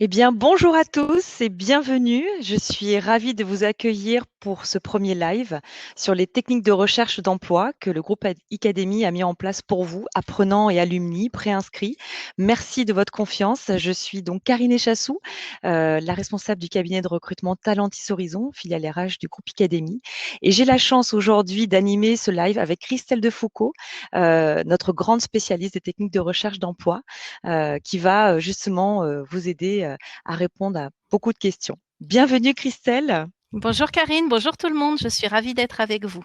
Eh bien, bonjour à tous et bienvenue. Je suis ravie de vous accueillir pour ce premier live sur les techniques de recherche d'emploi que le groupe Icademy a mis en place pour vous, apprenants et alumni préinscrits. Merci de votre confiance. Je suis donc Karine Chassou, la responsable du cabinet de recrutement Talentis Horizon, filiale RH du groupe Icademy. Et j'ai la chance aujourd'hui d'animer ce live avec Christelle Defoucault, notre grande spécialiste des techniques de recherche d'emploi, qui va justement vous aider à répondre à beaucoup de questions. Bienvenue Christelle. Bonjour Karine, bonjour tout le monde, je suis ravie d'être avec vous.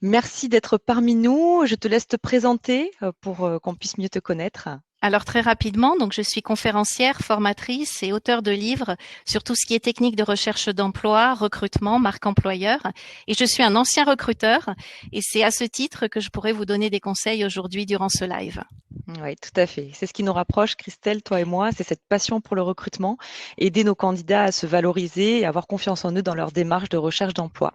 Merci d'être parmi nous. Je te laisse te présenter pour qu'on puisse mieux te connaître. Alors très rapidement, donc je suis conférencière, formatrice et auteure de livres sur tout ce qui est technique de recherche d'emploi, recrutement, marque employeur. Et je suis un ancien recruteur et c'est à ce titre que je pourrais vous donner des conseils aujourd'hui durant ce live. Oui, tout à fait. C'est ce qui nous rapproche, Christelle, toi et moi, c'est cette passion pour le recrutement, aider nos candidats à se valoriser et avoir confiance en eux dans leur démarche de recherche d'emploi.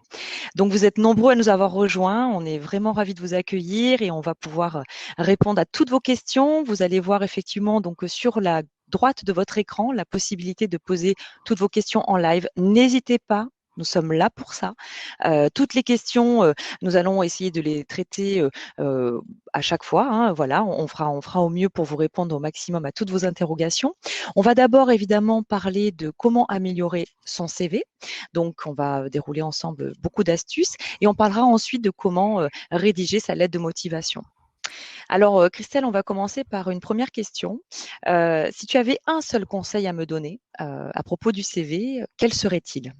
Donc, vous êtes nombreux à nous avoir rejoints. On est vraiment ravis de vous accueillir et on va pouvoir répondre à toutes vos questions. Vous allez voir effectivement donc sur la droite de votre écran la possibilité de poser toutes vos questions en live. N'hésitez pas. Nous sommes là pour ça. Toutes les questions, nous allons essayer de les traiter à chaque fois. Hein, voilà, on fera au mieux pour vous répondre au maximum à toutes vos interrogations. On va d'abord évidemment parler de comment améliorer son CV. Donc, on va dérouler ensemble beaucoup d'astuces et on parlera ensuite de comment rédiger sa lettre de motivation. Alors, Christelle, on va commencer par une première question. Si tu avais un seul conseil à me donner à propos du CV, quel serait-il?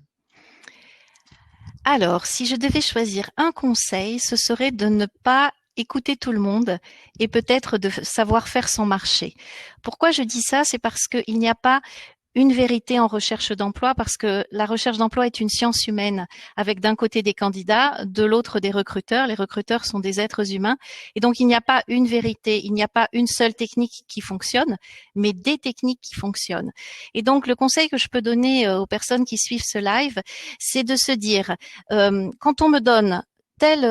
Alors, si je devais choisir un conseil, ce serait de ne pas écouter tout le monde et peut-être de savoir faire son marché. Pourquoi je dis ça? C'est parce qu'il n'y a pas une vérité en recherche d'emploi, parce que la recherche d'emploi est une science humaine avec d'un côté des candidats, de l'autre des recruteurs. Les recruteurs sont des êtres humains et donc il n'y a pas une vérité, il n'y a pas une seule technique qui fonctionne, mais des techniques qui fonctionnent. Et donc le conseil que je peux donner aux personnes qui suivent ce live, c'est de se dire, quand on me donne tel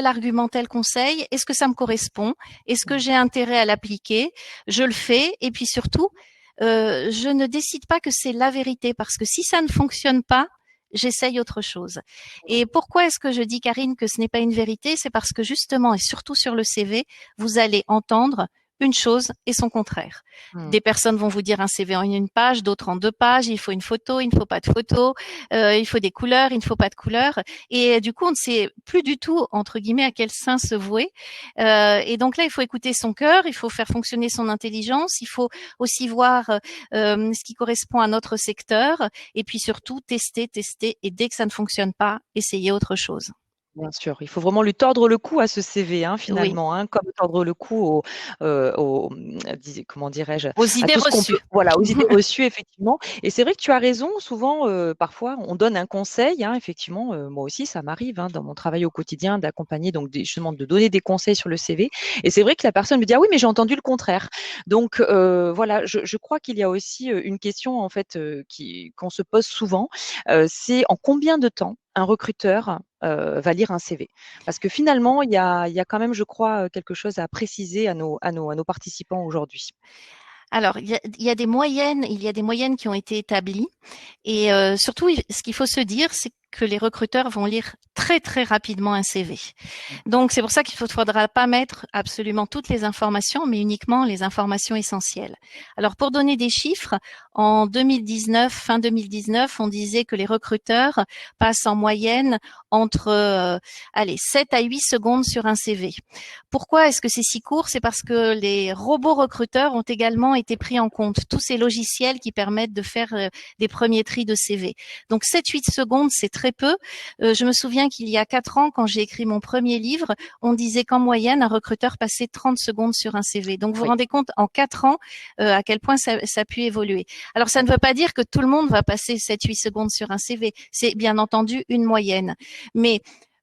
argument, tel conseil, est-ce que ça me correspond? Est-ce que j'ai intérêt à l'appliquer? Je le fais et puis surtout, je ne décide pas que c'est la vérité parce que si ça ne fonctionne pas, j'essaye autre chose. Et pourquoi est-ce que je dis, Karine, que ce n'est pas une vérité? C'est parce que justement, et surtout sur le CV, vous allez entendre une chose et son contraire. Hmm. Des personnes vont vous dire un CV en une page, d'autres en deux pages, il faut une photo, il ne faut pas de photo, il faut des couleurs, il ne faut pas de couleurs. Et du coup, on ne sait plus du tout, entre guillemets, à quel sein se vouer. Et donc là, il faut écouter son cœur, il faut faire fonctionner son intelligence, il faut aussi voir ce qui correspond à notre secteur et puis surtout tester, tester et dès que ça ne fonctionne pas, essayer autre chose. Bien sûr, il faut vraiment lui tordre le cou à ce CV, hein, Oui, finalement, hein, comme tordre le cou comment dirais-je, aux à idées tout ce qu'on peut, reçues. voilà, aux idées reçues, effectivement. Et c'est vrai que tu as raison, souvent, parfois, on donne un conseil, hein, effectivement, moi aussi, ça m'arrive, hein, dans mon travail au quotidien, d'accompagner, donc justement, de donner des conseils sur le CV. Et c'est vrai que la personne me dit, ah oui, mais j'ai entendu le contraire. Donc, voilà, je crois qu'il y a aussi une question, en fait, qu'on se pose souvent, c'est en combien de temps un recruteur va lire un CV. Parce que finalement, il y a quand même, je crois, quelque chose à préciser à nos participants aujourd'hui. Alors, il y a des moyennes qui ont été établies. Et surtout, ce qu'il faut se dire, c'est que les recruteurs vont lire très très rapidement un CV. Donc c'est pour ça qu'il ne faudra pas mettre absolument toutes les informations, mais uniquement les informations essentielles. Alors pour donner des chiffres, en 2019, fin 2019, on disait que les recruteurs passent en moyenne entre 7 à 8 secondes sur un CV. Pourquoi est-ce que c'est si court? C'est parce que les robots recruteurs ont également été pris en compte, tous ces logiciels qui permettent de faire des premiers tris de CV. Donc 7-8 secondes, c'est très peu. Je me souviens qu'il y a 4 ans, quand j'ai écrit mon premier livre, on disait qu'en moyenne, un recruteur passait 30 secondes sur un CV. Donc vous vous Oui, rendez compte en 4 ans à quel point ça a pu évoluer. Alors ça ne veut pas dire que tout le monde va passer 7-8 secondes sur un CV. C'est bien entendu une moyenne. Mais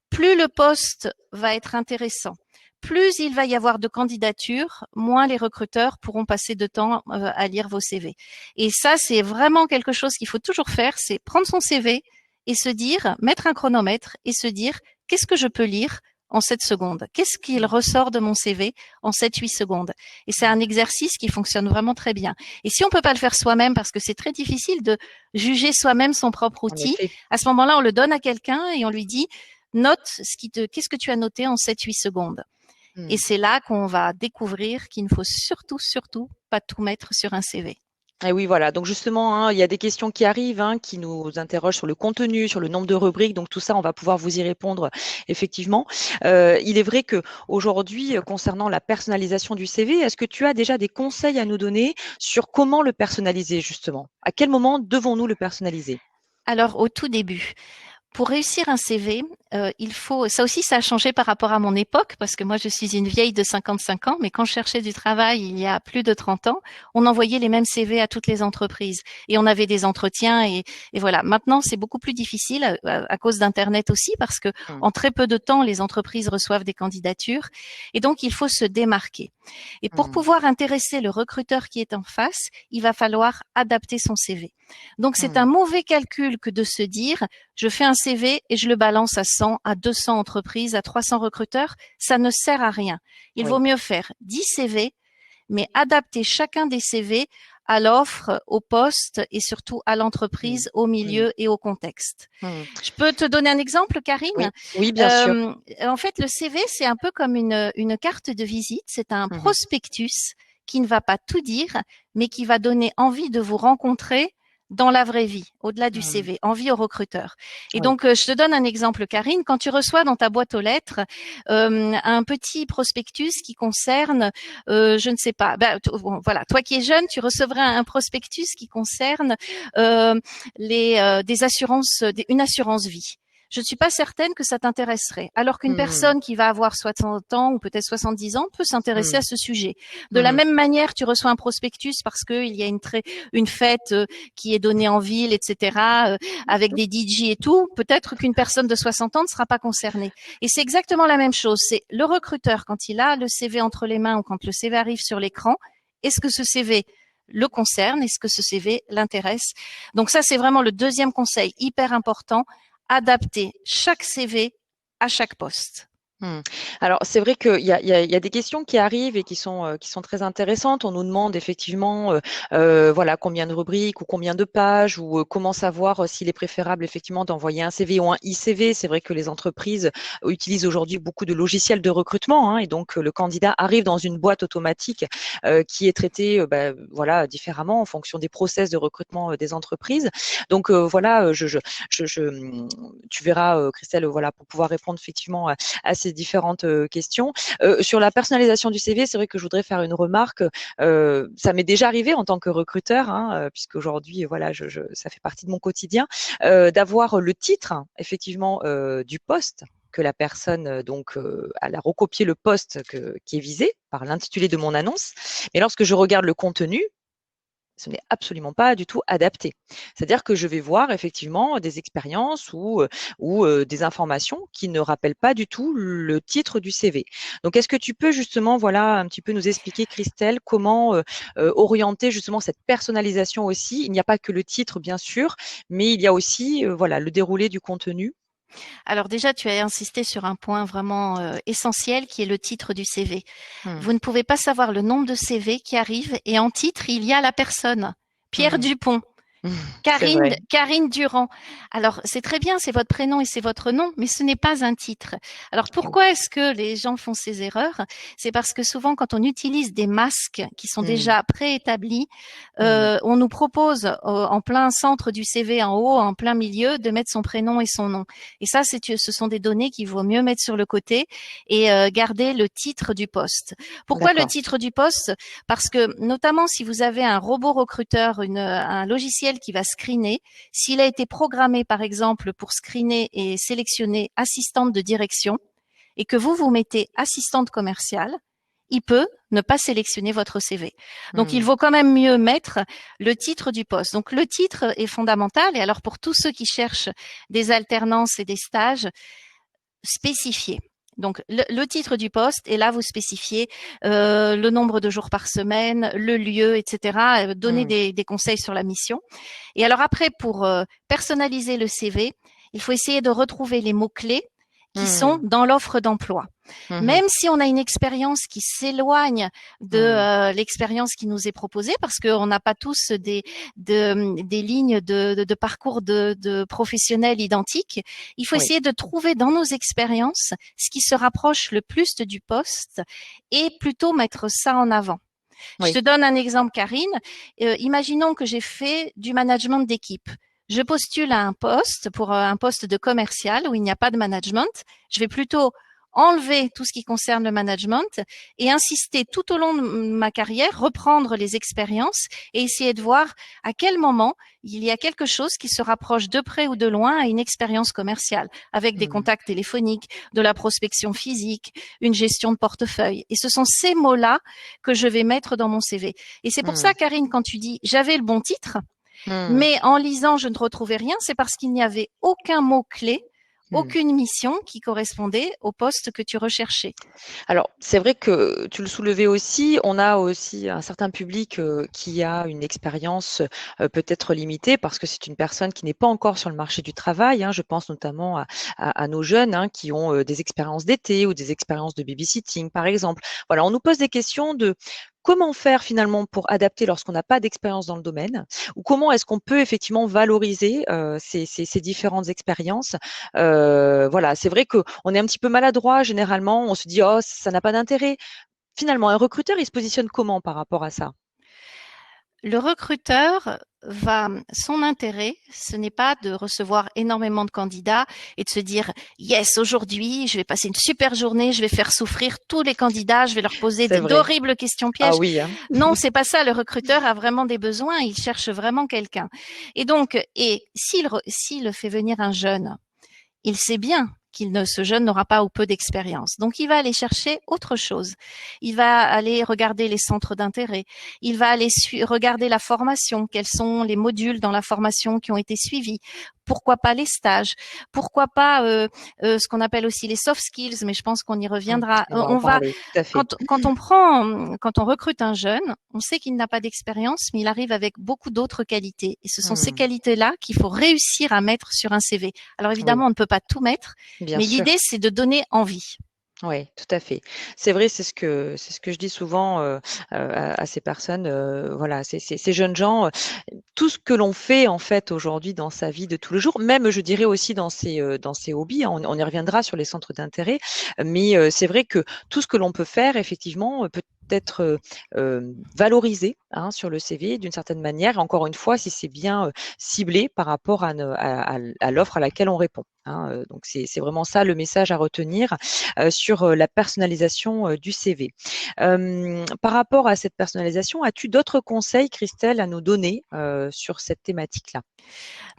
plus le poste va être intéressant, plus il va y avoir de candidatures, moins les recruteurs pourront passer de temps à lire vos CV. Et ça, c'est vraiment quelque chose qu'il faut toujours faire, c'est prendre son CV et se dire, mettre un chronomètre et se dire, qu'est-ce que je peux lire en 7 secondes. Qu'est-ce qu'il ressort de mon CV en 7-8 secondes? Et c'est un exercice qui fonctionne vraiment très bien. Et si on peut pas le faire soi-même, parce que c'est très difficile de juger soi-même son propre En outil, effet. à ce moment-là, on le donne à quelqu'un et on lui dit, note qu'est-ce que tu as noté en 7-8 secondes. Et c'est là qu'on va découvrir qu'il ne faut surtout pas tout mettre sur un CV. Et oui, voilà. Donc justement, hein, il y a des questions qui arrivent, hein, qui nous interrogent sur le contenu, sur le nombre de rubriques. Donc tout ça, on va pouvoir vous y répondre effectivement. Il est vrai que aujourd'hui, concernant la personnalisation du CV, est-ce que tu as déjà des conseils à nous donner sur comment le personnaliser justement? À quel moment devons-nous le personnaliser? Alors, au tout début, pour réussir un CV, il faut, ça aussi, ça a changé par rapport à mon époque, parce que moi, je suis une vieille de 55 ans, mais quand je cherchais du travail il y a plus de 30 ans, on envoyait les mêmes CV à toutes les entreprises et on avait des entretiens et voilà. Maintenant, c'est beaucoup plus difficile à cause d'Internet aussi, parce que Mmh. en très peu de temps, les entreprises reçoivent des candidatures et donc il faut se démarquer. Et pour Mmh. pouvoir intéresser le recruteur qui est en face, il va falloir adapter son CV. Donc, c'est un Mmh. mauvais calcul que de se dire, je fais un CV et je le balance à 100, à 200 entreprises, à 300 recruteurs. Ça ne sert à rien. Il vaut Oui. mieux faire 10 CV, mais adapter chacun des CV à l'offre, au poste et surtout à Mmh. l'entreprise, au Mmh. milieu et au contexte. Mmh. Je peux te donner un exemple, Karine. Oui. Oui, bien sûr. En fait, le CV, c'est un peu comme une carte de visite. C'est un Mmh. prospectus qui ne va pas tout dire, mais qui va donner envie de vous rencontrer dans la vraie vie, au-delà du Mmh. CV, envie au recruteur. Et Oui. donc, je te donne un exemple, Karine. Quand tu reçois dans ta boîte aux lettres un petit prospectus qui concerne, je ne sais pas, bon, voilà, toi qui es jeune, tu recevrais un prospectus qui concerne des assurances, une assurance vie. Je ne suis pas certaine que ça t'intéresserait. Alors qu'une Mmh. personne qui va avoir 60 ans ou peut-être 70 ans peut s'intéresser Mmh. à ce sujet. De la Mmh. même manière, tu reçois un prospectus parce qu'il y a une fête qui est donnée en ville, etc., avec des DJ et tout. Peut-être qu'une personne de 60 ans ne sera pas concernée. Et c'est exactement la même chose. C'est le recruteur, quand il a le CV entre les mains ou quand le CV arrive sur l'écran, est-ce que ce CV le concerne? Est-ce que ce CV l'intéresse? Donc ça, c'est vraiment le deuxième conseil hyper important. Adapter chaque CV à chaque poste. Mmh. Alors, c'est vrai qu'il y a des questions qui arrivent et qui sont très intéressantes. On nous demande effectivement, voilà, combien de rubriques ou combien de pages ou comment savoir s'il est préférable effectivement d'envoyer un CV ou un ICV. C'est vrai que les entreprises utilisent aujourd'hui beaucoup de logiciels de recrutement, hein, et donc le candidat arrive dans une boîte automatique qui est traitée, voilà, différemment en fonction des process de recrutement des entreprises. Donc voilà, tu verras, Christelle, voilà, pour pouvoir répondre effectivement à ces différentes questions. Sur la personnalisation du CV, c'est vrai que je voudrais faire une remarque. Ça m'est déjà arrivé en tant que recruteur, hein, puisqu'aujourd'hui, voilà, ça fait partie de mon quotidien, d'avoir le titre, effectivement, du poste que la personne, elle a recopié le poste qui est visé par l'intitulé de mon annonce. Mais lorsque je regarde le contenu, ce n'est absolument pas du tout adapté. C'est-à-dire que je vais voir effectivement des expériences ou des informations qui ne rappellent pas du tout le titre du CV. Donc, est-ce que tu peux justement, voilà, un petit peu nous expliquer, Christelle, comment orienter justement cette personnalisation aussi? Il n'y a pas que le titre, bien sûr, mais il y a aussi, voilà, le déroulé du contenu. Alors déjà, tu as insisté sur un point vraiment essentiel qui est le titre du CV. Mmh, Vous ne pouvez pas savoir le nombre de CV qui arrivent et en titre, il y a la personne. Pierre mmh, Dupont. c'est vrai. Karine Durand. Alors, c'est très bien, c'est votre prénom et c'est votre nom, mais ce n'est pas un titre. Alors, Oui. pourquoi est-ce que les gens font ces erreurs? C'est parce que souvent, quand on utilise des masques qui sont Mmh, déjà préétablis, mmh, on nous propose en plein centre du CV, en haut, en plein milieu, de mettre son prénom et son nom. Et ça, ce sont des données qu'il vaut mieux mettre sur le côté et garder le titre du poste. Pourquoi le d'accord. titre du poste? Parce que, notamment, si vous avez un robot recruteur, un logiciel qui va screener, s'il a été programmé, par exemple, pour screener et sélectionner assistante de direction, et que vous mettez assistante commerciale, il peut ne pas sélectionner votre CV. Donc, il Mmh, vaut quand même mieux mettre le titre du poste. Donc, le titre est fondamental. Et alors, pour tous ceux qui cherchent des alternances et des stages, spécifiez. Donc, le titre du poste, et là, vous spécifiez le nombre de jours par semaine, le lieu, etc. Donnez mmh, des conseils sur la mission. Et alors après, pour personnaliser le CV, il faut essayer de retrouver les mots-clés qui sont dans l'offre d'emploi. Même si on a une expérience qui s'éloigne de l'expérience qui nous est proposée, parce qu'on n'a pas tous des lignes de parcours de professionnels identiques, il faut essayer de trouver dans nos expériences ce qui se rapproche le plus du poste et plutôt mettre ça en avant. Je te donne un exemple, Karine. Imaginons que j'ai fait du management d'équipe. Je postule à un poste pour un poste de commercial où il n'y a pas de management. Je vais plutôt enlever tout ce qui concerne le management et insister tout au long de ma carrière, reprendre les expériences et essayer de voir à quel moment il y a quelque chose qui se rapproche de près ou de loin à une expérience commerciale, avec des contacts téléphoniques, de la prospection physique, une gestion de portefeuille. Et ce sont ces mots-là que je vais mettre dans mon CV. Et c'est pour ça, Karine, quand tu dis « j'avais le bon titre », mais en lisant, je ne retrouvais rien, c'est parce qu'il n'y avait aucun mot-clé, aucune mission qui correspondait au poste que tu recherchais. Alors, c'est vrai que tu le soulevais aussi, on a aussi un certain public qui a une expérience peut-être limitée parce que c'est une personne qui n'est pas encore sur le marché du travail. Je pense notamment à nos jeunes qui ont des expériences d'été ou des expériences de babysitting, par exemple. Voilà, on nous pose des questions de comment faire finalement pour adapter lorsqu'on n'a pas d'expérience dans le domaine, ou comment est-ce qu'on peut effectivement valoriser ces différentes expériences. Voilà, c'est vrai qu'on est un petit peu maladroit généralement, on se dit oh ça n'a pas d'intérêt. Finalement, un recruteur, il se positionne comment par rapport à ça? Le recruteur son intérêt, ce n'est pas de recevoir énormément de candidats et de se dire yes, aujourd'hui, je vais passer une super journée, je vais faire souffrir tous les candidats, je vais leur poser d'horribles questions pièges. Ah oui, Non, c'est pas ça. Le recruteur a vraiment des besoins, il cherche vraiment quelqu'un. Et donc, s'il fait venir un jeune, il sait bien ce jeune n'aura pas ou peu d'expérience. Donc, il va aller chercher autre chose. Il va aller regarder les centres d'intérêt. Il va aller regarder la formation. Quels sont les modules dans la formation qui ont été suivis? Pourquoi pas les stages? Pourquoi pas ce qu'on appelle aussi les soft skills? Mais je pense qu'on y reviendra. Quand on recrute un jeune, on sait qu'il n'a pas d'expérience, mais il arrive avec beaucoup d'autres qualités. Et ce sont ces qualités-là qu'il faut réussir à mettre sur un CV. Alors évidemment, on ne peut pas tout mettre, mais l'idée, c'est de donner envie. Oui, tout à fait. C'est vrai, c'est ce que je dis souvent à ces personnes. Voilà, ces jeunes gens, tout ce que l'on fait en fait aujourd'hui dans sa vie de tous les jours, même je dirais aussi dans ses hobbies. On y reviendra sur les centres d'intérêt, mais c'est vrai que tout ce que l'on peut faire effectivement peut être valorisé sur le CV d'une certaine manière. Et encore une fois, si c'est bien ciblé par rapport à l'offre à laquelle on répond. Donc c'est vraiment ça le message à retenir sur la personnalisation du CV. Par rapport à cette personnalisation, as-tu d'autres conseils, Christelle, à nous donner sur cette thématique-là?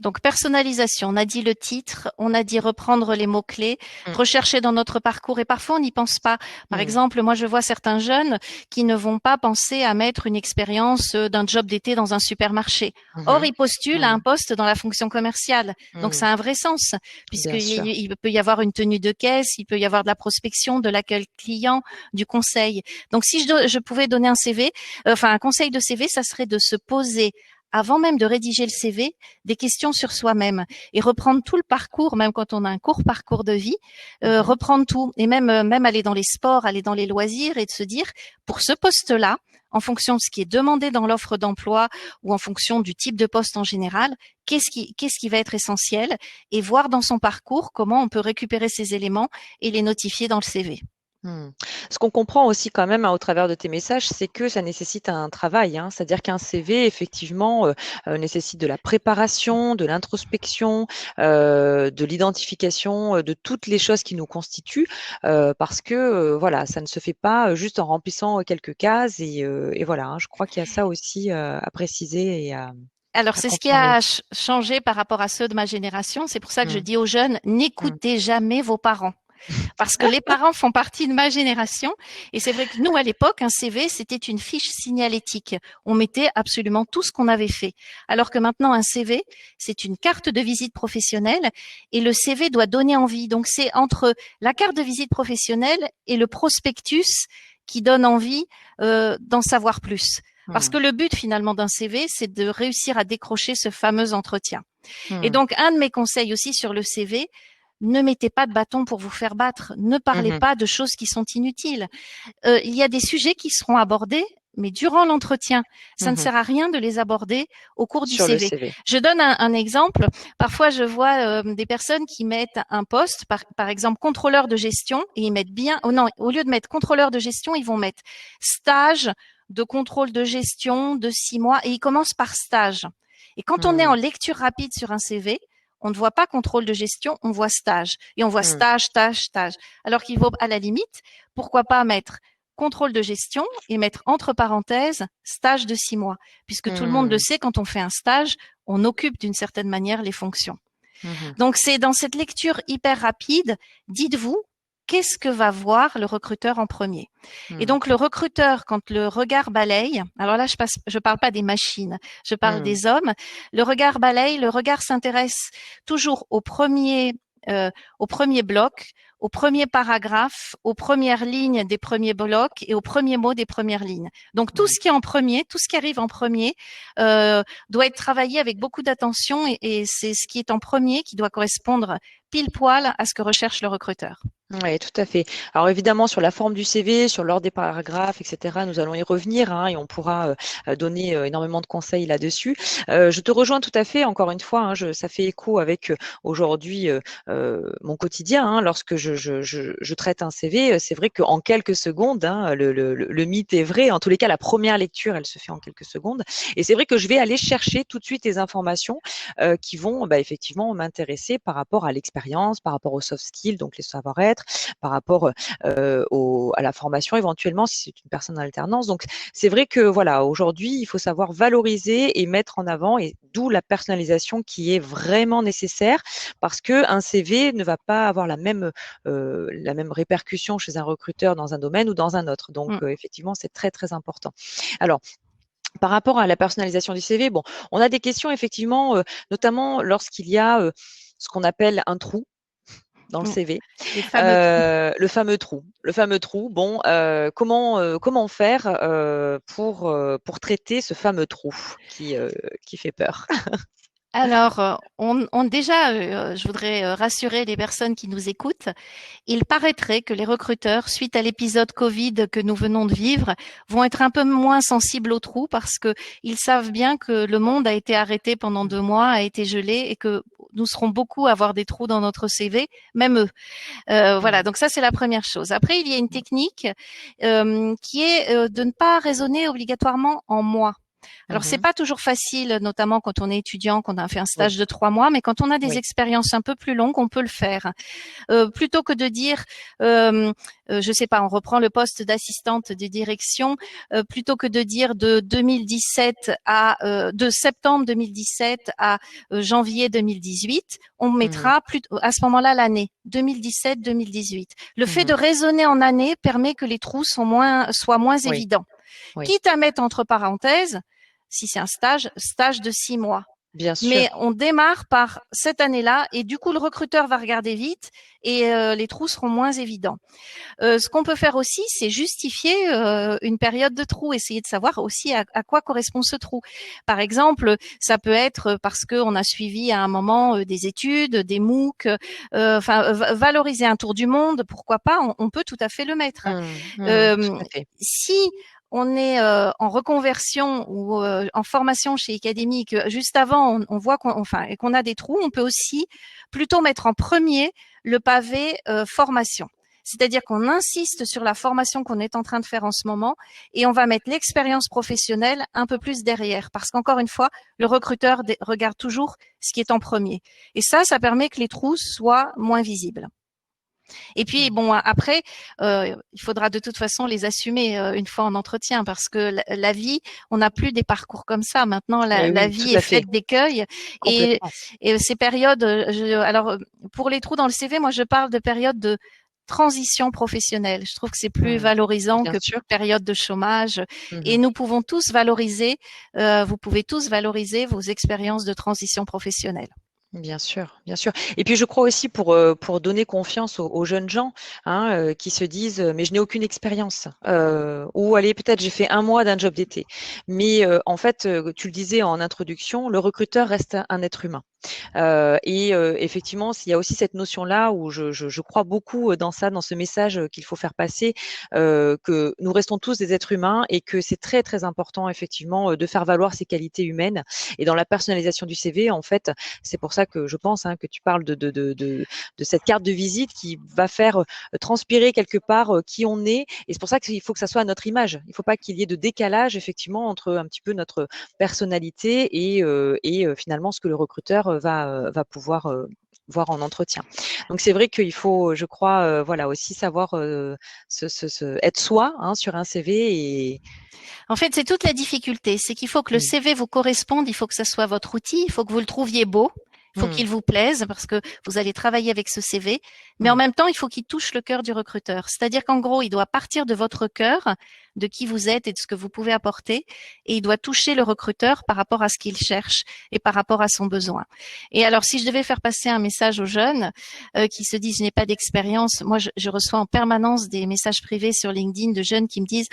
Donc, personnalisation, on a dit le titre, on a dit reprendre les mots-clés, rechercher dans notre parcours et parfois on n'y pense pas. Par exemple, moi je vois certains jeunes qui ne vont pas penser à mettre une expérience d'un job d'été dans un supermarché. Or, ils postulent à un poste dans la fonction commerciale. Donc, ça a un vrai sens puisqu'il peut y avoir une tenue de caisse, il peut y avoir de la prospection, de l'accueil client, du conseil. Donc, si je pouvais donner un conseil de CV, ça serait de se poser avant même de rédiger le CV, des questions sur soi-même et reprendre tout le parcours, même quand on a un court parcours de vie, reprendre tout et même aller dans les sports, aller dans les loisirs et de se dire, pour ce poste-là, en fonction de ce qui est demandé dans l'offre d'emploi ou en fonction du type de poste en général, qu'est-ce qui va être essentiel et voir dans son parcours comment on peut récupérer ces éléments et les notifier dans le CV. Ce qu'on comprend aussi quand même au travers de tes messages, c'est que ça nécessite un travail. C'est-à-dire qu'un CV, effectivement, nécessite de la préparation, de l'introspection, de l'identification de toutes les choses qui nous constituent, parce que voilà, ça ne se fait pas juste en remplissant quelques cases. Et voilà, je crois qu'il y a ça aussi à préciser et à Alors, c'est ce qui a changé par rapport à ceux de ma génération. C'est pour ça que je dis aux jeunes, n'écoutez jamais vos parents. Parce que les parents font partie de ma génération. Et c'est vrai que nous, à l'époque, un CV, c'était une fiche signalétique. On mettait absolument tout ce qu'on avait fait. Alors que maintenant, un CV, c'est une carte de visite professionnelle et le CV doit donner envie. Donc, c'est entre la carte de visite professionnelle et le prospectus qui donne envie d'en savoir plus. Parce que le but, finalement, d'un CV, c'est de réussir à décrocher ce fameux entretien. Et donc, un de mes conseils aussi sur le CV, ne mettez pas de bâton pour vous faire battre. Ne parlez Mhm. pas de choses qui sont inutiles. Il y a des sujets qui seront abordés, mais durant l'entretien. Ça ne Mhm. sert à rien de les aborder au cours du Sur le CV. CV. Je donne un exemple. Parfois, je vois des personnes qui mettent un poste, par exemple contrôleur de gestion, et ils mettent bien, oh non, au lieu de mettre contrôleur de gestion, ils vont mettre stage de contrôle de gestion de 6 mois, et ils commencent par stage. Et quand on est en Mhm. lecture rapide sur un CV, on ne voit pas contrôle de gestion, on voit stage. Et on voit Mhm. stage, stage, stage. Alors qu'il vaut, à la limite, pourquoi pas mettre contrôle de gestion et mettre entre parenthèses stage de 6 mois. Puisque tout le monde le Mhm. sait, quand on fait un stage, on occupe d'une certaine manière les fonctions. Mhm. Donc c'est dans cette lecture hyper rapide, dites-vous, qu'est-ce que va voir le recruteur en premier? Et Mhm. donc le recruteur, quand le regard balaye, alors là je parle pas des machines, je parle Mhm. des hommes. Le regard balaye, le regard s'intéresse toujours au premier bloc, au premier paragraphe, aux premières lignes des premiers blocs et aux premiers mots des premières lignes. Donc tout Mhm. ce qui est en premier, tout ce qui arrive en premier, euh, doit être travaillé avec beaucoup d'attention et c'est ce qui est en premier qui doit correspondre pile poil à ce que recherche le recruteur. Oui, tout à fait. Alors évidemment, sur la forme du CV, sur l'ordre des paragraphes, etc., nous allons y revenir, hein, et on pourra donner énormément de conseils là-dessus. Je te rejoins tout à fait. Encore une fois, hein, ça fait écho avec aujourd'hui mon quotidien. Hein, lorsque je traite un CV, c'est vrai qu'en quelques secondes, hein, le mythe est vrai. En tous les cas, la première lecture, elle se fait en quelques secondes. Et c'est vrai que je vais aller chercher tout de suite les informations qui vont effectivement m'intéresser par rapport à l'expérience, par rapport aux soft skills, donc les savoir-être, par rapport à la formation éventuellement si c'est une personne en alternance. Donc c'est vrai que voilà, aujourd'hui, il faut savoir valoriser et mettre en avant, et d'où la personnalisation qui est vraiment nécessaire, parce que un CV ne va pas avoir la même répercussion chez un recruteur dans un domaine ou dans un autre. Donc Mm. effectivement, c'est très très important. Alors, par rapport à la personnalisation du CV, bon, on a des questions effectivement, notamment lorsqu'il y a ce qu'on appelle un trou dans le Mm. CV, Les fameux trous. le fameux trou. Le fameux trou, bon, comment faire pour traiter ce fameux trou qui fait peur? Alors, déjà, je voudrais rassurer les personnes qui nous écoutent. Il paraîtrait que les recruteurs, suite à l'épisode Covid que nous venons de vivre, vont être un peu moins sensibles aux trous parce que ils savent bien que le monde a été arrêté pendant 2 mois, a été gelé et que nous serons beaucoup à avoir des trous dans notre CV, même eux. Voilà, Mhm. donc ça c'est la première chose. Après, il y a une technique qui est de ne pas raisonner obligatoirement en moi. Alors c'est Mhm. pas toujours facile, notamment quand on est étudiant, qu'on a fait un Oui, stage de 3 mois, mais quand on a des oui. expériences un peu plus longues, on peut le faire. Plutôt que de dire, je sais pas, on reprend le poste d'assistante de direction, plutôt que de dire de 2017 de septembre 2017 à janvier 2018, on Mhm. mettra à ce moment-là l'année 2017-2018. Le fait de Mhm. raisonner en année permet que les trous soient moins Oui, évidents. oui, Quitte à mettre entre parenthèses, si c'est un stage de 6 mois. bien Mais sûr. on démarre par cette année-là et du coup le recruteur va regarder vite et les trous seront moins évidents. Ce qu'on peut faire aussi, c'est justifier une période de trou, essayer de savoir aussi à quoi correspond ce trou. Par exemple, ça peut être parce qu'on a suivi à un moment des études, des MOOC, valoriser un tour du monde, pourquoi pas, on peut tout à fait le mettre. Mhm. Mhm. Euh, Tout à fait. si on est en reconversion ou en formation chez Académie, que juste avant on voit et qu'on a des trous, on peut aussi plutôt mettre en premier le pavé formation. C'est-à-dire qu'on insiste sur la formation qu'on est en train de faire en ce moment et on va mettre l'expérience professionnelle un peu plus derrière. Parce qu'encore une fois, le recruteur regarde toujours ce qui est en premier. Et ça permet que les trous soient moins visibles. Et puis Mhm. bon, après, il faudra de toute façon les assumer une fois en entretien parce que la vie, on n'a plus des parcours comme ça. Maintenant, Oui, la oui, tout vie est à fait. faite d'écueils et, Complètement. et ces périodes. Alors pour les trous dans le CV, moi je parle de périodes de transition professionnelle. Je trouve que c'est plus Mhm. valorisant Bien que sûr. période de chômage. Et Mhm. nous pouvons tous vous pouvez tous valoriser vos expériences de transition professionnelle. Bien sûr, bien sûr. Et puis je crois aussi pour donner confiance aux jeunes gens, hein, qui se disent mais je n'ai aucune expérience, ou allez peut-être j'ai fait un mois d'un job d'été. Mais en fait, tu le disais en introduction, le recruteur reste un être humain. Effectivement, il y a aussi cette notion-là où je crois beaucoup dans ça, dans ce message qu'il faut faire passer, que nous restons tous des êtres humains et que c'est très très important effectivement de faire valoir ces qualités humaines. Et dans la personnalisation du CV, en fait, c'est pour ça que je pense que tu parles de cette carte de visite qui va faire transpirer quelque part qui on est. Et c'est pour ça qu'il faut que ça soit à notre image. Il ne faut pas qu'il y ait de décalage effectivement entre un petit peu notre personnalité et finalement ce que le recruteur va pouvoir voir en entretien. Donc c'est vrai qu'il faut, je crois, voilà aussi savoir être soi sur un CV et En fait, c'est toute la difficulté. C'est qu'il faut que le mmh. CV vous corresponde, il faut que ça soit votre outil, il faut que vous le trouviez beau, il faut Mmh. qu'il vous plaise parce que vous allez travailler avec ce CV, mais en Mmh. même temps, il faut qu'il touche le cœur du recruteur. C'est-à-dire qu'en gros, il doit partir de votre cœur, de qui vous êtes et de ce que vous pouvez apporter, et il doit toucher le recruteur par rapport à ce qu'il cherche et par rapport à son besoin. Et alors, si je devais faire passer un message aux jeunes qui se disent je n'ai pas d'expérience, moi je reçois en permanence des messages privés sur LinkedIn de jeunes qui me disent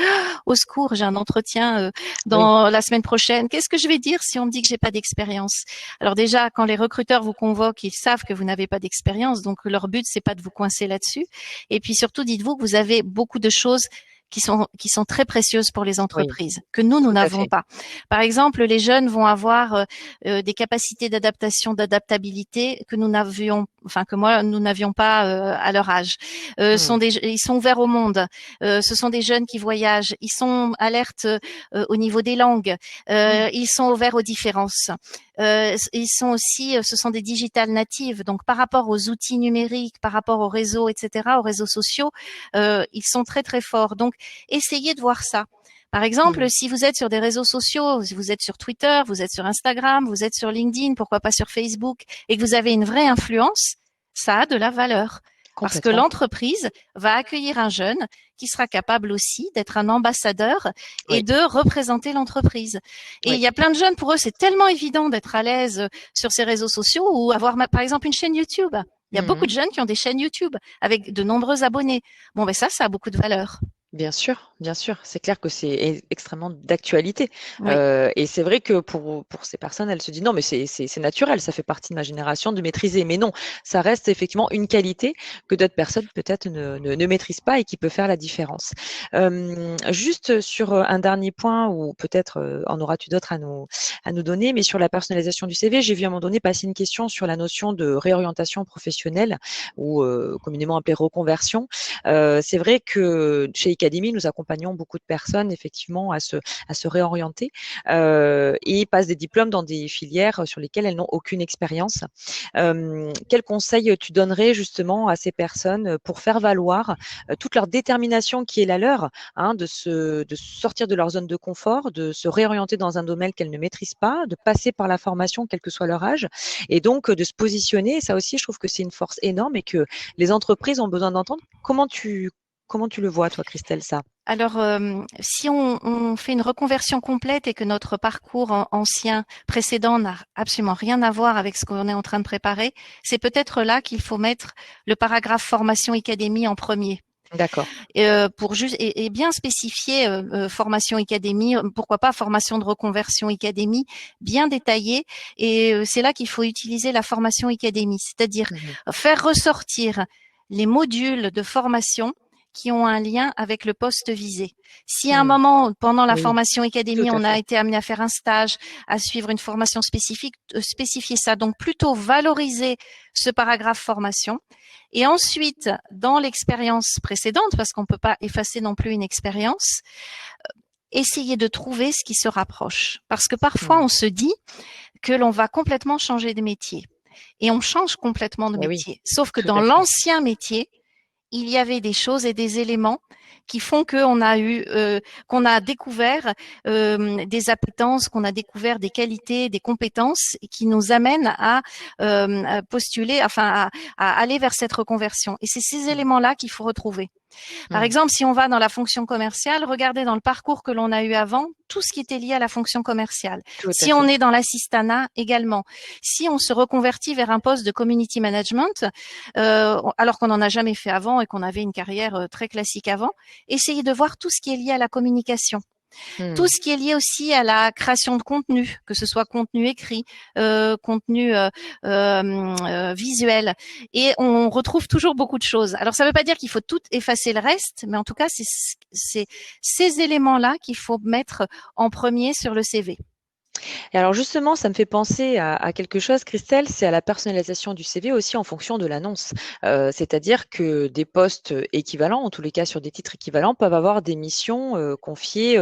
au secours, j'ai un entretien Oui, dans la semaine prochaine. Qu'est-ce que je vais dire si on me dit que j'ai pas d'expérience? Alors déjà, quand les recruteurs vous convoquent, ils savent que vous n'avez pas d'expérience, donc leur but c'est pas de vous coincer là-dessus. Et puis surtout, dites-vous que vous avez beaucoup de choses qui sont très précieuses pour les oui, entreprises que nous tout à n'avons fait. pas. Par exemple, les jeunes vont avoir des capacités d'adaptation, d'adaptabilité que nous n'avions, enfin que moi nous n'avions pas à leur âge. Mmh. Ils sont ouverts au monde. Ce sont des jeunes qui voyagent. Ils sont alertes au niveau des langues. Mmh. Ils sont ouverts aux différences. Ils sont aussi, ce sont des digital natives. Donc par rapport aux outils numériques, par rapport aux réseaux, etc., aux réseaux sociaux, ils sont très très forts. Donc essayez de voir ça. Par exemple, Mmh. si vous êtes sur des réseaux sociaux, si vous êtes sur Twitter, vous êtes sur Instagram, vous êtes sur LinkedIn, pourquoi pas sur Facebook, et que vous avez une vraie influence, ça a de la valeur. Parce que Complètement. l'entreprise va accueillir un jeune qui sera capable aussi d'être un ambassadeur et Oui, de représenter l'entreprise. Et il oui. y a plein de jeunes, pour eux, c'est tellement évident d'être à l'aise sur ces réseaux sociaux ou avoir, par exemple, une chaîne YouTube. Il y a beaucoup Mmh. de jeunes qui ont des chaînes YouTube avec de nombreux abonnés. Bon, ben ça a beaucoup de valeur. Bien sûr, c'est clair que c'est extrêmement d'actualité. Oui. Et c'est vrai que pour ces personnes, elles se disent non, mais c'est naturel, ça fait partie de ma génération de maîtriser. Mais non, ça reste effectivement une qualité que d'autres personnes peut-être ne maîtrisent pas et qui peut faire la différence. Juste sur un dernier point, ou peut-être en auras-tu d'autres à nous donner, mais sur la personnalisation du CV, j'ai vu à un moment donné passer une question sur la notion de réorientation professionnelle ou communément appelée reconversion. C'est vrai que chez Academy, nous accompagnons beaucoup de personnes effectivement à se réorienter et passent des diplômes dans des filières sur lesquelles elles n'ont aucune expérience. Quel conseil tu donnerais justement à ces personnes pour faire valoir toute leur détermination qui est la leur, de sortir de leur zone de confort, de se réorienter dans un domaine qu'elles ne maîtrisent pas, de passer par la formation, quel que soit leur âge, et donc de se positionner. Et ça aussi, je trouve que c'est une force énorme et que les entreprises ont besoin d'entendre. Comment tu le vois, toi, Christelle, ça? Alors, si on fait une reconversion complète et que notre parcours ancien, précédent n'a absolument rien à voir avec ce qu'on est en train de préparer, c'est peut-être là qu'il faut mettre le paragraphe formation académie en premier. D'accord. Pour juste et bien spécifier formation académie, pourquoi pas formation de reconversion académie, bien détaillé. Et c'est là qu'il faut utiliser la formation académie, c'est-à-dire Mmh. faire ressortir les modules de formation qui ont un lien avec le poste visé. Si à un Mmh. moment, pendant la Oui, formation tout académie, à on a fait. été amené à faire un stage, à suivre une formation spécifique, spécifier ça. Donc plutôt valoriser ce paragraphe formation. Et ensuite, dans l'expérience précédente, parce qu'on ne peut pas effacer non plus une expérience, essayer de trouver ce qui se rapproche. Parce que parfois, Mmh. on se dit que l'on va complètement changer de métier. Et on change complètement de Eh oui, métier. Sauf que tout dans à fait. l'ancien métier, il y avait des choses et des éléments qui font qu'on a découvert des appétences, qu'on a découvert des qualités, des compétences et qui nous amènent à postuler, enfin à aller vers cette reconversion. Et c'est ces Mmh. éléments-là qu'il faut retrouver. Par Mmh. exemple, si on va dans la fonction commerciale, regardez dans le parcours que l'on a eu avant, tout ce qui était lié à la fonction commerciale. Tout à Si on fait. est dans l'assistanat également, si on se reconvertit vers un poste de community management, alors qu'on n'en a jamais fait avant et qu'on avait une carrière très classique avant, essayez de voir tout ce qui est lié à la communication. Tout Mmh. ce qui est lié aussi à la création de contenu, que ce soit contenu écrit, contenu visuel, et on retrouve toujours beaucoup de choses. Alors ça ne veut pas dire qu'il faut tout effacer le reste, mais en tout cas c'est ces éléments-là qu'il faut mettre en premier sur le CV. Et alors justement, ça me fait penser à quelque chose, Christelle, c'est à la personnalisation du CV aussi en fonction de l'annonce. C'est-à-dire que des postes équivalents, en tous les cas sur des titres équivalents, peuvent avoir des missions confiées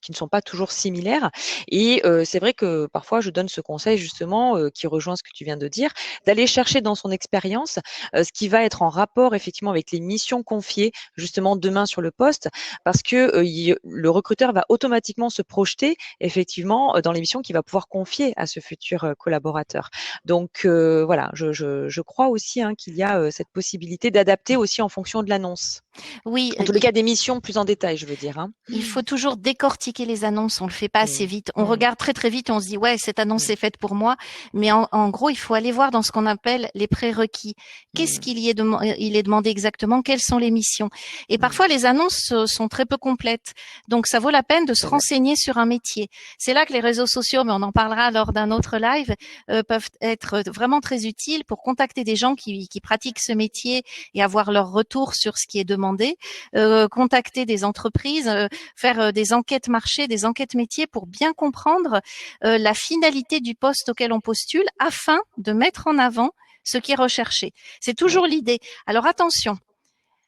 qui ne sont pas toujours similaires. Et c'est vrai que parfois, je donne ce conseil justement qui rejoint ce que tu viens de dire, d'aller chercher dans son expérience ce qui va être en rapport effectivement avec les missions confiées justement demain sur le poste, parce que le recruteur va automatiquement se projeter effectivement dans l'émission qu'il va pouvoir confier à ce futur collaborateur. Donc voilà, je crois aussi qu'il y a cette possibilité d'adapter aussi en fonction de l'annonce. Oui, En tous les cas, des missions plus en détail, je veux dire. il faut toujours décortiquer les annonces. On le fait pas assez Mmh. vite. On Mmh. regarde très très vite. On se dit ouais, cette annonce Mmh. est faite pour moi. Mais en gros, il faut aller voir dans ce qu'on appelle les prérequis. Qu'est-ce Mmh. qu'il y est il est demandé exactement? Quelles sont les missions? Et Mmh. parfois, les annonces sont très peu complètes. Donc, ça vaut la peine de se C'est vrai. renseigner sur un métier. C'est là que les réseaux sociaux, mais on en parlera lors d'un autre live, peuvent être vraiment très utiles pour contacter des gens qui pratiquent ce métier et avoir leur retour sur ce qui est demandé. Contacter des entreprises, faire des enquêtes marché, des enquêtes métiers pour bien comprendre la finalité du poste auquel on postule afin de mettre en avant ce qui est recherché. C'est Oui, toujours l'idée. Alors attention,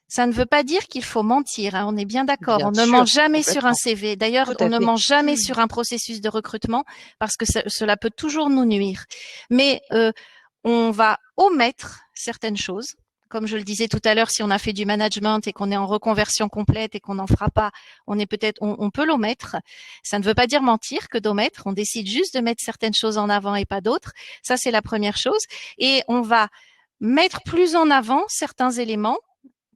ça ne veut pas dire qu'il faut mentir, hein, on est bien d'accord. bien On ne ment sûr, jamais sur un complètement. CV. D'ailleurs, Tout on à ne fait. ment jamais sur un processus de recrutement parce que cela peut toujours nous nuire. Mais on va omettre certaines choses. Comme je le disais tout à l'heure, si on a fait du management et qu'on est en reconversion complète et qu'on n'en fera pas, on peut l'omettre. Ça ne veut pas dire mentir que d'omettre. On décide juste de mettre certaines choses en avant et pas d'autres. Ça, c'est la première chose. Et on va mettre plus en avant certains éléments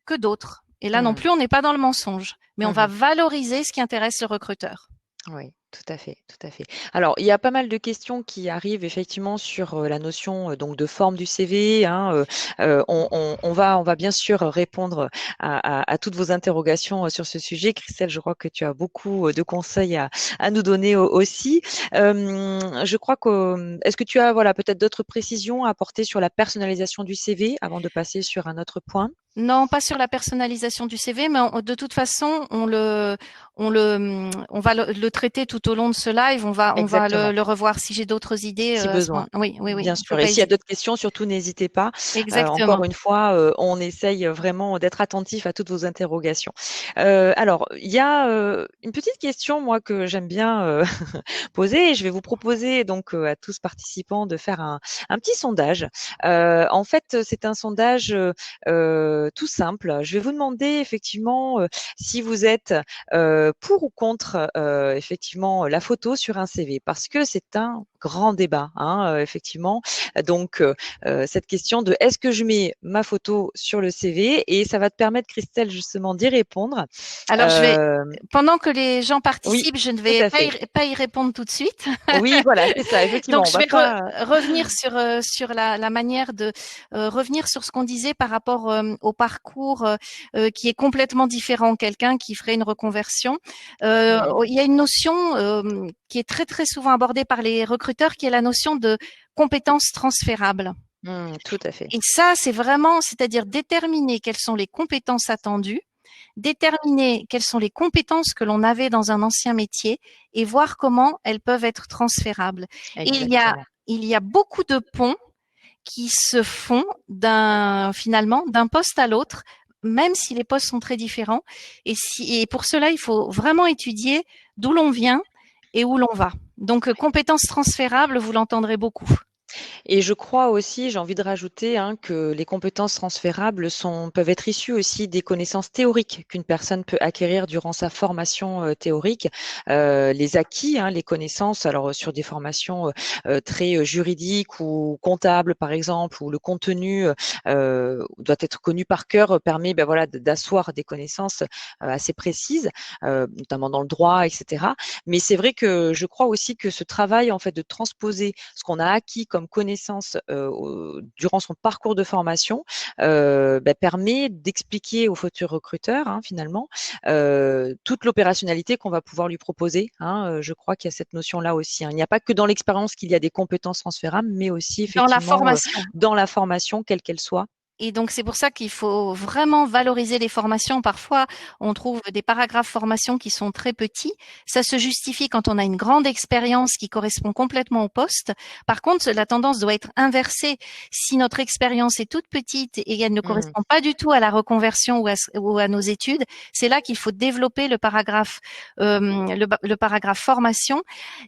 que d'autres. Et là non Mmh. plus, on n'est pas dans le mensonge, mais on va Mmh. valoriser ce qui intéresse le recruteur. Oui, tout à fait, tout à fait. Alors, il y a pas mal de questions qui arrivent effectivement sur la notion donc de forme du CV. On va bien sûr répondre à toutes vos interrogations sur ce sujet. Christelle, je crois que tu as beaucoup de conseils à nous donner aussi. Je crois que est-ce que tu as voilà peut-être d'autres précisions à apporter sur la personnalisation du CV avant de passer sur un autre point? Non, pas sur la personnalisation du CV, mais de toute façon, on va le traiter tout au long de ce live. On va Exactement. le revoir. Si j'ai d'autres idées, Si à ce besoin. moment, oui, oui, oui, Bien il faut sûr. Et pas s'il y a hésiter. d'autres questions, surtout n'hésitez pas. Encore Exactement. une fois, on essaye vraiment d'être attentif à toutes vos interrogations. Alors, il y a une petite question, moi, que j'aime bien poser. Et je vais vous proposer donc à tous participants de faire un petit sondage. En fait, c'est un sondage tout simple. Je vais vous demander effectivement si vous êtes pour ou contre effectivement la photo sur un CV, parce que c'est un grand débat, effectivement. Donc, cette question de est-ce que je mets ma photo sur le CV, et ça va te permettre, Christelle, justement, d'y répondre. Alors, Euh, pendant que les gens oui, participent, je ne tout vais à fait. pas y répondre tout de suite. Oui, voilà, c'est ça, Donc, effectivement. On je va vais pas. revenir sur la manière de revenir sur ce qu'on disait par rapport au parcours qui est complètement différent. Quelqu'un qui ferait une reconversion. Il y a une notion qui est très très souvent abordée par les recruteurs, qui est la notion de compétences transférables. Tout à fait. Et ça, c'est vraiment, c'est-à-dire déterminer quelles sont les compétences attendues, déterminer quelles sont les compétences que l'on avait dans un ancien métier et voir comment elles peuvent être transférables. Et Exactement. il y a beaucoup de ponts qui se font finalement d'un poste à l'autre, même si les postes sont très différents. Et pour cela, il faut vraiment étudier d'où l'on vient et où l'on va. Donc, compétences transférables, vous l'entendrez beaucoup. Et je crois aussi, j'ai envie de rajouter, que les compétences transférables peuvent être issues aussi des connaissances théoriques qu'une personne peut acquérir durant sa formation théorique. Les acquis, les connaissances, alors sur des formations très juridiques ou comptables, par exemple, où le contenu doit être connu par cœur, permet voilà, d'asseoir des connaissances assez précises, notamment dans le droit, etc. Mais c'est vrai que je crois aussi que ce travail en fait de transposer ce qu'on a acquis comme connaissances connaissances durant son parcours de formation permet d'expliquer aux futurs recruteurs, finalement, toute l'opérationnalité qu'on va pouvoir lui proposer. Je crois qu'il y a cette notion-là aussi. Il n'y a pas que dans l'expérience qu'il y a des compétences transférables, mais aussi Dans la effectivement formation. dans la formation, quelle qu'elle soit. Et donc, c'est pour ça qu'il faut vraiment valoriser les formations. Parfois, on trouve des paragraphes formation qui sont très petits. Ça se justifie quand on a une grande expérience qui correspond complètement au poste. Par contre, la tendance doit être inversée. Si notre expérience est toute petite et elle ne correspond pas du tout à la reconversion ou à nos études, c'est là qu'il faut développer le paragraphe formation,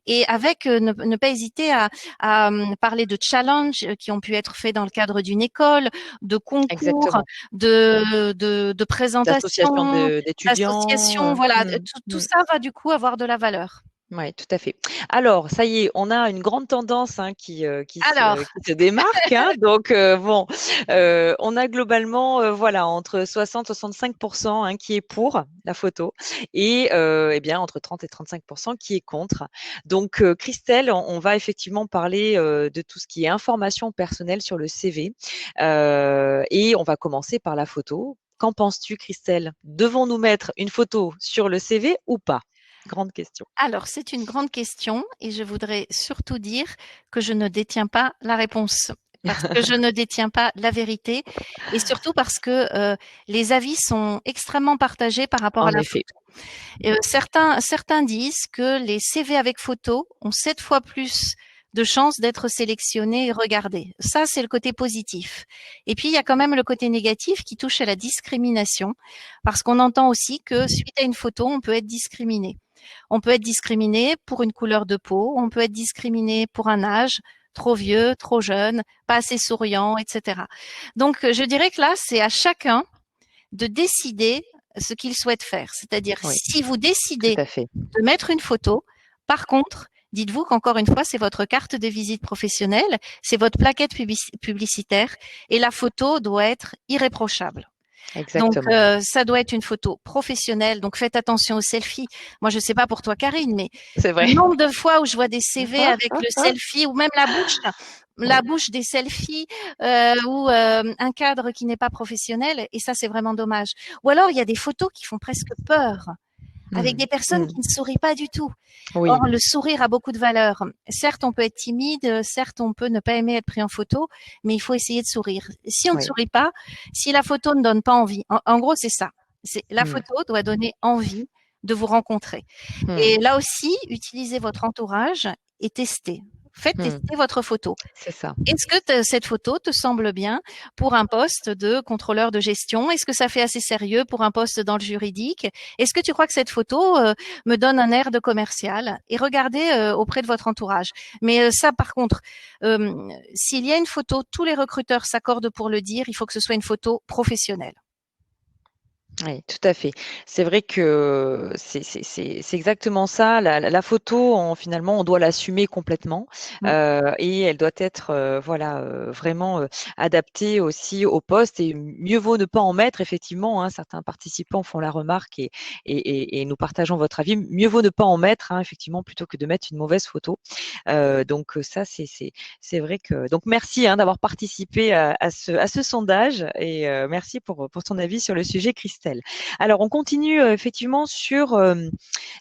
et avec ne pas hésiter à parler de challenges qui ont pu être faits dans le cadre d'une école, de concours, Exactement. de présentation, d'étudiants. d'associations, voilà, tout ça va du coup avoir de la valeur. Oui, tout à fait. Alors, ça y est, on a une grande tendance qui Alors, se démarque. Donc, on a globalement, voilà, entre 60-65% qui est pour la photo et eh bien entre 30 et 35% qui est contre. Donc, Christelle, on va effectivement parler de tout ce qui est information personnelle sur le CV et on va commencer par la photo. Qu'en penses-tu, Christelle? Devons-nous mettre une photo sur le CV ou pas? Grande question. Alors, c'est une grande question et je voudrais surtout dire que je ne détiens pas la réponse, parce que je ne détiens pas la vérité, et surtout parce que les avis sont extrêmement partagés par rapport à En la effet. photo. Certains disent que les CV avec photo ont 7 fois plus de chances d'être sélectionnés et regardés. Ça, c'est le côté positif. Et puis, il y a quand même le côté négatif qui touche à la discrimination, parce qu'on entend aussi que suite à une photo, on peut être discriminé. On peut être discriminé pour une couleur de peau, on peut être discriminé pour un âge, trop vieux, trop jeune, pas assez souriant, etc. Donc, je dirais que là, c'est à chacun de décider ce qu'il souhaite faire. C'est-à-dire, Oui, si vous tout décidez à fait. de mettre une photo, par contre, dites-vous qu'encore une fois, c'est votre carte de visite professionnelle, c'est votre plaquette publicitaire, et la photo doit être irréprochable. Donc, Exactement. ça doit être une photo professionnelle. Donc, faites attention aux selfies. Moi, je sais pas pour toi, Karine, mais C'est vrai. le nombre de fois où je vois des CV avec le selfie ou même la Oui. bouche des selfies ou un cadre qui n'est pas professionnel, et ça, c'est vraiment dommage. Ou alors, il y a des photos qui font presque peur, avec des personnes qui ne sourient pas du tout. Oui. Or, le sourire a beaucoup de valeur. Certes, on peut être timide, certes, on peut ne pas aimer être pris en photo, mais il faut essayer de sourire. Si on ne Oui. sourit pas, si la photo ne donne pas envie, en gros, c'est ça. La Mm. photo doit donner envie de vous rencontrer. Mm. Et là aussi, utilisez votre entourage et testez. Faites Mm. tester votre photo. C'est ça. Est-ce que cette photo te semble bien pour un poste de contrôleur de gestion? Est-ce que ça fait assez sérieux pour un poste dans le juridique? Est-ce que tu crois que cette photo me donne un air de commercial? Et regardez auprès de votre entourage. Mais ça, par contre, s'il y a une photo, tous les recruteurs s'accordent pour le dire, il faut que ce soit une photo professionnelle. Oui, tout à fait. C'est vrai que c'est exactement ça. La photo, finalement, on doit l'assumer complètement Mm. et elle doit être voilà, vraiment adaptée aussi au poste. Et mieux vaut ne pas en mettre, effectivement. Certains participants font la remarque et nous partageons votre avis. Mieux vaut ne pas en mettre, effectivement, plutôt que de mettre une mauvaise photo. Donc ça, c'est vrai que. Donc merci d'avoir participé à ce sondage et merci pour ton avis sur le sujet, Christelle. Alors, on continue effectivement sur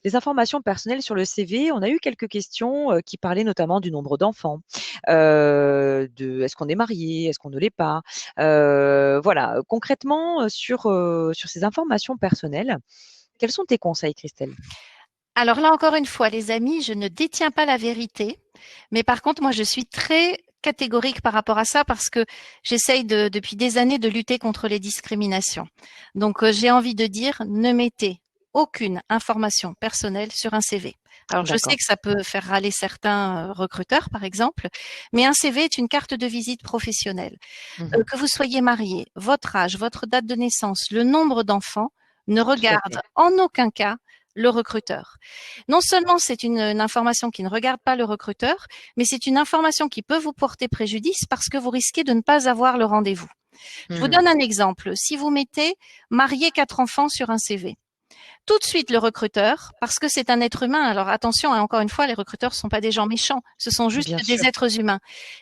les informations personnelles sur le CV. On a eu quelques questions qui parlaient notamment du nombre d'enfants, de est-ce qu'on est marié, est-ce qu'on ne l'est pas. Voilà, concrètement, sur ces informations personnelles, quels sont tes conseils, Christelle? Alors là, encore une fois, les amis, je ne détiens pas la vérité, mais par contre, moi, je suis très catégorique par rapport à ça parce que j'essaye depuis des années de lutter contre les discriminations. Donc, j'ai envie de dire, ne mettez aucune information personnelle sur un CV. Alors, je sais D'accord. que ça peut faire râler certains recruteurs, par exemple, mais un CV est une carte de visite professionnelle. Mhm. Que vous soyez marié, votre âge, votre date de naissance, le nombre d'enfants ne Tout à regarde fait. en aucun cas le recruteur. Non seulement c'est une information qui ne regarde pas le recruteur, mais c'est une information qui peut vous porter préjudice parce que vous risquez de ne pas avoir le rendez-vous. Je vous Mhm. donne un exemple. Si vous mettez marié 4 enfants sur un CV, tout de suite le recruteur, parce que c'est un être humain. Alors attention, hein, encore une fois, les recruteurs ne sont pas des gens méchants, ce sont juste Bien des sûr. êtres humains.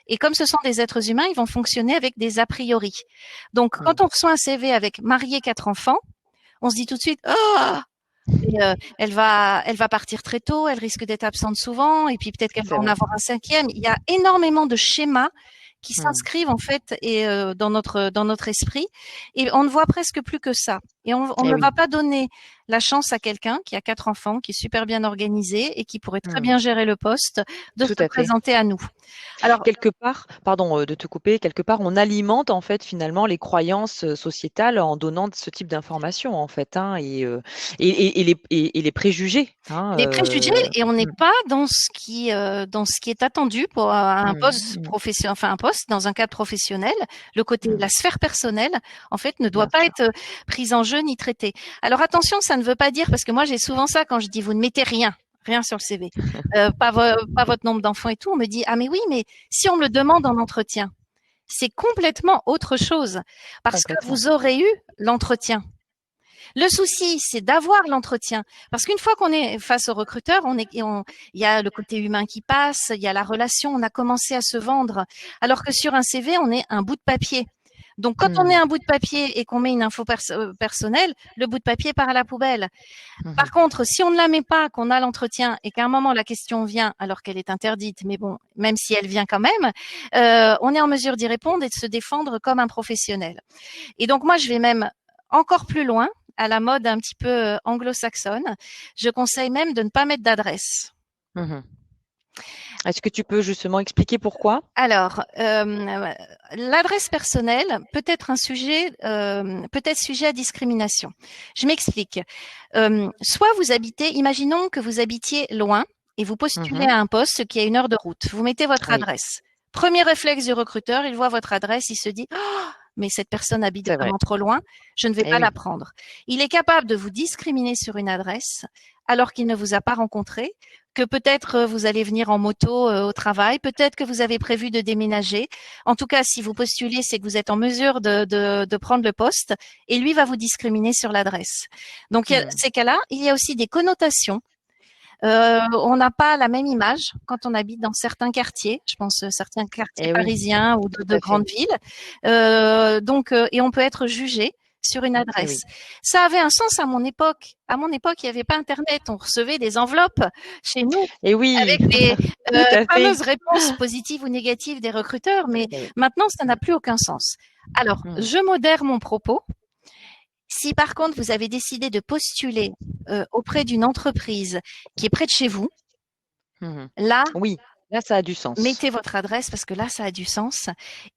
Et comme ce sont des êtres humains, ils vont fonctionner avec des a priori. Donc quand on reçoit un CV avec marié 4 enfants, on se dit tout de suite, oh, et, elle va partir très tôt, elle risque d'être absente souvent, et puis peut-être qu'elle va C'est en vrai. avoir un cinquième. Il y a énormément de schémas qui Mmh. s'inscrivent en fait et dans notre esprit, et on ne voit presque plus que ça. Et on Eh ne oui. va pas donner la chance à quelqu'un qui a 4 enfants, qui est super bien organisé et qui pourrait très Mmh. bien gérer le poste, de Tout se à fait. présenter à nous. Alors Quelque part, pardon, de te couper, quelque part, on alimente en fait finalement les croyances, sociétales en donnant ce type d'informations en fait, hein, et les préjugés, hein, des préjugés, et on n'est pas dans ce qui est attendu pour un mmh, poste mmh, professionnel, enfin un poste dans un cadre professionnel. Le côté, mmh, la sphère personnelle, en fait, ne doit bien pas sûr. être prise en jeu ni traitée. Alors attention, ça ne veut pas dire, parce que moi j'ai souvent ça quand je dis vous ne mettez rien sur le CV, pas votre nombre d'enfants et tout. On me dit ah mais oui, mais si on me le demande en entretien, c'est complètement autre chose, parce que Complètement. vous aurez eu l'entretien. Le souci, c'est d'avoir l'entretien. Parce qu'une fois qu'on est face au recruteur, il y a le côté humain qui passe, il y a la relation, on a commencé à se vendre. Alors que sur un CV, on est un bout de papier. Donc, quand on est Mmh. un bout de papier et qu'on met une info personnelle, le bout de papier part à la poubelle. Mmh. Par contre, si on ne la met pas, qu'on a l'entretien et qu'à un moment la question vient, alors qu'elle est interdite, mais bon, même si elle vient quand même, on est en mesure d'y répondre et de se défendre comme un professionnel. Et donc, moi, je vais même encore plus loin, à la mode un petit peu anglo-saxonne. Je conseille même de ne pas mettre d'adresse. Mmh. Est-ce que tu peux justement expliquer pourquoi? Alors, l'adresse personnelle peut être un sujet, peut-être sujet à discrimination. Je m'explique. Soit vous habitez, imaginons que vous habitiez loin et vous postulez Mmh. à un poste qui est 1 heure de route. Vous mettez votre Oui, adresse. Premier réflexe du recruteur, il voit votre adresse, il se dit oh, mais cette personne habite c'est vrai. vraiment trop loin, je ne vais Eh pas la oui. prendre. Il est capable de vous discriminer sur une adresse alors qu'il ne vous a pas rencontré, que peut-être vous allez venir en moto au travail, peut-être que vous avez prévu de déménager. En tout cas, si vous postulez, c'est que vous êtes en mesure de prendre le poste, et lui va vous discriminer sur l'adresse. Donc, il y a Mmh. ces cas-là, il y a aussi des connotations. On n'a pas la même image quand on habite dans certains quartiers, je pense certains quartiers Eh oui, parisiens ou tout de à fait. grandes villes. Et on peut être jugé sur une Eh adresse. oui. Ça avait un sens à mon époque. À mon époque, il n'y avait pas Internet. On recevait des enveloppes chez nous Eh oui, avec les tout à fait. fameuses réponses positives ou négatives des recruteurs. Mais Eh oui. maintenant, ça n'a Mmh. plus aucun sens. Alors, Mmh. je modère mon propos. Si par contre vous avez décidé de postuler auprès d'une entreprise qui est près de chez vous, Mmh. là, Oui, là, ça a du sens. mettez votre adresse, parce que là, ça a du sens.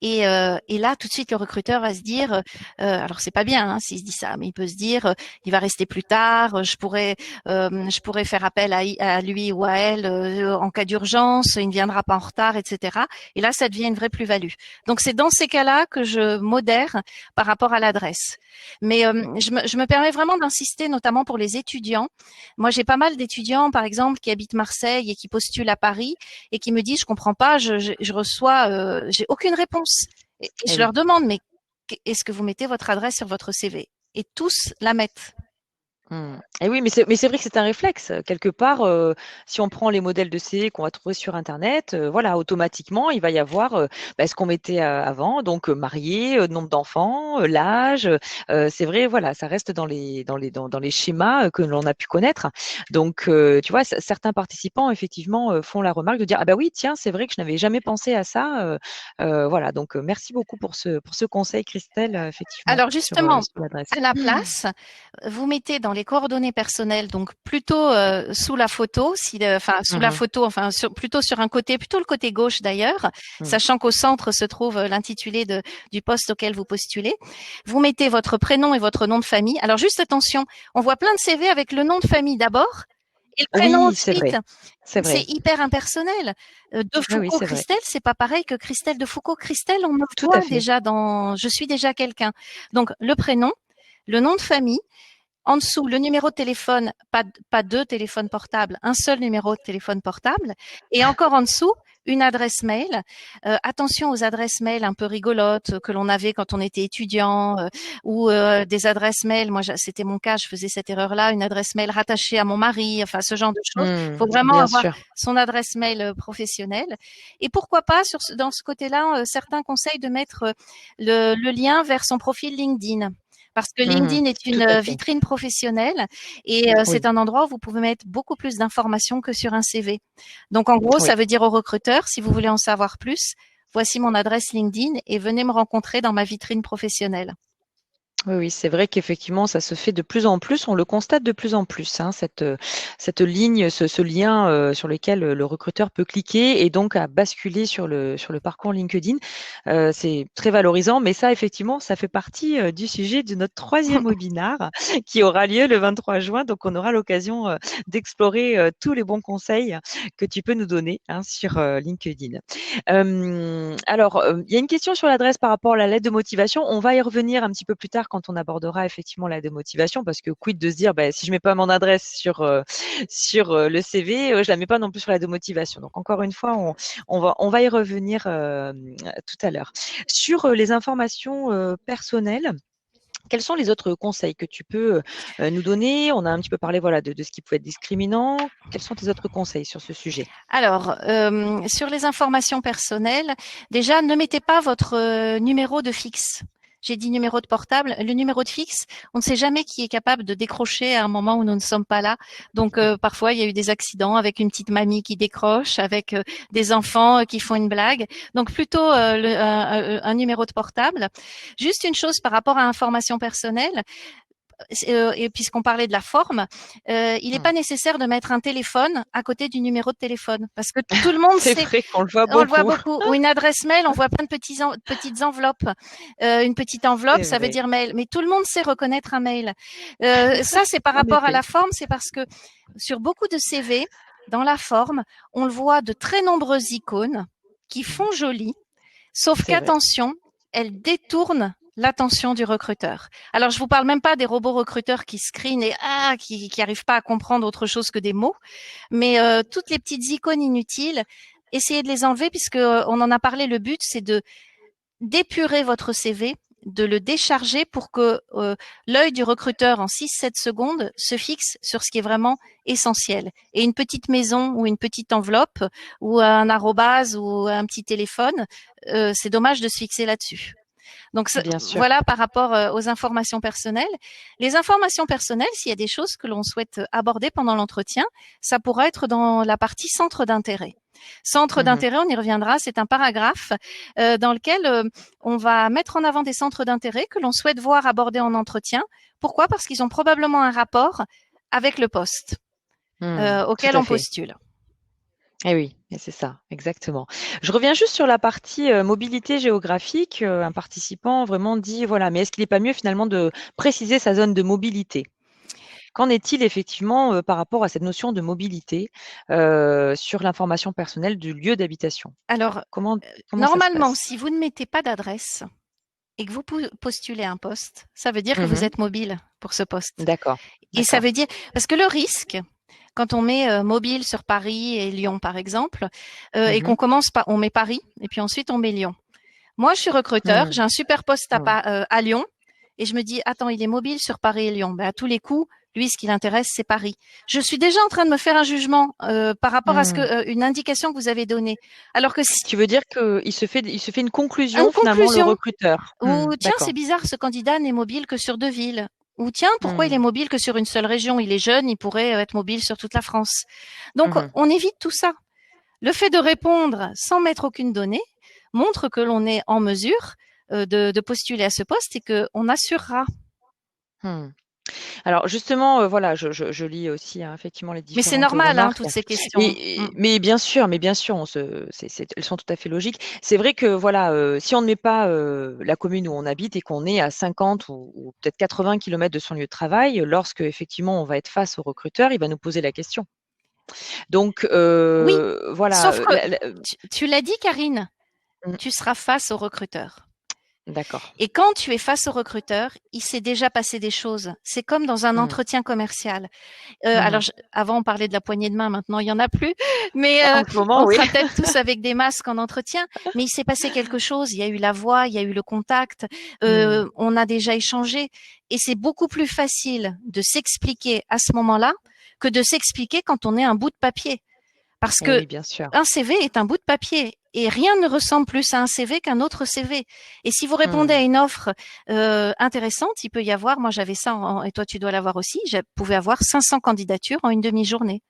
Et là, tout de suite, le recruteur va se dire, alors c'est pas bien hein, s'il se dit ça, mais il peut se dire, il va rester plus tard, je pourrais faire appel à lui ou à elle en cas d'urgence, il ne viendra pas en retard, etc. Et là, ça devient une vraie plus-value. Donc, c'est dans ces cas-là que je modère par rapport à l'adresse. Mais je me permets vraiment d'insister, notamment pour les étudiants. Moi, j'ai pas mal d'étudiants, par exemple, qui habitent Marseille et qui postulent à Paris et qui me disent je comprends pas, je reçois, j'ai aucune réponse. Et Eh je oui. leur demande mais est-ce que vous mettez votre adresse sur votre CV? Et tous la mettent. Mmh. Et oui, mais c'est vrai que c'est un réflexe. Quelque part, si on prend les modèles de CV qu'on va trouver sur internet, voilà, automatiquement, il va y avoir, ce qu'on mettait avant, donc marié, nombre d'enfants, l'âge, c'est vrai, voilà, ça reste dans les schémas, que l'on a pu connaître. Donc tu vois, certains participants effectivement, font la remarque de dire: «Ah bah oui, tiens, c'est vrai que je n'avais jamais pensé à ça», voilà, donc merci beaucoup pour ce conseil Christelle, effectivement Alors justement, sur l'adresse. à la place, vous mettez dans les coordonnées personnelles, donc plutôt sous la photo, enfin sous la Mmh. photo, enfin plutôt sur un côté, plutôt le côté gauche d'ailleurs, Mmh. sachant qu'au centre se trouve l'intitulé du poste auquel vous postulez. Vous mettez votre prénom et votre nom de famille. Alors juste attention, on voit plein de CV avec le nom de famille d'abord et le prénom Oui, c'est ensuite. vrai, c'est C'est vrai. hyper impersonnel. De Oui, oui, Foucault c'est vrai. Christelle, c'est pas pareil que Christelle de Foucault Christelle. On me Tout à voit fait. déjà je suis déjà quelqu'un. Donc le prénom, le nom de famille. En dessous, le numéro de téléphone, pas deux téléphones portables, un seul numéro de téléphone portable. Et encore en dessous, une adresse mail. Attention aux adresses mail un peu rigolotes que l'on avait quand on était étudiant ou des adresses mail. Moi, c'était mon cas, je faisais cette erreur-là, une adresse mail rattachée à mon mari, enfin ce genre de choses. Il faut vraiment Bien avoir sûr. son adresse mail professionnelle. Et pourquoi pas, dans ce côté-là, certains conseillent de mettre le lien vers son profil LinkedIn. Parce que LinkedIn est Tout une à fait. vitrine professionnelle et c'est Oui, un endroit où vous pouvez mettre beaucoup plus d'informations que sur un CV. Donc, en gros, oui. ça veut dire aux recruteurs, si vous voulez en savoir plus, voici mon adresse LinkedIn et venez me rencontrer dans ma vitrine professionnelle. Oui, oui, c'est vrai qu'effectivement, ça se fait de plus en plus, on le constate de plus en plus, hein, cette ligne, ce lien sur lequel le recruteur peut cliquer et donc à basculer sur le parcours LinkedIn. C'est très valorisant, mais ça, effectivement, ça fait partie du sujet de notre troisième webinar qui aura lieu le 23 juin. Donc, on aura l'occasion d'explorer tous les bons conseils que tu peux nous donner hein, sur LinkedIn. Alors, il y a une question sur l'adresse par rapport à la lettre de motivation. On va y revenir un petit peu plus tard quand on abordera effectivement la lettre de motivation, parce que quid de se dire, bah, si je mets pas mon adresse sur le CV, je la mets pas non plus sur la lettre de motivation. Donc encore une fois, on va y revenir tout à l'heure. Sur les informations personnelles. Quels sont les autres conseils que tu peux nous donner? On a un petit peu parlé voilà, de ce qui pouvait être discriminant. Quels sont tes autres conseils sur ce sujet? Alors, sur les informations personnelles, déjà, ne mettez pas votre numéro de fixe. J'ai dit numéro de portable. Le numéro de fixe, on ne sait jamais qui est capable de décrocher à un moment où nous ne sommes pas là. Donc, parfois, il y a eu des accidents avec une petite mamie qui décroche, avec des enfants qui font une blague. Donc, plutôt un numéro de portable. Juste une chose par rapport à information personnelle. Et puisqu'on parlait de la forme, il n'est Hmm. pas nécessaire de mettre un téléphone à côté du numéro de téléphone parce que tout le monde C'est sait. vrai qu'on le voit On le voit beaucoup. beaucoup. Ou une adresse mail, on voit plein de petites enveloppes. Une petite enveloppe, C'est ça veut vrai, dire mail. Mais tout le monde sait reconnaître un mail. Ça, c'est par en rapport à effet. la forme. C'est parce que sur beaucoup de CV, dans la forme, on le voit de très nombreuses icônes qui Mhm. font joli. Sauf C'est vrai. qu'attention, elles détournent l'attention du recruteur. Alors, je vous parle même pas des robots recruteurs qui screenent et qui arrivent pas à comprendre autre chose que des mots, mais toutes les petites icônes inutiles, essayez de les enlever puisque on en a parlé. Le but, c'est de d'épurer votre CV, de le décharger pour que l'œil du recruteur en 6-7 secondes se fixe sur ce qui est vraiment essentiel. Et une petite maison ou une petite enveloppe ou un arrobase ou un petit téléphone, c'est dommage de se fixer là-dessus. Donc Bien sûr. voilà par rapport aux informations personnelles. Les informations personnelles, s'il y a des choses que l'on souhaite aborder pendant l'entretien, ça pourra être dans la partie centre d'intérêt. Centre Mhm. d'intérêt, on y reviendra, c'est un paragraphe dans lequel on va mettre en avant des centres d'intérêt que l'on souhaite voir abordés en entretien. Pourquoi? Parce qu'ils ont probablement un rapport avec le poste Tout auquel à on fait. postule. Eh oui, et c'est ça, exactement. Je reviens juste sur la partie mobilité géographique. Un participant vraiment dit, voilà, mais est-ce qu'il n'est pas mieux finalement de préciser sa zone de mobilité? Qu'en est-il effectivement par rapport à cette notion de mobilité sur l'information personnelle du lieu d'habitation? Alors, Comment, comment ça se normalement, passe? si vous ne mettez pas d'adresse, et que vous postulez un poste, ça veut dire que vous Mhm. êtes mobile pour ce poste. D'accord, Et ça d'accord. veut dire, parce que le risque, quand on met mobile sur Paris et Lyon, par exemple, et qu'on Mhm. commence par, on met Paris, et puis ensuite on met Lyon. Moi, je suis recruteur, Mhm. j'ai un super poste Mhm. à Lyon, et je me dis, attends, il est mobile sur Paris et Lyon. Ben, à tous les coups, lui, ce qui l'intéresse, c'est Paris. Je suis déjà en train de me faire un jugement par rapport à ce que Mhm. une indication que vous avez donnée. Alors que si, Tu veux dire il se fait une une conclusion finalement le conclusion, recruteur. ou tiens, c'est D'accord. bizarre, ce candidat n'est mobile que sur 2 villes. Ou tiens, pourquoi il est Mhm. mobile que sur une seule région? Il est jeune, il pourrait être mobile sur toute la France. Donc, Mhm. on évite tout ça. Le fait de répondre sans mettre aucune donnée montre que l'on est en mesure de postuler à ce poste et qu'on assurera. Mhm. Alors justement, voilà, je lis aussi, hein, effectivement les Mais c'est différentes normal, hein, remarques. toutes ces questions. Et mais bien sûr, elles sont tout à fait logiques. C'est vrai que voilà, si on ne met pas, la commune où on habite et qu'on est à 50 ou peut-être 80 kilomètres de son lieu de travail, lorsque effectivement on va être face au recruteur, il va nous poser la question. Donc Oui, voilà, sauf que tu l'as dit, Karine, mmh, tu seras face au recruteur. D'accord. Et quand tu es face au recruteur, il s'est déjà passé des choses. C'est comme dans un Mmh. entretien commercial. Mmh. Avant, on parlait de la poignée de main, maintenant, il y en a plus. Mais En ce moment, on oui. sera peut-être tous avec des masques en entretien. Mais il s'est passé quelque chose. Il y a eu la voix, il y a eu le contact. Mmh. On a déjà échangé. Et c'est beaucoup plus facile de s'expliquer à ce moment-là que de s'expliquer quand on est un bout de papier. Parce Eh que oui, bien sûr. un CV est un bout de papier et rien ne ressemble plus à un CV qu'un autre CV. Et si vous répondez à Mmh. une offre intéressante, il peut y avoir, moi j'avais ça, et toi tu dois l'avoir aussi, je pouvais avoir 500 candidatures en une demi-journée.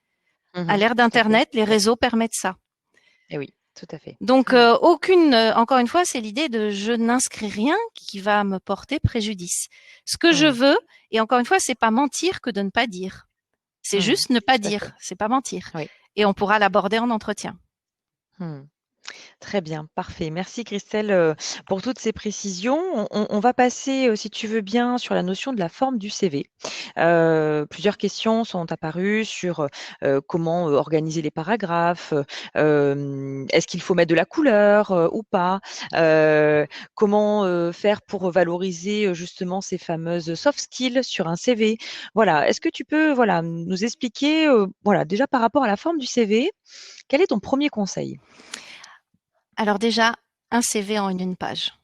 À Mmh. l'ère Tout à fait. d'Internet, les Oui. réseaux permettent ça. Eh oui, tout à fait. Donc encore une fois, c'est l'idée de je n'inscris rien qui va me porter préjudice. Ce que je Mmh. veux, et encore une fois, c'est pas mentir que de ne pas dire. C'est Mmh. juste ne pas Tout à fait. dire, c'est pas mentir. Oui. Et on pourra l'aborder en entretien. Mmh. Très bien, parfait. Merci Christelle, pour toutes ces précisions. On va passer, si tu veux bien, sur la notion de la forme du CV. Plusieurs questions sont apparues sur, comment, organiser les paragraphes, est-ce qu'il faut mettre de la couleur, ou pas? Comment, faire pour valoriser, justement ces fameuses soft skills sur un CV? Voilà, est-ce que tu peux, voilà, nous expliquer, voilà, déjà par rapport à la forme du CV, quel est ton premier conseil? Alors déjà, un CV en une page.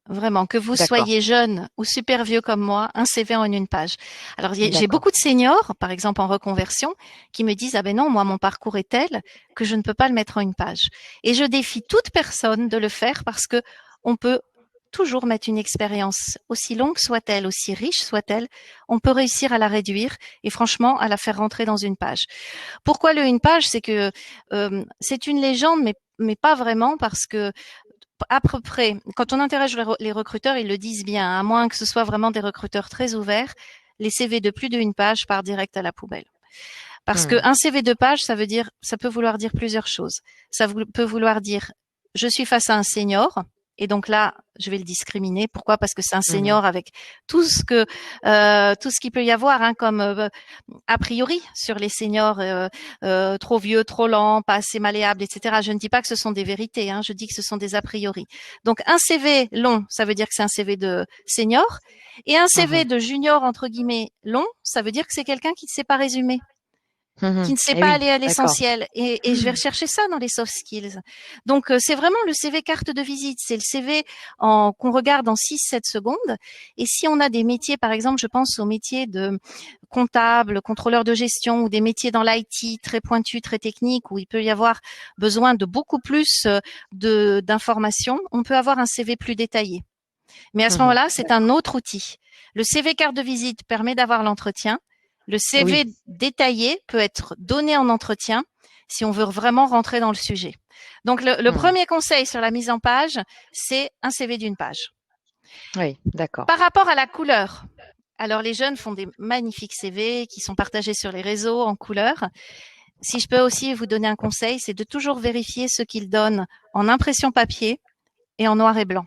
Vraiment, que vous D'accord, soyez jeune ou super vieux comme moi, un CV en une page. Alors, j'ai d'accord. beaucoup de seniors, par exemple en reconversion, qui me disent, ah ben non, moi, mon parcours est tel que je ne peux pas le mettre en une page. Et je défie toute personne de le faire parce que on peut toujours mettre une expérience, aussi longue soit-elle, aussi riche soit-elle, on peut réussir à la réduire et franchement à la faire rentrer dans une page. Pourquoi le une page? C'est que c'est une légende, mais pas vraiment parce que à peu près, quand on interroge les recruteurs, ils le disent bien, à moins que ce soit vraiment des recruteurs très ouverts, les CV de plus d'une page partent direct à la poubelle. Parce Mmh. qu'un CV de page, ça peut vouloir dire plusieurs choses. Peut vouloir dire, je suis face à un senior, et donc là, je vais le discriminer. Pourquoi? Parce que c'est un Mmh mh. senior avec tout ce qu'il peut y avoir comme a priori sur les seniors, trop vieux, trop lents, pas assez malléables, etc. Je ne dis pas que ce sont des vérités, hein, je dis que ce sont des a priori. Donc un CV long, ça veut dire que c'est un CV de senior, et un CV Mmh. de junior entre guillemets long, ça veut dire que c'est quelqu'un qui ne sait pas résumer, Mmh. qui ne sait Eh pas oui, aller à d'accord. l'essentiel. Et je vais rechercher ça dans les soft skills. Donc, c'est vraiment le CV carte de visite. C'est le CV qu'on regarde en 6-7 secondes. Et si on a des métiers, par exemple, je pense aux métiers de comptable, contrôleur de gestion ou des métiers dans l'IT très pointus, très techniques, où il peut y avoir besoin de beaucoup plus d'informations, on peut avoir un CV plus détaillé. Mais à ce Mmh. moment-là, c'est un D'accord. autre outil. Le CV carte de visite permet d'avoir l'entretien. Le Oui. CV détaillé peut être donné en entretien si on veut vraiment rentrer dans le sujet. Donc, le Mmh. premier conseil sur la mise en page, c'est un CV d'une page. Oui, d'accord. Par rapport à la couleur, alors les jeunes font des magnifiques CV qui sont partagés sur les réseaux en couleur. Si je peux aussi vous donner un conseil, c'est de toujours vérifier ce qu'ils donnent en impression papier et en noir et blanc.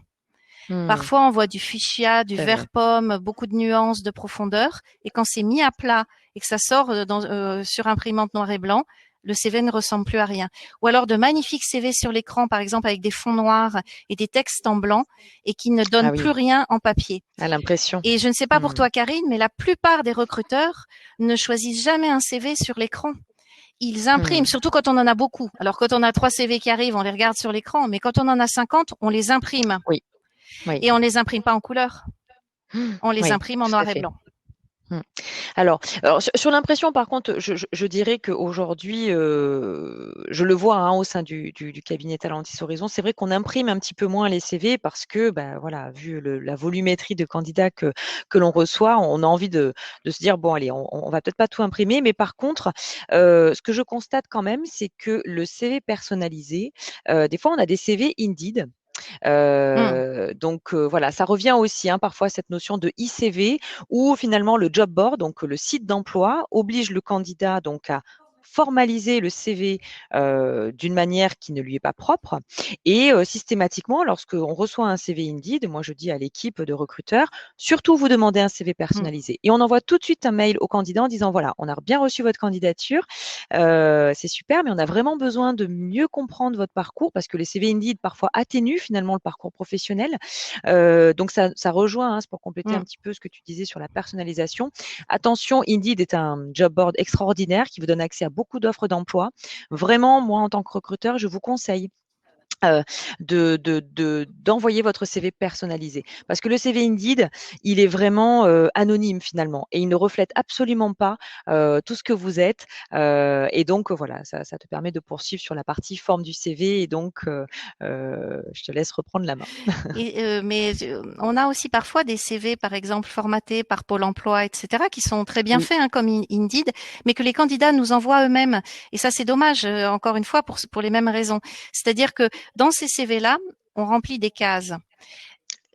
Mmh. Parfois, on voit du fuchsia, du C'est vert vrai. pomme, beaucoup de nuances, de profondeur. Et quand c'est mis à plat et que ça sort sur imprimante noir et blanc, le CV ne ressemble plus à rien. Ou alors de magnifiques CV sur l'écran, par exemple avec des fonds noirs et des textes en blanc et qui ne Ah donnent plus oui, rien en papier. à l'impression. Et je ne sais pas pour Mmh. toi, Karine, mais la plupart des recruteurs ne choisissent jamais un CV sur l'écran. Ils impriment, Mmh. surtout quand on en a beaucoup. Alors quand on a 3 CV qui arrivent, on les regarde sur l'écran, mais quand on en a 50, on les imprime. Oui, oui. Et on les imprime pas en couleur. On les Oui, imprime en tout à noir et fait. blanc. Mmh. Alors sur l'impression par contre, je dirais qu'aujourd'hui, je le vois, hein, au sein du cabinet Talentis Horizon, c'est vrai qu'on imprime un petit peu moins les CV parce que, bah, voilà, vu la volumétrie de candidats que l'on reçoit, on a envie de se dire: «Bon allez, on va peut-être pas tout imprimer». Mais par contre, ce que je constate quand même, c'est que le CV personnalisé, des fois on a des CV Indeed. Mmh. Donc voilà, ça revient aussi, hein, parfois à cette notion de e-CV où finalement le job board, donc le site d'emploi, oblige le candidat donc à formaliser le CV d'une manière qui ne lui est pas propre. Et systématiquement, lorsqu'on reçoit un CV Indeed, moi je dis à l'équipe de recruteurs, surtout vous demandez un CV Mmh. personnalisé. Et on envoie tout de suite un mail au candidat en disant, voilà, on a bien reçu votre candidature, c'est super, mais on a vraiment besoin de mieux comprendre votre parcours parce que les CV Indeed parfois atténuent finalement le parcours professionnel. Donc ça rejoint, hein, c'est pour compléter un Mmh. petit peu ce que tu disais sur la personnalisation. Attention, Indeed est un job board extraordinaire qui vous donne accès à beaucoup d'offres d'emploi. Vraiment, moi, en tant que recruteur, je vous conseille euh, d'envoyer votre CV personnalisé. Parce que le CV Indeed, il est vraiment anonyme finalement et il ne reflète absolument pas tout ce que vous êtes. Et donc, voilà, ça te permet de poursuivre sur la partie forme du CV. Et donc, je te laisse reprendre la main. Mais on a aussi parfois des CV, par exemple, formatés par Pôle emploi, etc., qui sont très bien Oui, faits, hein, comme Indeed, mais que les candidats nous envoient eux-mêmes. Et ça, c'est dommage, encore une fois, pour les mêmes raisons. C'est-à-dire que dans ces CV-là, on remplit des cases. Mais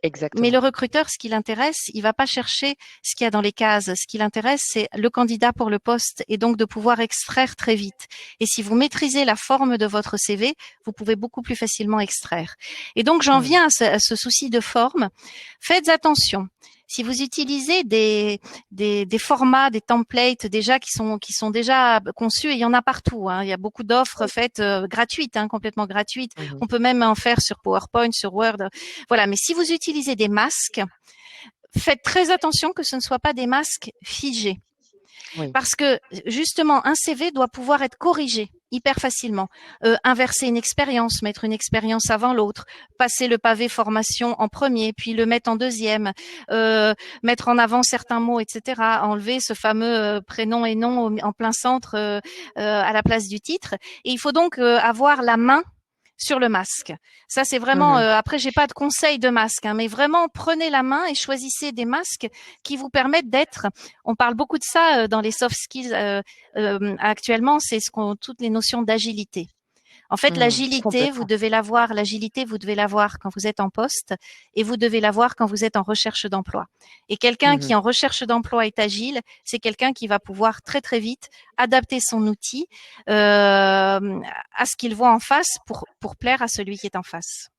le exactement. recruteur, ce qui l'intéresse, il va pas chercher ce qu'il y a dans les cases. Ce qui l'intéresse, c'est le candidat pour le poste et donc de pouvoir extraire très vite. Et si vous maîtrisez la forme de votre CV, vous pouvez beaucoup plus facilement extraire. Et donc, j'en Hmm. viens à ce souci de forme. Faites attention. Si vous utilisez des formats, des templates déjà qui sont déjà conçus, et il y en a partout, hein. Il y a beaucoup d'offres faites gratuites, hein, complètement gratuites. Mhm. On peut même en faire sur PowerPoint, sur Word. Voilà, mais si vous utilisez des masques, faites très attention que ce ne soient pas des masques figés. Oui. Parce que justement, un CV doit pouvoir être corrigé hyper facilement. Inverser une expérience, mettre une expérience avant l'autre, passer le pavé formation en premier, puis le mettre en deuxième, mettre en avant certains mots, etc. Enlever ce fameux prénom et nom en plein centre à la place du titre. Et il faut donc avoir la main sur le masque. Ça, c'est vraiment. Mhm. Après, j'ai pas de conseil de masque, hein, mais vraiment prenez la main et choisissez des masques qui vous permettent d'être. On parle beaucoup de ça dans les soft skills actuellement. C'est toutes les notions d'agilité. En fait, Complètement. l'agilité, vous devez l'avoir quand vous êtes en poste et vous devez l'avoir quand vous êtes en recherche d'emploi. Et quelqu'un qui Mhm. en recherche d'emploi est agile, c'est quelqu'un qui va pouvoir très très vite adapter son outil à ce qu'il voit en face pour plaire à celui qui est en face.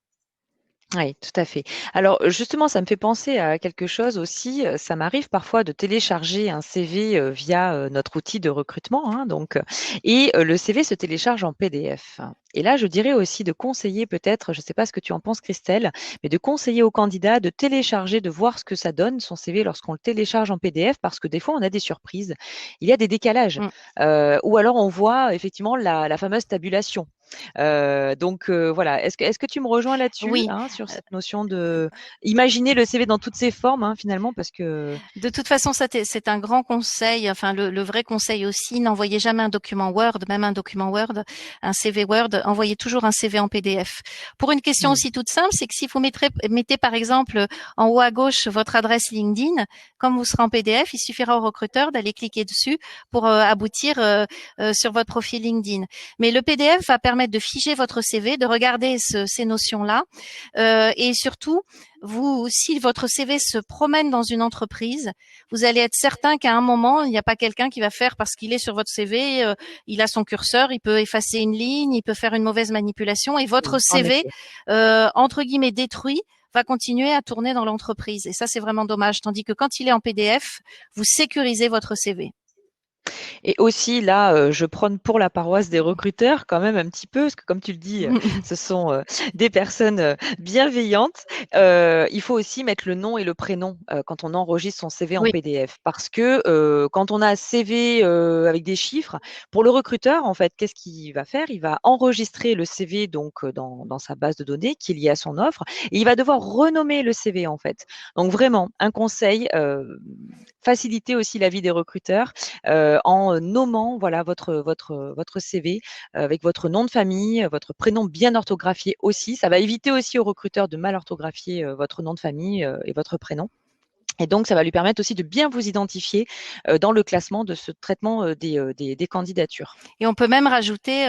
Oui, tout à fait. Alors justement, ça me fait penser à quelque chose aussi. Ça m'arrive parfois de télécharger un CV via notre outil de recrutement, hein, et le CV se télécharge en PDF. Et là, je dirais aussi de conseiller peut-être, je ne sais pas ce que tu en penses, Christelle, mais de conseiller au candidat de télécharger, de voir ce que ça donne son CV lorsqu'on le télécharge en PDF, parce que des fois, on a des surprises. Il y a des décalages, Mm. ou alors on voit effectivement la fameuse tabulation. Voilà. Est-ce que tu me rejoins là-dessus, Oui, hein, sur cette notion de imaginer le CV dans toutes ses formes, hein, finalement, parce que de toute façon, c'est un grand conseil. Enfin, le vrai conseil aussi, n'envoyez jamais un document Word, même un document Word, un CV Word, envoyez toujours un CV en PDF. Pour une question mmh, aussi toute simple, c'est que si vous mettez par exemple en haut à gauche votre adresse LinkedIn, comme vous serez en PDF, il suffira au recruteur d'aller cliquer dessus pour aboutir sur votre profil LinkedIn. Mais le PDF va permettre de figer votre CV, de regarder ces notions-là, et surtout si votre CV se promène dans une entreprise, vous allez être certain qu'à un moment, il n'y a pas quelqu'un qui va faire parce qu'il est sur votre CV, il a son curseur, il peut effacer une ligne, il peut faire une mauvaise manipulation et votre en CV, effet. entre guillemets, détruit va continuer à tourner dans l'entreprise. Et ça, c'est vraiment dommage. Tandis que quand il est en PDF, vous sécurisez votre CV. Et aussi là, je prône pour la paroisse des recruteurs quand même un petit peu, parce que comme tu le dis, ce sont des personnes bienveillantes. Il faut aussi mettre le nom et le prénom quand on enregistre son CV en Oui, PDF, parce que quand on a un CV avec des chiffres, pour le recruteur, en fait, qu'est-ce qu'il va faire? Il va enregistrer le CV donc dans sa base de données qui est liée à son offre, et il va devoir renommer le CV en fait. Donc vraiment, un conseil, faciliter aussi la vie des recruteurs en nommant voilà votre CV avec votre nom de famille, votre prénom bien orthographié aussi. Ça va éviter aussi aux recruteurs de mal orthographier votre nom de famille et votre prénom. Et donc, ça va lui permettre aussi de bien vous identifier dans le classement de ce traitement des candidatures. et on peut même rajouter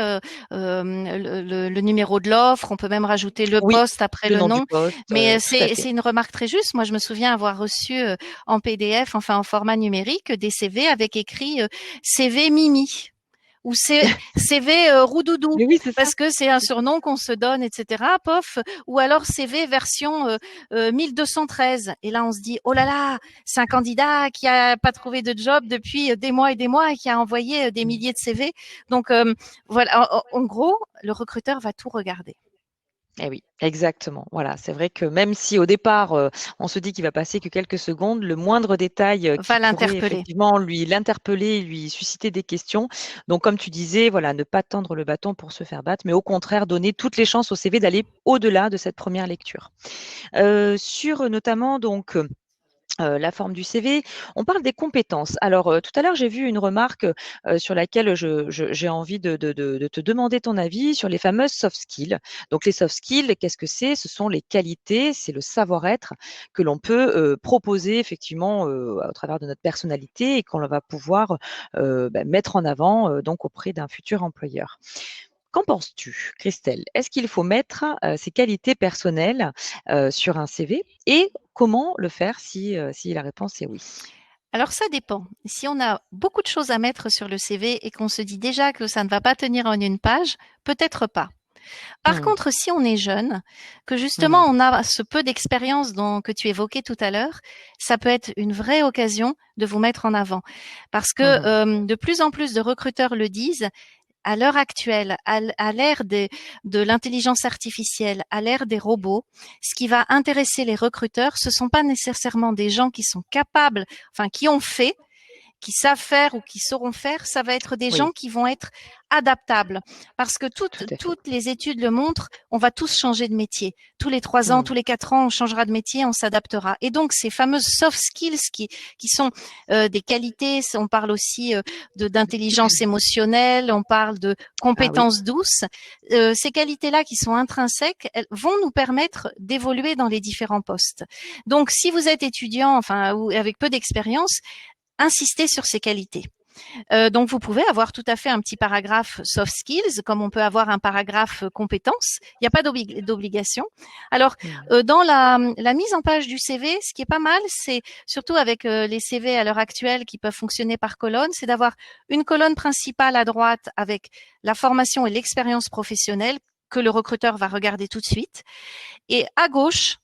le numéro de l'offre, on peut même rajouter le Oui, poste après le le nom du nom. poste, Mais tout à fait. c'est une remarque très juste. Moi, je me souviens avoir reçu en PDF, enfin en format numérique, des CV avec écrit CV Mimi. ou CV Roudoudou, Mais oui, c'est ça. parce que c'est un surnom qu'on se donne, etc. Pof, ou alors CV version 1213. Et là, on se dit, oh là là, c'est un candidat qui a pas trouvé de job depuis des mois et des mois et qui a envoyé des milliers de CV. Donc voilà, en gros, le recruteur va tout regarder. Eh oui, exactement. Voilà, c'est vrai que même si au départ, on se dit qu'il va passer que quelques secondes, le moindre détail qui Va pourrait l'interpeller. effectivement lui l'interpeller, lui susciter des questions. Donc, comme tu disais, voilà, ne pas tendre le bâton pour se faire battre, mais au contraire, donner toutes les chances au CV d'aller au-delà de cette première lecture. Sur notamment donc la forme du CV. On parle des compétences. Alors, tout à l'heure, j'ai vu une remarque sur laquelle j'ai envie de te demander ton avis sur les fameuses soft skills. Donc, les soft skills, qu'est-ce que c'est? Ce sont les qualités, c'est le savoir-être que l'on peut proposer effectivement au travers de notre personnalité et qu'on va pouvoir mettre en avant donc auprès d'un futur employeur. Qu'en penses-tu, Christelle? Est-ce qu'il faut mettre ses qualités personnelles sur un CV et comment le faire si la réponse est oui? Alors ça dépend. Si on a beaucoup de choses à mettre sur le CV et qu'on se dit déjà que ça ne va pas tenir en une page, peut-être pas. Par Mmh. contre, si on est jeune, que justement Mmh. on a ce peu d'expérience que tu évoquais tout à l'heure, ça peut être une vraie occasion de vous mettre en avant. Parce que Mmh. de plus en plus de recruteurs le disent, à l'heure actuelle, à l'ère de l'intelligence artificielle, à l'ère des robots, ce qui va intéresser les recruteurs, ce sont pas nécessairement des gens qui sont capables, enfin qui ont fait, qui savent faire ou qui sauront faire, ça va être des gens Oui, qui vont être adaptables. Parce que tout à fait. toutes les études le montrent, on va tous changer de métier. Tous les 3 ans, Mmh. tous les 4 ans, on changera de métier, on s'adaptera. Et donc, ces fameuses soft skills qui sont des qualités, on parle aussi d'intelligence émotionnelle, on parle de Ah oui. compétences douces. Ces qualités-là qui sont intrinsèques, elles vont nous permettre d'évoluer dans les différents postes. Donc, si vous êtes étudiant, enfin, ou avec peu d'expérience, insistez sur ces qualités. Donc, vous pouvez avoir tout à fait un petit paragraphe soft skills, comme on peut avoir un paragraphe compétences. Il n'y a pas d'obligation. Alors, Mmh. dans la mise en page du CV, ce qui est pas mal, c'est surtout avec les CV à l'heure actuelle qui peuvent fonctionner par colonne, c'est d'avoir une colonne principale à droite avec la formation et l'expérience professionnelle que le recruteur va regarder tout de suite. Et à gauche,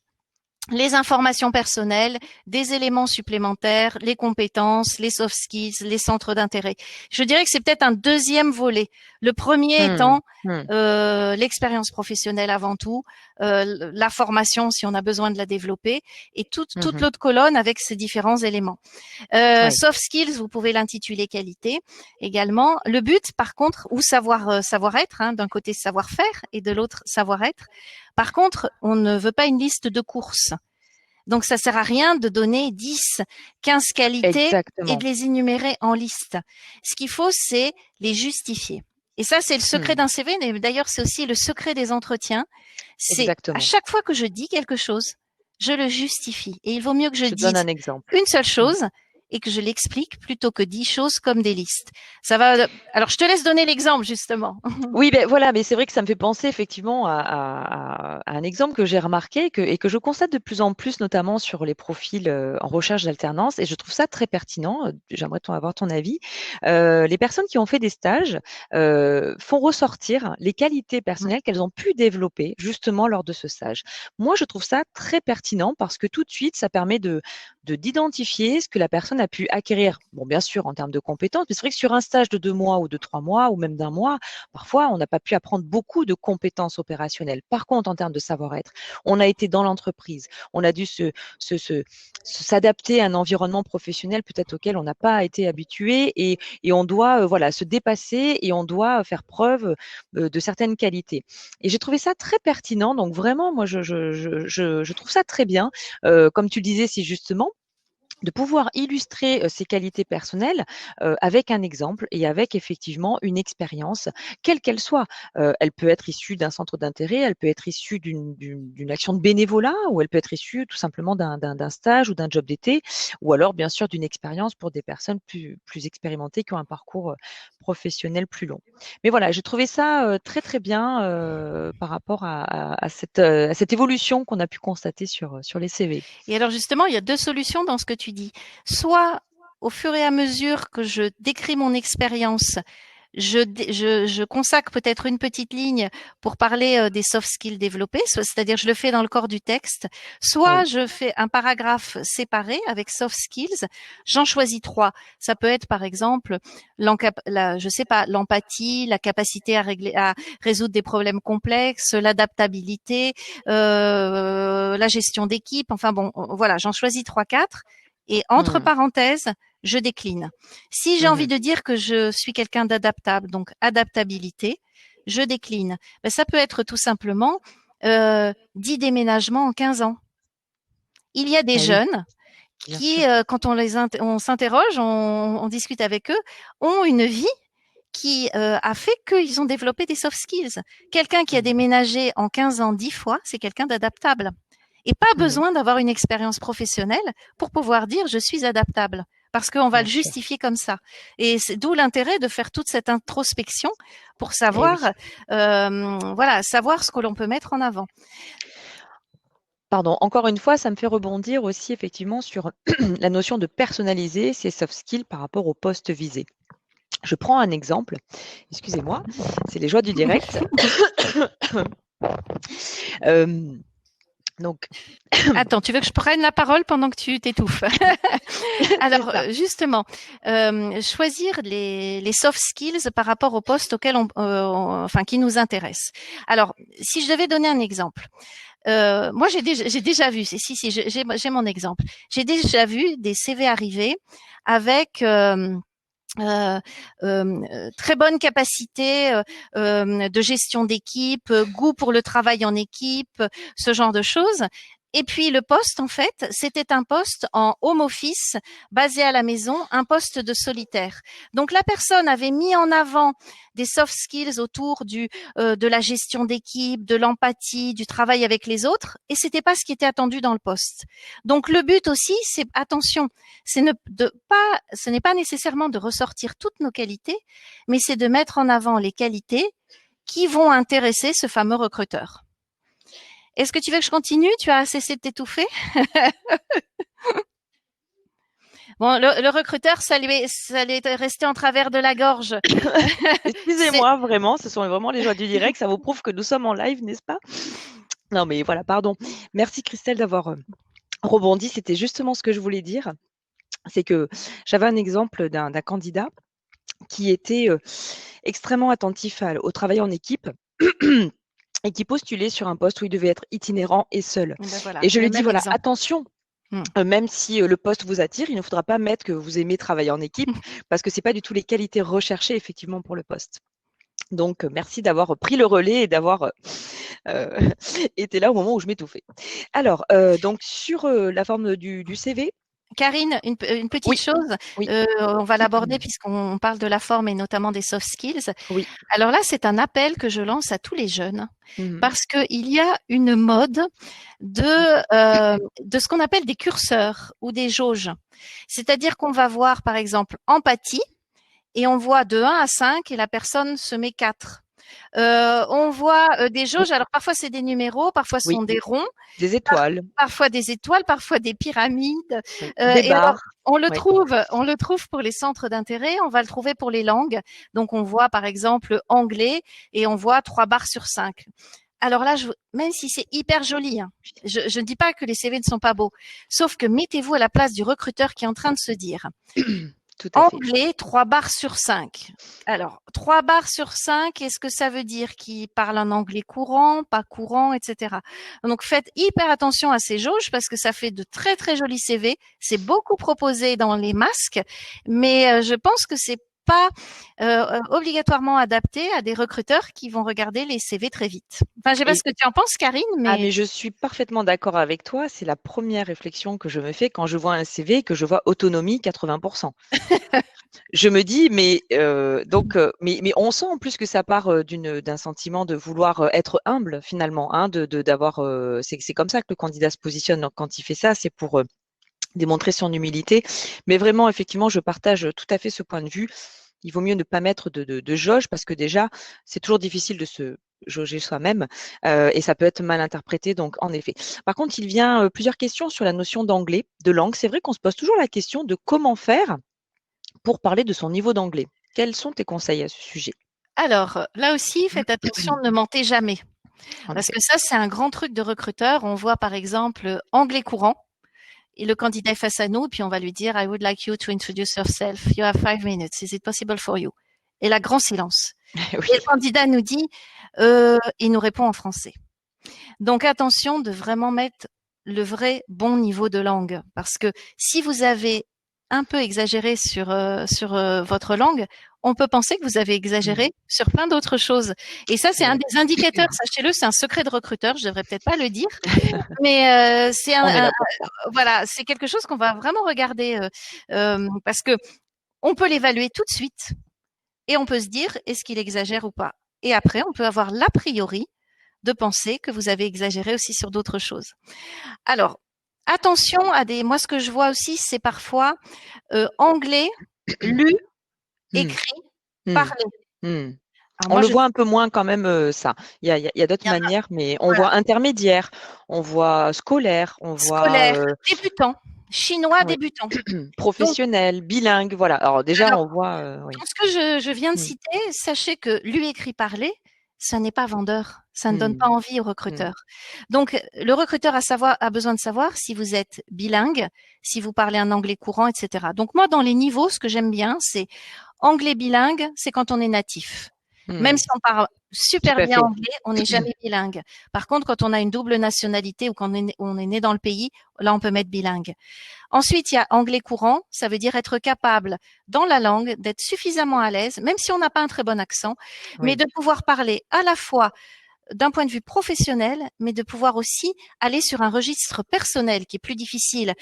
les informations personnelles, des éléments supplémentaires, les compétences, les soft skills, les centres d'intérêt. Je dirais que c'est peut-être un deuxième volet. Le premier Mmh. étant Mmh. l'expérience professionnelle avant tout, la formation si on a besoin de la développer, et toute Mmh. l'autre colonne avec ces différents éléments. Oui. Soft skills, vous pouvez l'intituler qualité également. Le but, par contre, ou savoir-être, hein, d'un côté savoir-faire et de l'autre savoir-être. Par contre, on ne veut pas une liste de courses. Donc, ça sert à rien de donner 10, 15 qualités et de Exactement. les énumérer en liste. Ce qu'il faut, c'est les justifier. Et ça, c'est le secret Mmh. d'un CV. Mais d'ailleurs, c'est aussi le secret des entretiens. C'est à Exactement. chaque fois que je dis quelque chose, je le justifie. Et il vaut mieux que je Je donne dise un exemple. une seule Mmh. chose et que je l'explique plutôt que 10 choses comme des listes. Ça va. Alors, je te laisse donner l'exemple, justement. Oui, ben voilà, mais c'est vrai que ça me fait penser effectivement à un exemple que j'ai remarqué et que je constate de plus en plus, notamment sur les profils en recherche d'alternance, et je trouve ça très pertinent. J'aimerais avoir ton avis. Les personnes qui ont fait des stages font ressortir les qualités personnelles qu'elles ont pu développer justement lors de ce stage. Moi, je trouve ça très pertinent parce que tout de suite, ça permet d'identifier ce que la personne a pu acquérir. Bon, bien sûr, en termes de compétences, mais c'est vrai que sur un stage de 2 mois ou de 3 mois ou même d'1 mois, parfois, on n'a pas pu apprendre beaucoup de compétences opérationnelles. Par contre, en termes de savoir-être, on a été dans l'entreprise, on a dû s'adapter à un environnement professionnel peut-être auquel on n'a pas été habitué et on doit voilà, se dépasser et on doit faire preuve de certaines qualités. Et j'ai trouvé ça très pertinent. Donc vraiment, moi, je trouve ça très bien. Comme tu le disais si justement, de pouvoir illustrer ses qualités personnelles avec un exemple et avec effectivement une expérience, quelle qu'elle soit. Elle peut être issue d'un centre d'intérêt, elle peut être issue d'une action de bénévolat ou elle peut être issue tout simplement d'un stage ou d'un job d'été ou alors bien sûr d'une expérience pour des personnes plus expérimentées qui ont un parcours professionnel plus long. Mais voilà, j'ai trouvé ça très très bien par rapport à cette évolution qu'on a pu constater sur les CV. Et alors justement, il y a deux solutions dans ce que tu dis. Soit au fur et à mesure que je décris mon expérience, je consacre peut-être une petite ligne pour parler des soft skills développés, c'est-à-dire je le fais dans le corps du texte, soit Oui. je fais un paragraphe séparé avec soft skills, j'en choisis 3. Ça peut être par exemple je sais pas, l'empathie, la capacité à résoudre des problèmes complexes, l'adaptabilité, la gestion d'équipe, enfin bon, voilà, j'en choisis 3, 4 et entre Mmh. parenthèses, je décline. Si j'ai envie Mmh. de dire que je suis quelqu'un d'adaptable, donc adaptabilité, je décline. Ben, ça peut être tout simplement 10 déménagements en 15 ans. Il y a des Eh oui, jeunes bien qui, sûr. quand on s'interroge, on discute avec eux, ont une vie qui a fait qu'ils ont développé des soft skills. Quelqu'un qui a Mmh. déménagé en 15 ans 10 fois, c'est quelqu'un d'adaptable. Et pas Mmh. besoin d'avoir une expérience professionnelle pour pouvoir dire je suis adaptable. Parce qu'on va Bien le sûr. justifier comme ça. Et c'est d'où l'intérêt de faire toute cette introspection pour Eh oui. savoir, voilà, savoir ce que l'on peut mettre en avant. Pardon, encore une fois, ça me fait rebondir aussi effectivement sur la notion de personnaliser ces soft skills par rapport au poste visé. Je prends un exemple, excusez-moi, c'est les joies du direct. Euh, donc, Attends, tu veux que je prenne la parole pendant que tu t'étouffes? c'est Alors, ça. justement, choisir les soft skills par rapport au poste auquel enfin, qui nous intéresse. Alors, si je devais donner un exemple, moi j'ai déjà vu, si j'ai mon exemple, j'ai déjà vu des CV arriver avec très bonne capacité de gestion d'équipe, goût pour le travail en équipe, ce genre de choses. Et puis le poste, en fait, c'était un poste en home office, basé à la maison, un poste de solitaire. Donc la personne avait mis en avant des soft skills autour de la gestion d'équipe, de l'empathie, du travail avec les autres, et c'était pas ce qui était attendu dans le poste. Donc le but aussi, c'est attention, ce n'est pas nécessairement de ressortir toutes nos qualités, mais c'est de mettre en avant les qualités qui vont intéresser ce fameux recruteur. Est-ce que tu veux que je continue? Tu as cessé de t'étouffer? Bon, le recruteur, ça lui est resté en travers de la gorge. C'est Excusez-moi, vraiment, ce sont vraiment les joies du direct. Ça vous prouve que nous sommes en live, n'est-ce pas? Non, mais voilà, pardon. Merci Christelle d'avoir rebondi. C'était justement ce que je voulais dire. C'est que j'avais un exemple d'un candidat qui était extrêmement attentif au travail en équipe et qui postulait sur un poste où il devait être itinérant et seul. ben voilà, Et je lui le ai dit, même voilà, exemple. attention, même si le poste vous attire, il ne faudra pas mettre que vous aimez travailler en équipe parce que ce n'est pas du tout les qualités recherchées effectivement pour le poste. Donc, merci d'avoir pris le relais et d'avoir euh, été là au moment où je m'étouffais. Alors, donc, sur la forme du CV, Karine, une petite oui, chose, oui, on va l'aborder puisqu'on parle de la forme et notamment des soft skills. oui. Alors là, c'est un appel que je lance à tous les jeunes Mhm. parce qu'il y a une mode de ce qu'on appelle des curseurs ou des jauges. C'est-à-dire qu'on va voir, par exemple, empathie et on voit de 1 à 5 et la personne se met 4. On voit des Oui, jauges, alors parfois c'est des numéros, parfois ce oui, sont des ronds, des étoiles, parfois des étoiles, parfois des pyramides. oui, des Et alors, barres, oui. on le trouve pour les centres d'intérêt, on va le trouver pour les langues. Donc, on voit par exemple anglais et on voit 3 barres sur 5. Alors là, même si c'est hyper joli, hein, je ne dis pas que les CV ne sont pas beaux, sauf que mettez-vous à la place du recruteur qui est en train de se dire Tout à fait. anglais, 3 barres sur 5. Alors, 3 barres sur 5, est-ce que ça veut dire qu'il parle un anglais courant, pas courant, etc. Donc, faites hyper attention à ces jauges parce que ça fait de très, très jolis CV. C'est beaucoup proposé dans les masques, mais je pense que c'est pas obligatoirement adapté à des recruteurs qui vont regarder les CV très vite. Enfin, je sais pas Et ce que tu en penses, Karine, ah, mais mais je suis parfaitement d'accord avec toi. C'est la première réflexion que je me fais quand je vois un CV et que je vois autonomie 80%. Je me dis, mais on sent en plus que ça part d'un sentiment de vouloir être humble finalement, hein, d'avoir. C'est comme ça que le candidat se positionne. Donc, quand il fait ça, c'est pour démontrer son humilité. Mais vraiment, effectivement, je partage tout à fait ce point de vue. Il vaut mieux ne pas mettre de jauge parce que déjà, c'est toujours difficile de se jauger soi-même et ça peut être mal interprété. Donc, en effet. Par contre, il vient plusieurs questions sur la notion d'anglais, de langue. C'est vrai qu'on se pose toujours la question de comment faire pour parler de son niveau d'anglais. Quels sont tes conseils à ce sujet? Alors, là aussi, faites attention, ne mentez jamais. En Parce effet. que ça, c'est un grand truc de recruteur. On voit par exemple anglais courant et le candidat est face à nous, puis on va lui dire I would like you to introduce yourself. You have 5 minutes. Is it possible for you? Et là, grand silence. Et le Oui. candidat nous dit, il nous répond en français. Donc attention de vraiment mettre le vrai bon niveau de langue, parce que si vous avez un peu exagéré sur votre langue, on peut penser que vous avez exagéré sur plein d'autres choses. Et ça, c'est un Oui. des indicateurs. Sachez-le, c'est un secret de recruteur. Je devrais peut-être pas le dire, mais c'est On est là pour ça. voilà, c'est quelque chose qu'on va vraiment regarder parce que on peut l'évaluer tout de suite et on peut se dire est-ce qu'il exagère ou pas. Et après, on peut avoir l'a priori de penser que vous avez exagéré aussi sur d'autres choses. Alors, attention à des. Moi, ce que je vois aussi, c'est parfois anglais lu, Mmh. écrit, Mmh. parlé. Mmh. Alors On moi, le je voit un peu moins quand même, ça. Il y a d'autres il y en a, manières, mais on voilà, voit intermédiaire, on voit scolaire, on voit, scolaire, débutant, chinois oui, débutant. Donc, professionnel, bilingue, voilà. Alors déjà, alors, on voit, oui. dans ce que je viens de Mmh. citer, sachez que lu, écrit, parlé, ça n'est pas vendeur. Ça ne donne Mmh. pas envie au Mmh. recruteur. Donc, le recruteur a besoin de savoir si vous êtes bilingue, si vous parlez un anglais courant, etc. Donc, moi, dans les niveaux, ce que j'aime bien, c'est anglais bilingue, c'est quand on est natif. Même Mmh. si on parle Tout super à bien fait. anglais, on n'est jamais bilingue. Par contre, quand on a une double nationalité ou quand on est né dans le pays, là, on peut mettre bilingue. Ensuite, il y a anglais courant, ça veut dire être capable dans la langue, d'être suffisamment à l'aise, même si on n'a pas un très bon accent, mais Oui. de pouvoir parler à la fois d'un point de vue professionnel, mais de pouvoir aussi aller sur un registre personnel qui est plus difficile,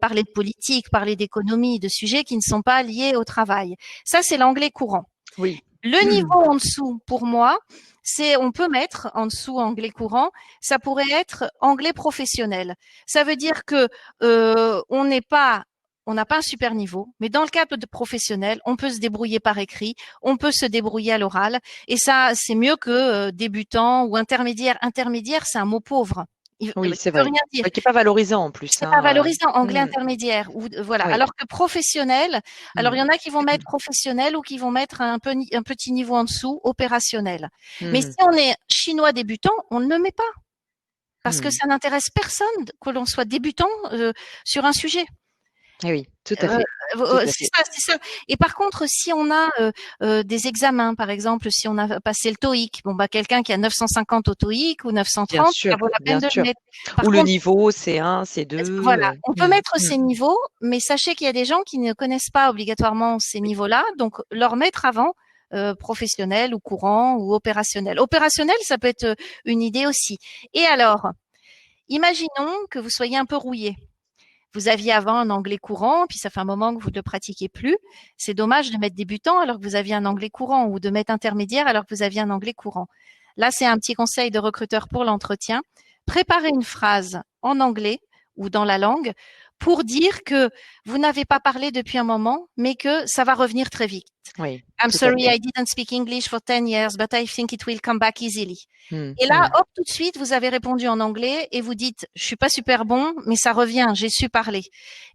parler de politique, parler d'économie, de sujets qui ne sont pas liés au travail. Ça, c'est l'anglais courant. Oui. Le niveau en dessous, pour moi, c'est on peut mettre en dessous anglais courant, ça pourrait être anglais professionnel. Ça veut dire que on n'a pas un super niveau, mais dans le cadre de professionnel, on peut se débrouiller par écrit, on peut se débrouiller à l'oral, et ça, c'est mieux que débutant ou intermédiaire. Intermédiaire, c'est un mot pauvre. Il Oui, c'est veut vrai. rien dire. Ouais, qui est pas valorisant en plus, C'est pas hein, valorisant, anglais mmh. intermédiaire ou voilà. Oui. Alors que professionnel, alors il y Mmh. en a qui vont mettre professionnel ou qui vont mettre un petit niveau en dessous, opérationnel. Mais si Mmh. on est chinois débutant, on ne le met pas parce que Mmh. ça n'intéresse personne que l'on soit débutant sur un sujet. Eh oui, tout à fait. Tout à C'est fait. ça, c'est ça. Et par contre, si on a des examens, par exemple, si on a passé le TOEIC, bon bah quelqu'un qui a 950 au TOEIC ou Bien 930, ça sûr, vaut la bien peine de le sûr. mettre. Par Ou le contre, niveau C1, C2, voilà, on peut mettre mmh. ces niveaux, mais sachez qu'il y a des gens qui ne connaissent pas obligatoirement ces Oui. niveaux-là, donc leur mettre avant professionnel ou courant ou opérationnel. Opérationnel, ça peut être une idée aussi. Et alors, imaginons que vous soyez un peu rouillé. Vous aviez avant un anglais courant, puis ça fait un moment que vous ne le pratiquez plus. C'est dommage de mettre débutant alors que vous aviez un anglais courant ou de mettre intermédiaire alors que vous aviez un anglais courant. Là, c'est un petit conseil de recruteur pour l'entretien. Préparez une phrase en anglais ou dans la langue pour dire que vous n'avez pas parlé depuis un moment, mais que ça va revenir très vite. Oui, I'm tout à sorry, fait. I didn't speak English for 10 years, but I think it will come back easily. Mmh, Et là, mmh, hop, tout de suite, vous avez répondu en anglais et vous dites, je suis pas super bon, mais ça revient, j'ai su parler.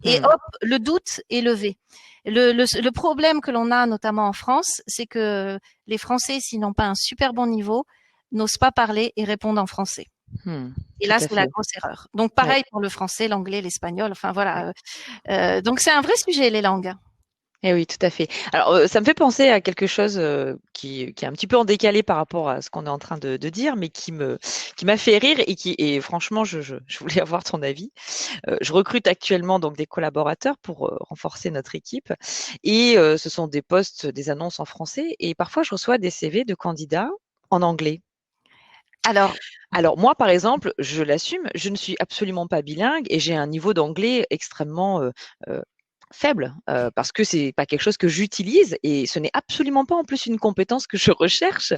Et mmh. hop, le doute est levé. Le problème que l'on a, notamment en France, c'est que les Français, s'ils n'ont pas un super bon niveau, n'osent pas parler et répondent en français. Mmh, Et tout là, à c'est la fait. grosse erreur. Donc, Ouais, pareil pour le français, l'anglais, l'espagnol. Enfin, ouais. voilà. Donc, c'est un vrai sujet, les langues. Eh oui, tout à fait. Alors, ça me fait penser à quelque chose qui est un petit peu en décalé par rapport à ce qu'on est en train de dire, mais qui m'a fait rire et franchement, je voulais avoir ton avis. Je recrute actuellement donc des collaborateurs pour renforcer notre équipe et ce sont des postes, des annonces en français et parfois je reçois des CV de candidats en anglais. Alors, Alors moi, par exemple, je l'assume, je ne suis absolument pas bilingue et j'ai un niveau d'anglais extrêmement euh, faible parce que c'est pas quelque chose que j'utilise et ce n'est absolument pas en plus une compétence que je recherche.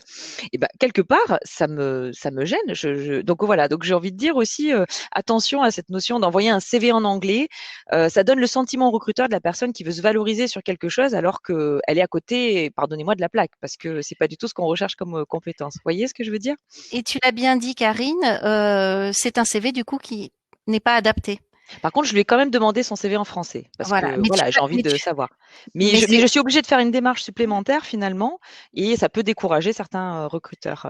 Et ben quelque part, ça me gêne. Donc voilà, donc j'ai envie de dire aussi attention à cette notion d'envoyer un CV en anglais. Ça donne le sentiment au recruteur de la personne qui veut se valoriser sur quelque chose alors que elle est à côté, pardonnez-moi, de la plaque parce que c'est pas du tout ce qu'on recherche comme compétence. Vous voyez ce que je veux dire? et tu l'as bien dit, Karine, c'est un CV du coup qui n'est pas adapté. Par contre, je lui ai quand même demandé son CV en français parce Voilà, que voilà, j'ai envie de savoir. Mais mais je suis obligée de faire une démarche supplémentaire finalement et ça peut décourager certains recruteurs.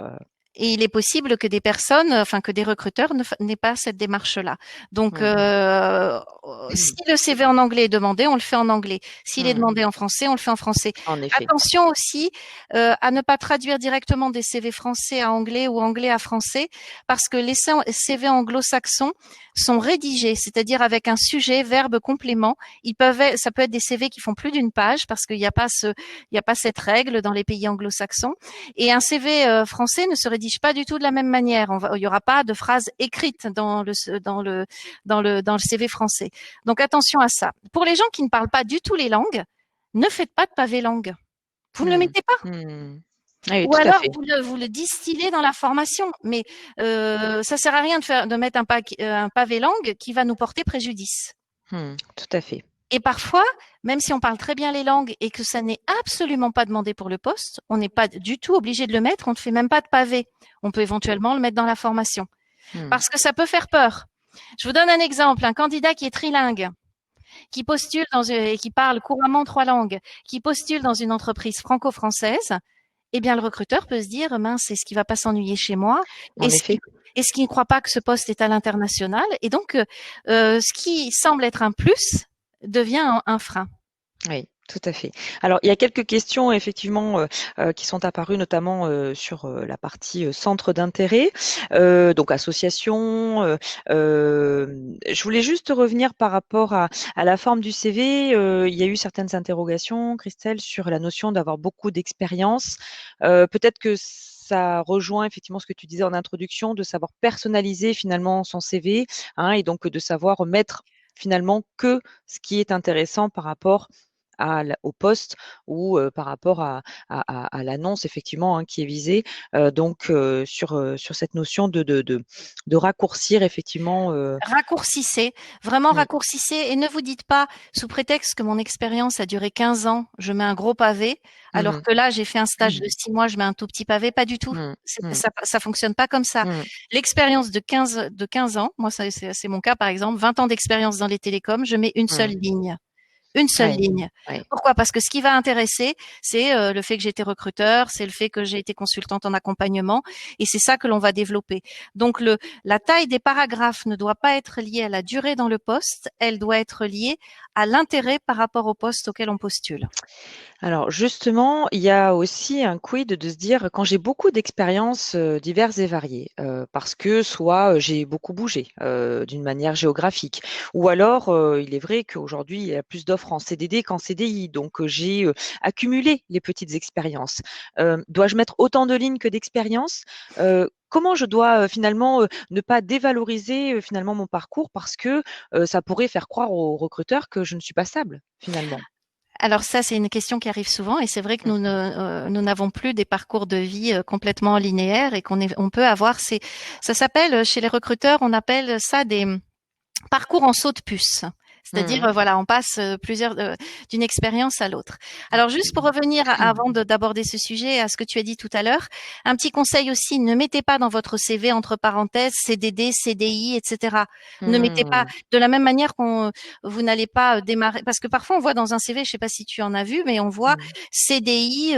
et il est possible que des personnes, enfin que des recruteurs n'aient pas cette démarche-là. Donc, Mmh. si le CV en anglais est demandé, on le fait en anglais. S'il est Mmh. demandé en français, on le fait en français. En effet. Attention aussi à ne pas traduire directement des CV français à anglais ou anglais à français, parce que les CV anglo-saxons sont rédigés, c'est-à-dire avec un sujet, verbe, complément. Ça peut être des CV qui font plus d'une page, parce qu'il n'y a pas cette règle dans les pays anglo-saxons. Et un CV français ne se rédige pas du tout de la même manière. Il y aura pas de phrase écrite dans le CV français. Donc attention à ça. Pour les gens qui ne parlent pas du tout les langues, ne faites pas de pavé langue. Vous ne le Mmh. mettez pas. Mmh. Oui, Ou tout à alors fait. vous le distillez dans la formation. Mais ça sert à rien de mettre un pavé langue qui va nous porter préjudice. Tout à fait. Et parfois, même si on parle très bien les langues et que ça n'est absolument pas demandé pour le poste, on n'est pas du tout obligé de le mettre, on ne fait même pas de pavé. On peut éventuellement le mettre dans la formation. Mmh. Parce que ça peut faire peur. Je vous donne un exemple. Un candidat qui est trilingue, qui postule et qui parle couramment 3 langues, qui postule dans une entreprise franco-française, eh bien, le recruteur peut se dire, mince, est-ce qu'il va pas s'ennuyer chez moi? En effet. Est-ce qu'il ne croit pas que ce poste est à l'international? Et donc, ce qui semble être un plus devient un frein. Oui, tout à fait. Alors, il y a quelques questions effectivement qui sont apparues, notamment sur la partie centre d'intérêt, donc association. Je voulais juste revenir par rapport à la forme du CV. Il y a eu certaines interrogations, Christelle, sur la notion d'avoir beaucoup d'expérience. Peut-être que ça rejoint effectivement ce que tu disais en introduction, de savoir personnaliser finalement son CV, hein, et donc de savoir mettre finalement que ce qui est intéressant par rapport au poste ou par rapport à l'annonce effectivement, hein, qui est visée. Donc sur cette notion de raccourcir effectivement. Raccourcissez, vraiment Mmh, raccourcissez et ne vous dites pas, sous prétexte que mon expérience a duré 15 ans, je mets un gros pavé, alors mmh, que là, j'ai fait un stage de 6 mois, je mets un tout petit pavé. Pas du tout. mmh, mmh, Ça fonctionne pas comme ça. mmh, L'expérience de 15 ans, moi, c'est mon cas par exemple, 20 ans d'expérience dans les télécoms, je mets une seule mmh. ligne. Une seule Ouais, ligne. ouais. Pourquoi? Parce que ce qui va intéresser, c'est le fait que j'ai été recruteur, c'est le fait que j'ai été consultante en accompagnement, et c'est ça que l'on va développer. Donc la taille des paragraphes ne doit pas être liée à la durée dans le poste, elle doit être liée à l'intérêt par rapport au poste auquel on postule. Alors justement, il y a aussi un quid de se dire quand j'ai beaucoup d'expériences diverses et variées, parce que soit j'ai beaucoup bougé d'une manière géographique, ou alors il est vrai qu'aujourd'hui il y a plus d'offres en CDD qu'en CDI, donc j'ai accumulé les petites expériences. Dois-je mettre autant de lignes que d'expériences? Comment je dois finalement ne pas dévaloriser finalement mon parcours parce que ça pourrait faire croire aux recruteurs que je ne suis pas stable finalement. Alors ça, c'est une question qui arrive souvent et c'est vrai que Mmh. nous n'avons plus des parcours de vie complètement linéaires et on peut avoir ça s'appelle chez les recruteurs, on appelle ça des parcours en saut de puce. C'est-à-dire, Mmh. voilà, on passe d'une expérience à l'autre. Alors, juste pour revenir avant d'aborder ce sujet à ce que tu as dit tout à l'heure, un petit conseil aussi, ne mettez pas dans votre CV entre parenthèses CDD, CDI, etc. Ne mettez pas Mmh. de la même manière vous n'allez pas démarrer, parce que parfois on voit dans un CV, je sais pas si tu en as vu, mais on voit Mmh. CDI,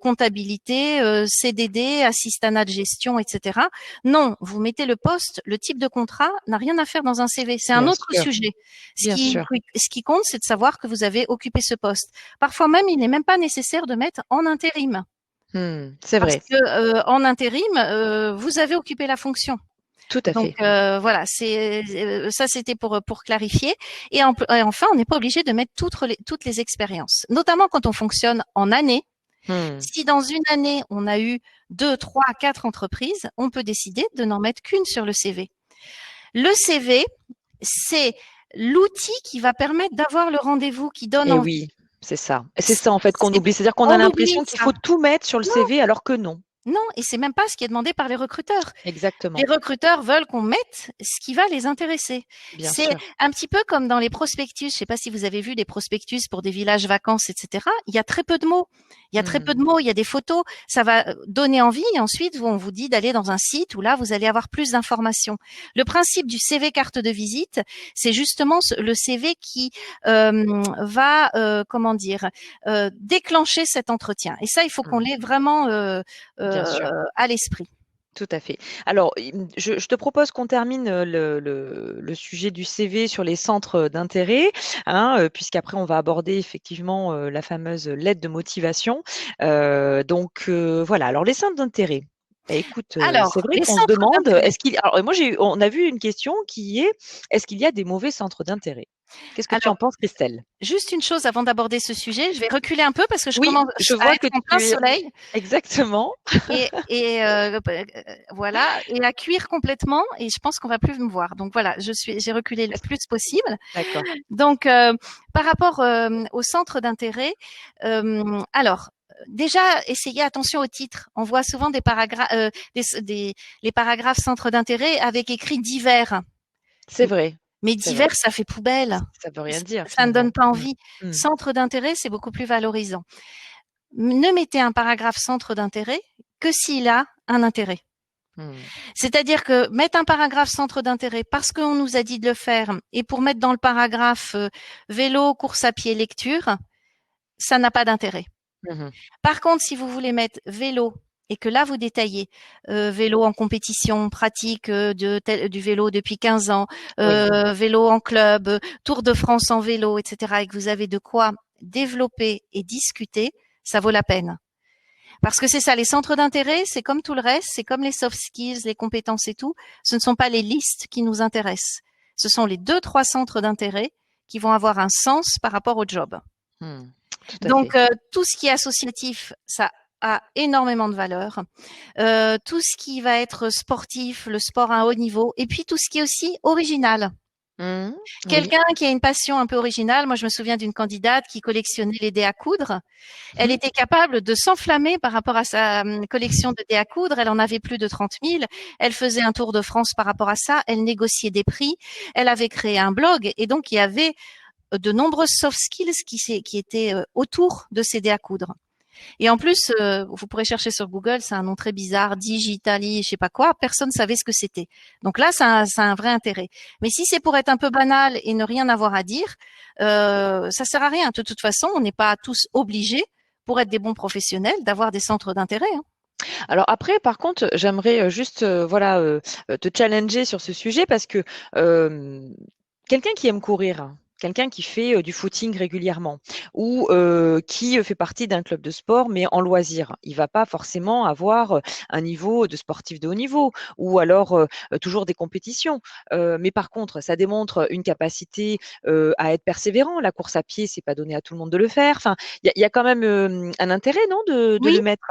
comptabilité, CDD, assistanat de gestion, etc. Non, vous mettez le poste, le type de contrat n'a rien à faire dans un CV. C'est un Bien autre sûr, sujet. bien sûr. Ce qui compte, c'est de savoir que vous avez occupé ce poste. Parfois même, il n'est même pas nécessaire de mettre en intérim. C'est Parce vrai, que en intérim, vous avez occupé la fonction. tout à Donc fait. voilà, ça c'était pour clarifier. Et enfin, on n'est pas obligé de mettre toutes les expériences, notamment quand on fonctionne en année. Mmh. Si dans une année, on a eu 2, 3, 4 entreprises, on peut décider de n'en mettre qu'une sur le CV. Le CV, c'est l'outil qui va permettre d'avoir le rendez-vous, qui donne Et envie. oui, c'est ça. Et c'est ça en fait qu'on C'est oublie. C'est-à-dire qu'on a On oublie l'impression qu'il ça. faut tout mettre sur le Non, CV alors que non. Non, et c'est même pas ce qui est demandé par les recruteurs. Les Exactement, recruteurs veulent qu'on mette ce qui va les intéresser. bien C'est sûr. un petit peu comme dans les prospectus. Je ne sais pas si vous avez vu les prospectus pour des villages vacances, etc. Il y a très peu de mots. Il y a très peu de Mmh. mots. Il y a des photos. Ça va donner envie. Et ensuite, on vous dit d'aller dans un site où là, vous allez avoir plus d'informations. Le principe du CV carte de visite, c'est justement le CV qui va, comment dire, déclencher cet entretien. Et ça, il faut qu'on Mmh. l'ait vraiment Bien sûr. à l'esprit. Tout à fait. Alors, je te propose qu'on termine le sujet du CV sur les centres d'intérêt, hein, puisqu'après on va aborder effectivement la fameuse lettre de motivation. Voilà. Alors, les centres d'intérêt. Eh, écoute, c'est Alors, vrai les qu'on se centres demande, d'intérêt. alors moi on a vu une question qui est, est-ce qu'il y a des mauvais centres d'intérêt? Qu'est-ce que tu Alors, en penses, Christelle? juste une chose avant d'aborder ce sujet, je vais reculer un peu parce que je Oui, commence je à vois que être en plein tu es soleil exactement. voilà, et à cuire complètement et je pense qu'on va plus me voir. Donc voilà, j'ai reculé le plus possible. D'accord. Donc par rapport au centre d'intérêt, alors déjà essayez attention au titre. On voit souvent des paragraphes, les paragraphes centre d'intérêt avec écrit divers. C'est vrai. Mais C'est vrai. divers, ça fait poubelle. Ça veut rien dire Ça ne donne finalement. pas Mmh. envie. Mmh. Centre d'intérêt, c'est beaucoup plus valorisant. Ne mettez un paragraphe centre d'intérêt que s'il a un intérêt. Mmh. C'est-à-dire que mettre un paragraphe centre d'intérêt parce qu'on nous a dit de le faire et pour mettre dans le paragraphe vélo, course à pied, lecture, ça n'a pas d'intérêt. Mmh. Par contre, si vous voulez mettre vélo et que là vous détaillez vélo en compétition, pratique du vélo depuis 15 ans, Oui. vélo en club, Tour de France en vélo, etc. et que vous avez de quoi développer et discuter, ça vaut la peine. Parce que c'est ça, les centres d'intérêt, c'est comme tout le reste, c'est comme les soft skills, les compétences et tout. Ce ne sont pas les listes qui nous intéressent. Ce sont les 2, 3 centres d'intérêt qui vont avoir un sens par rapport au job. Mmh. Tout à Donc, fait. tout ce qui est associatif, ça a énormément de valeur. Tout ce qui va être sportif, le sport à haut niveau, et puis tout ce qui est aussi original. Mmh. Oui. Quelqu'un qui a une passion un peu originale, moi je me souviens d'une candidate qui collectionnait les dés à coudre. Elle Mmh. était capable de s'enflammer par rapport à sa collection de dés à coudre. Elle en avait plus de 30 000. Elle faisait un tour de France par rapport à ça. Elle négociait des prix. Elle avait créé un blog et donc il y avait de nombreuses soft skills qui étaient autour de ces dés à coudre. Et en plus, vous pourrez chercher sur Google, c'est un nom très bizarre, Digitali, je sais pas quoi, personne savait ce que c'était. Donc là, ça a un vrai intérêt. Mais si c'est pour être un peu banal et ne rien avoir à dire, ça sert à rien. De toute façon, on n'est pas tous obligés, pour être des bons professionnels, d'avoir des centres d'intérêt. Hein. Alors après, par contre, j'aimerais juste, voilà, te challenger sur ce sujet parce que quelqu'un qui aime courir, hein, quelqu'un qui fait du footing régulièrement ou qui fait partie d'un club de sport mais en loisir, il va pas forcément avoir un niveau de sportif de haut niveau ou alors toujours des compétitions. Mais par contre, ça démontre une capacité à être persévérant. La course à pied, c'est pas donné à tout le monde de le faire. Enfin, il y a quand même un intérêt, non, de Oui, le mettre?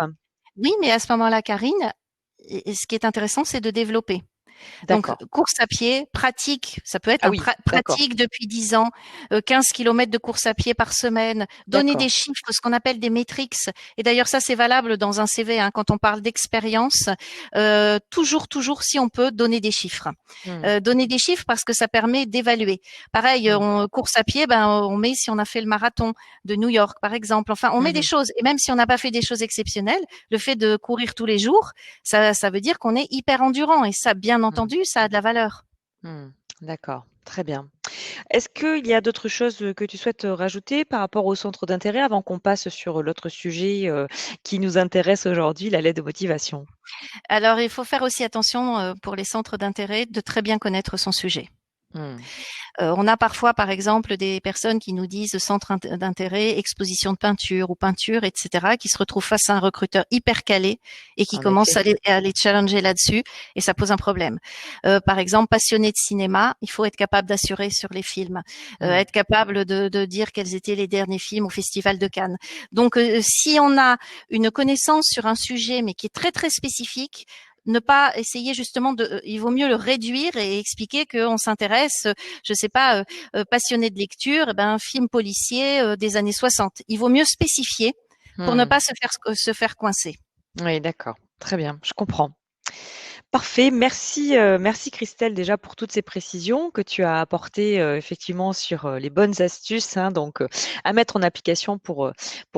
oui, mais à ce moment-là, Karine, ce qui est intéressant, c'est de développer. Donc, D'accord. course à pied, pratique, ça peut être Ah un oui, d'accord, pratique depuis 10 ans, 15 kilomètres de course à pied par semaine, donner des d'accord. chiffres, ce qu'on appelle des métriques. Et d'ailleurs, ça, c'est valable dans un CV, hein, quand on parle d'expérience, toujours, si on peut, donner des chiffres. Mmh, Donner des chiffres parce que ça permet d'évaluer. Pareil, mmh. course à pied, ben, on met si on a fait le marathon de New York, par exemple. Enfin, on met des Mmh. choses. Et même si on n'a pas fait des choses exceptionnelles, le fait de courir tous les jours, ça veut dire qu'on est hyper endurant. Et ça, bien Mmh. entendu, ça a de la valeur. Mmh. D'accord, très bien. Est-ce qu'il y a d'autres choses, que tu souhaites, rajouter par rapport au centre d'intérêt avant qu'on passe sur l'autre sujet, qui nous intéresse aujourd'hui, la lettre de motivation? Alors, il faut faire aussi attention pour les centres d'intérêt de très bien connaître son sujet. Mmh. On a parfois, par exemple, des personnes qui nous disent centre d'intérêt, exposition de peinture ou peinture, etc., qui se retrouvent face à un recruteur hyper calé et qui En commence effet. à les challenger là-dessus, et ça pose un problème. Par exemple, passionné de cinéma, il faut être capable d'assurer sur les films, Mmh. être capable de dire quels étaient les derniers films au Festival de Cannes. Donc, si on a une connaissance sur un sujet, mais qui est très très spécifique, ne pas essayer justement il vaut mieux le réduire et expliquer qu'on s'intéresse, je sais pas, passionné de lecture, eh ben film policier des années 60. Il vaut mieux spécifier pour ne Mmh. pas se faire coincer. Oui, d'accord. Très bien, je comprends. Parfait, merci, merci Christelle déjà pour toutes ces précisions que tu as apportées effectivement sur les bonnes astuces, hein, donc à mettre en application pour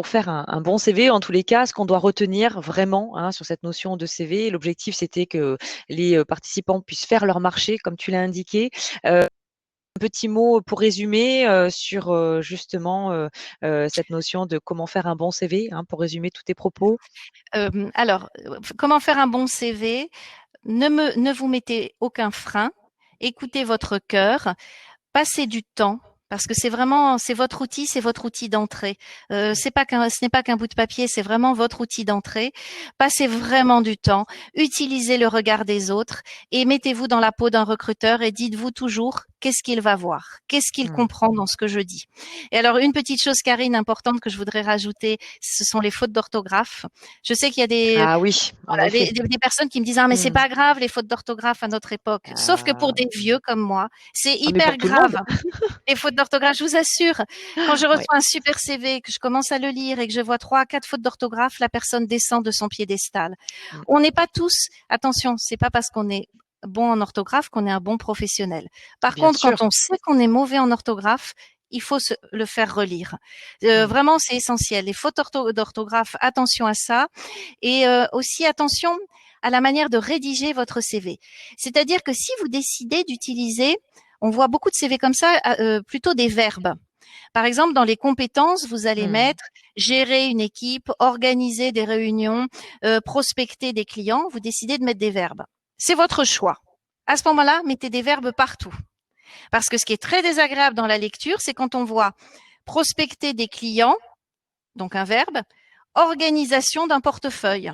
faire un bon CV. En tous les cas, ce qu'on doit retenir vraiment, hein, sur cette notion de CV, l'objectif c'était que les participants puissent faire leur marché comme tu l'as indiqué. Un petit mot pour résumer sur justement cette notion de comment faire un bon CV, hein, pour résumer tous tes propos. Alors, comment faire un bon CV? Ne vous mettez aucun frein. Écoutez votre cœur. Passez du temps. Parce que c'est votre outil d'entrée. Ce n'est pas qu'un bout de papier, c'est vraiment votre outil d'entrée. Passez vraiment du temps. Utilisez le regard des autres et mettez-vous dans la peau d'un recruteur et dites-vous toujours qu'est-ce qu'il va voir, qu'est-ce qu'il Hmm. comprend dans ce que je dis. Et alors, une petite chose, Karine, importante que je voudrais rajouter, ce sont les fautes d'orthographe. Je sais qu'il y a Ah oui, en voilà, effet. des personnes qui me disent ah mais c'est Hmm. pas grave les fautes d'orthographe à notre époque. Sauf que pour Ah, des vieux comme moi, c'est ah, mais pour hyper tout le monde. grave. Les fautes d'orthographe, je vous assure, quand je Oui. reçois un super CV, que je commence à le lire et que je vois 3 à 4 fautes d'orthographe, la personne descend de son piédestal. Hmm. On n'est pas tous, attention, c'est pas parce qu'on est bon en orthographe qu'on est un bon professionnel. Par Bien contre, quand sûr. on sait qu'on est mauvais en orthographe, il faut le faire relire. Hmm. Vraiment, c'est essentiel. Les fautes d'orthographe, attention à ça. Et aussi, attention à la manière de rédiger votre CV. C'est-à-dire que si vous décidez d'utiliser, on voit beaucoup de CV comme ça, plutôt des verbes. Par exemple, dans les compétences, vous allez Hmm. mettre gérer une équipe, organiser des réunions, prospecter des clients. Vous décidez de mettre des verbes. C'est votre choix. À ce moment-là, mettez des verbes partout. Parce que ce qui est très désagréable dans la lecture, c'est quand on voit prospecter des clients, donc un verbe, organisation d'un portefeuille,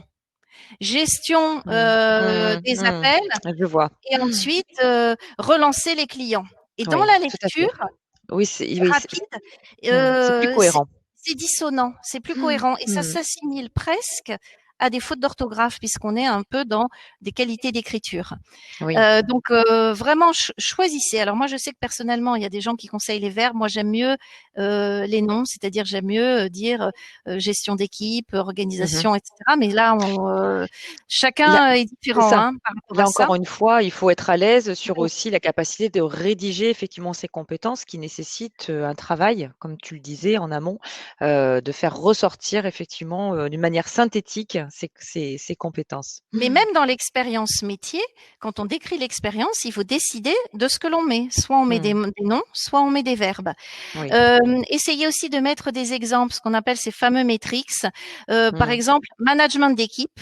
gestion Hmm. Hmm. des Hmm. appels Je vois. et ensuite relancer les clients. Et dans Oui, la tout à fait. lecture, Oui, oui, rapide, c'est plus heu, c'est cohérent. c'est dissonant, c'est plus Hmm. cohérent et ça Hmm. s'assimile presque à des fautes d'orthographe puisqu'on est un peu dans des qualités d'écriture. Oui. Donc vraiment choisissez. Alors moi je sais que personnellement il y a des gens qui conseillent les verbes. Moi j'aime mieux les noms, c'est-à-dire j'aime mieux dire gestion d'équipe, Mhm. organisation, etc. Mais là Là, chacun est c'est différent ça. hein, par rapport à Là, ça. encore une fois, il faut être à l'aise sur aussi la capacité de rédiger effectivement ces compétences qui nécessitent un travail, comme tu le disais en amont, de faire ressortir effectivement d'une manière synthétique ces compétences. Mais même dans l'expérience métier, quand on décrit l'expérience, il faut décider de ce que l'on met. Soit on met Hmm. des noms, soit on met des verbes. Oui. Essayez aussi de mettre des exemples, ce qu'on appelle ces fameux métriques. Par Hmm. exemple, management d'équipe.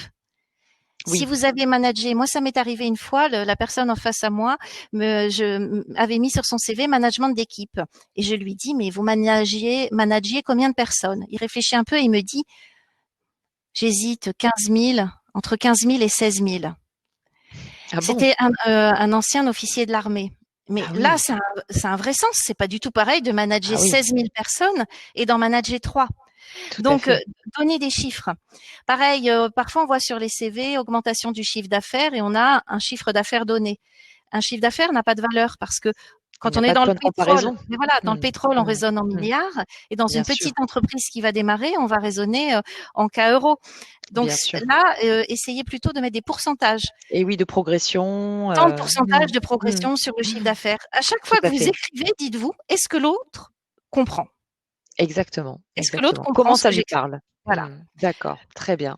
Si Oui. vous avez managé, moi ça m'est arrivé une fois, la personne en face à moi avait mis sur son CV management d'équipe et je lui dis mais vous managiez combien de personnes? Il réfléchit un peu et il me dit j'hésite 15 000 entre 15 000 et 16 000. Ah bon? C'était un ancien officier de l'armée. Mais Ah là, oui. c'est un vrai sens. C'est pas du tout pareil de manager Ah oui. 16 000 personnes et d'en manager 3. Tout à Donc, fait. donner des chiffres. Pareil, parfois on voit sur les CV augmentation du chiffre d'affaires et on a un chiffre d'affaires donné. Un chiffre d'affaires n'a pas de valeur parce que Il quand n'y a on est pas de dans le point de pétrole, comparaison. mais voilà, dans le Hmm. pétrole, on Hmm. raisonne en Hmm. milliards et dans Bien une sûr. petite entreprise qui va démarrer, on va raisonner en cas euros. Donc Bien sûr. là, essayez plutôt de mettre des pourcentages. Et oui, de progression. Tant de pourcentage de Hmm. progression sur le chiffre Hmm. d'affaires. À chaque Tout fois que à vous fait. écrivez, dites-vous, est-ce que l'autre comprend? Exactement, Est-ce que l'autre exactement. comprend Comment ce ça que lui j'écris? parle? Voilà. D'accord, très bien.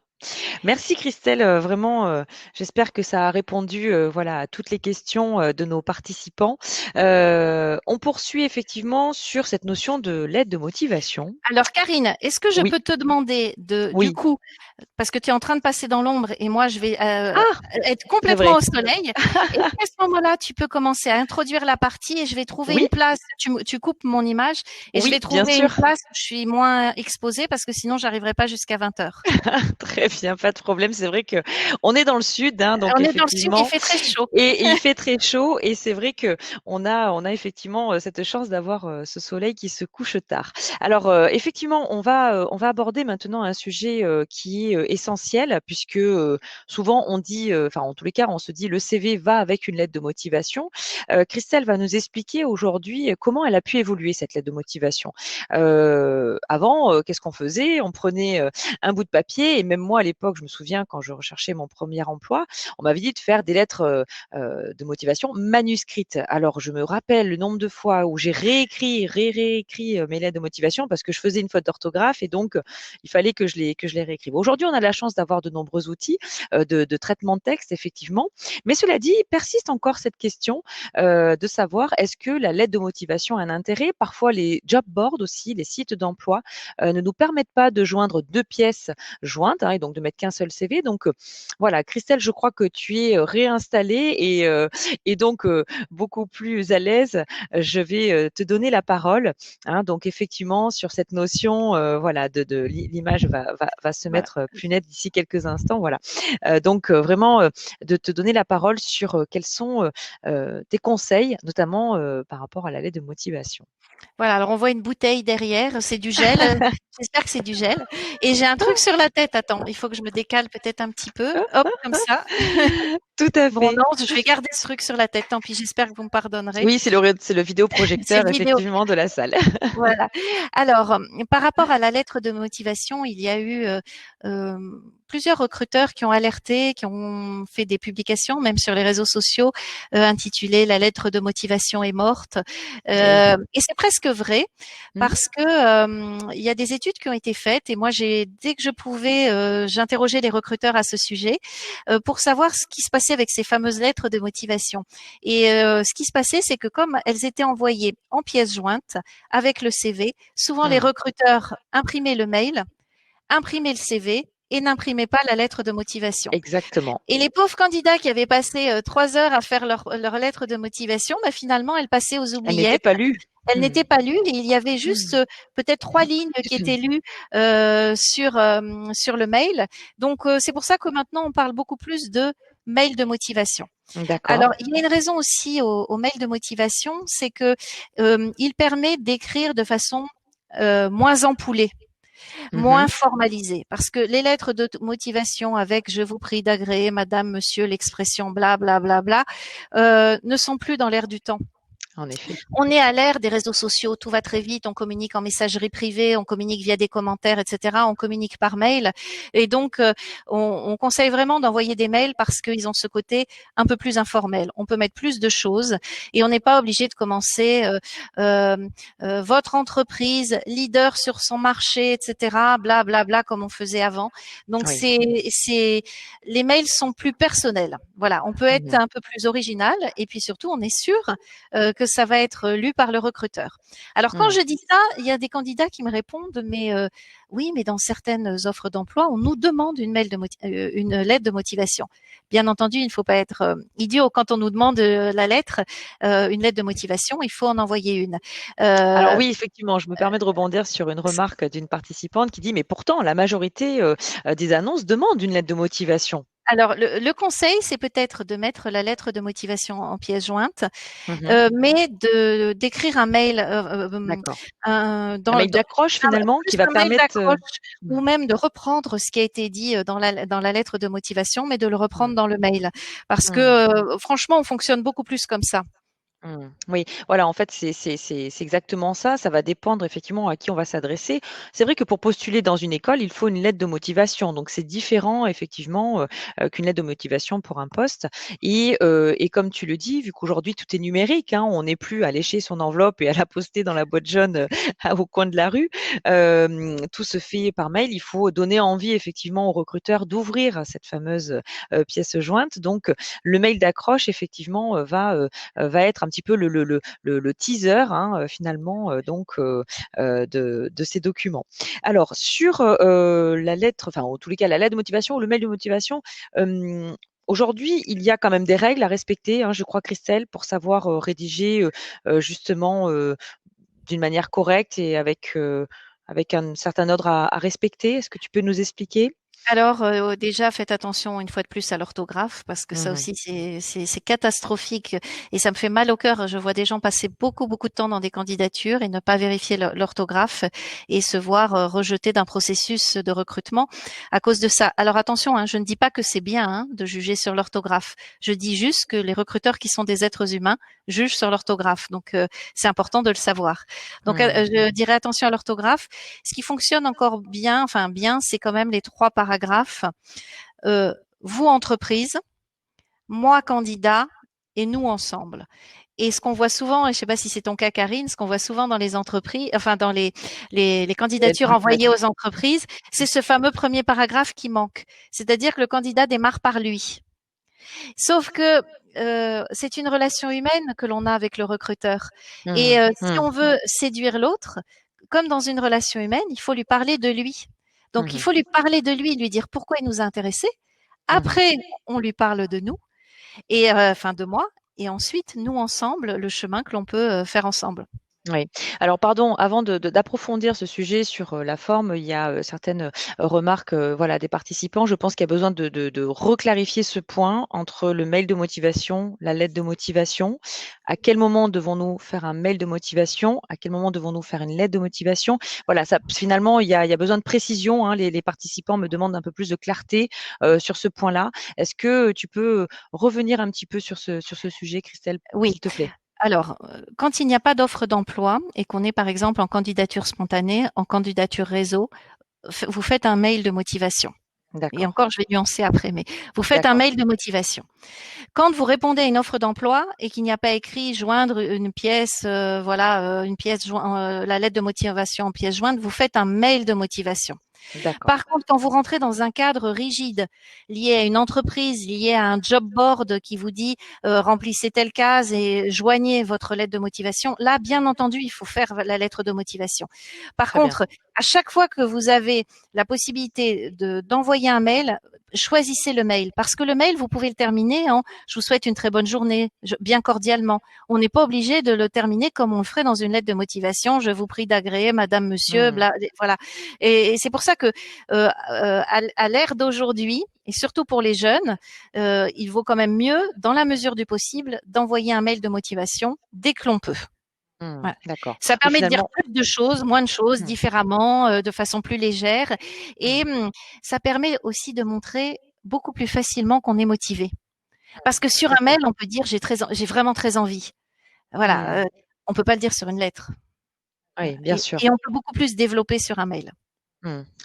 Merci Christelle, vraiment, j'espère que ça a répondu, voilà, à toutes les questions, de nos participants. On poursuit effectivement sur cette notion de l'aide de motivation. Alors Karine, est-ce que je Oui, peux te demander du oui. coup, parce que tu es en train de passer dans l'ombre et moi je vais Ah! être C'est complètement vrai. au soleil. Est-ce qu'à ce moment-là, tu peux commencer à introduire la partie et je vais trouver Oui, une place, tu coupes mon image et je oui, vais bien trouver une sûr. place où je suis moins exposée parce que sinon j'arriverai pas jusqu'à 20 heures. Très bien, pas de problème. C'est vrai que on est dans le sud, hein, donc On est dans le sud, il effectivement, fait très chaud. et il fait très chaud et c'est vrai que on a effectivement cette chance d'avoir ce soleil qui se couche tard. Alors effectivement, on va aborder maintenant un sujet qui est essentiel puisque souvent on dit, enfin en tous les cas, on se dit le CV va avec une lettre de motivation. Christelle va nous expliquer aujourd'hui comment elle a pu évoluer cette lettre de motivation. Avant, qu'est-ce qu'on faisait? On prenait un bout de papier et même moi moi, à l'époque, je me souviens quand je recherchais mon premier emploi, on m'avait dit de faire des lettres de motivation manuscrites. Alors, je me rappelle le nombre de fois où j'ai réécrit mes lettres de motivation parce que je faisais une faute d'orthographe et donc il fallait que je les réécrive. Aujourd'hui, on a la chance d'avoir de nombreux outils de traitement de texte, effectivement. Mais cela dit, persiste encore cette question de savoir est-ce que la lettre de motivation a un intérêt. Parfois, les job boards aussi, les sites d'emploi, ne nous permettent pas de joindre deux pièces jointes et donc de mettre qu'un seul CV. Donc voilà, Christelle, je crois que tu es réinstallée et donc beaucoup plus à l'aise. Je vais te donner la parole. Donc effectivement, sur cette notion, voilà, de l'image va se Voilà. mettre plus nette d'ici quelques instants. Voilà. Donc vraiment de te donner la parole sur quels sont tes conseils, notamment par rapport à la lettre de motivation. Voilà, alors on voit une bouteille derrière, c'est du gel. J'espère que c'est du gel. Et j'ai un truc sur la tête. Attends, il faut que je me décale peut-être un petit peu. Hop, comme ça. Tout à Bon, fait. non, je vais garder ce truc sur la tête. Tant pis, j'espère que vous me pardonnerez. Oui, c'est le C'est vidéoprojecteur le vidéo. effectivement de la salle. Voilà. Alors, par rapport à la lettre de motivation, il y a eu plusieurs recruteurs qui ont alerté, qui ont fait des publications, même sur les réseaux sociaux, intitulées "La lettre de motivation est morte". Oui. Et c'est presque vrai, Mhm. parce que il y a des études qui ont été faites, et moi, dès que je pouvais, j'interrogeais les recruteurs à ce sujet pour savoir ce qui se passait avec ces fameuses lettres de motivation. Et ce qui se passait, c'est que comme elles étaient envoyées en pièces jointes avec le CV, souvent les Mhm. recruteurs imprimaient le mail, imprimaient le CV et n'imprimaient pas la lettre de motivation. Exactement. Et les pauvres candidats qui avaient passé 3 heures à faire leur lettre de motivation, finalement, elles passaient aux Elle n'était oubliettes. pas lue. Elles Mhm. n'étaient pas lues et il y avait juste peut-être 3 lignes qui étaient lues sur le mail. Donc, c'est pour ça que maintenant, on parle beaucoup plus de mail de motivation. D'accord. Alors, il y a une raison aussi au mail de motivation, c'est que il permet d'écrire de façon moins ampoulée, moins Mhm. formalisée, parce que les lettres de motivation avec "je vous prie d'agréer, madame, monsieur", l'expression bla bla bla bla, ne sont plus dans l'air du temps. En effet. On est à l'ère des réseaux sociaux, tout va très vite, on communique en messagerie privée, on communique via des commentaires, etc. On communique par mail. Et donc, on conseille vraiment d'envoyer des mails parce qu'ils ont ce côté un peu plus informel. On peut mettre plus de choses et on n'est pas obligé de commencer euh, votre entreprise, leader sur son marché, etc. Bla bla bla comme on faisait avant. Donc, Oui. les mails sont plus personnels. Voilà, on peut être Mhm. un peu plus original et puis surtout, on est sûr que ça va être lu par le recruteur. Alors quand Mhm. je dis ça, il y a des candidats qui me répondent, mais oui, mais dans certaines offres d'emploi, on nous demande une lettre de motivation. Bien entendu, il ne faut pas être idiot. Quand on nous demande une lettre de motivation, il faut en envoyer une. Alors Euh, oui, effectivement, je me permets de rebondir sur une remarque d'une participante qui dit, mais pourtant, la majorité des annonces demandent une lettre de motivation. alors, le conseil, c'est peut-être de mettre la lettre de motivation en pièce jointe, Mhm. mais d'écrire un mail D'accord. Un dans, mail d'accroche finalement plus qui va un mail permettre. d'accroche Mhm. ou même de reprendre ce qui a été dit dans la lettre de motivation, mais de le reprendre dans le mail. Parce que Mhm. franchement, on fonctionne beaucoup plus comme ça. Mmh. Oui, voilà, en fait, c'est exactement ça. Ça va dépendre effectivement à qui on va s'adresser. C'est vrai que pour postuler dans une école, il faut une lettre de motivation. Donc, c'est différent effectivement qu'une lettre de motivation pour un poste. Et comme tu le dis, vu qu'aujourd'hui tout est numérique, on n'est plus à lécher son enveloppe et à la poster dans la boîte jaune au coin de la rue. Tout se fait par mail. Il faut donner envie effectivement aux recruteurs d'ouvrir cette fameuse pièce jointe. Donc, le mail d'accroche effectivement va être un petit peu le teaser finalement de ces documents. Alors sur la lettre, enfin en tous les cas la lettre de motivation ou le mail de motivation, aujourd'hui il y a quand même des règles à respecter, je crois Christelle, pour savoir rédiger justement d'une manière correcte et avec un certain ordre à respecter. Est-ce que tu peux nous expliquer? Alors déjà, faites attention une fois de plus à l'orthographe parce que ça Mhm. aussi c'est catastrophique et ça me fait mal au cœur. Je vois des gens passer beaucoup de temps dans des candidatures et ne pas vérifier l'orthographe et se voir rejeter d'un processus de recrutement à cause de ça. Alors attention, je ne dis pas que c'est bien de juger sur l'orthographe. Je dis juste que les recruteurs qui sont des êtres humains jugent sur l'orthographe. Donc c'est important de le savoir. Donc Mhm. je dirais attention à l'orthographe. Ce qui fonctionne encore bien, enfin bien, c'est quand même les 3 paragraphes paragraphe, vous entreprise, moi candidat et nous ensemble. Et ce qu'on voit souvent, et je ne sais pas si c'est ton cas, Karine, ce qu'on voit souvent dans les entreprises, enfin dans les candidatures envoyées aux entreprises, c'est ce fameux premier paragraphe qui manque. C'est-à-dire que le candidat démarre par lui. Sauf que c'est une relation humaine que l'on a avec le recruteur. Et si on veut séduire l'autre, comme dans une relation humaine, il faut lui parler de lui. Donc, il faut lui parler de lui dire pourquoi il nous a intéressés. Après, on lui parle de nous, et enfin de moi, et ensuite, nous ensemble, le chemin que l'on peut faire ensemble. Oui. Alors, pardon, avant d'approfondir ce sujet sur la forme, il y a certaines remarques voilà, des participants. Je pense qu'il y a besoin de reclarifier ce point entre le mail de motivation, la lettre de motivation. À quel moment devons-nous faire un mail de motivation? À quel moment devons-nous faire une lettre de motivation? Voilà, ça, finalement, il y a besoin de précision. Hein. Les participants me demandent un peu plus de clarté sur ce point-là. Est-ce que tu peux revenir un petit peu sur ce sujet, Christelle, Oui. s'il te plaît? Alors, quand il n'y a pas d'offre d'emploi et qu'on est par exemple en candidature spontanée, en candidature réseau, vous faites un mail de motivation. Et encore, je vais nuancer après, mais vous faites un mail de motivation. Quand vous répondez à une offre d'emploi et qu'il n'y a pas écrit joindre une pièce, une pièce, la lettre de motivation en pièce jointe, vous faites un mail de motivation. Par contre, quand vous rentrez dans un cadre rigide lié à une entreprise, lié à un job board qui vous dit remplissez telle case et joignez votre lettre de motivation, là, bien entendu, il faut faire la lettre de motivation. Par contre, à chaque fois que vous avez la possibilité d'envoyer un mail, choisissez le mail, parce que le mail, vous pouvez le terminer en « je vous souhaite une très bonne journée », bien cordialement. On n'est pas obligé de le terminer comme on le ferait dans une lettre de motivation « je vous prie d'agréer, madame, monsieur », bla, voilà. Et c'est pour ça que à l'ère d'aujourd'hui, et surtout pour les jeunes, il vaut quand même mieux, dans la mesure du possible, d'envoyer un mail de motivation dès que l'on peut. Voilà. Ça permet de dire plus de choses, moins de choses, différemment, de façon plus légère. Et ça permet aussi de montrer beaucoup plus facilement qu'on est motivé. Parce que sur un mail, on peut dire j'ai vraiment très envie. Voilà, on peut pas le dire sur une lettre. Oui, bien sûr. Et on peut beaucoup plus développer sur un mail.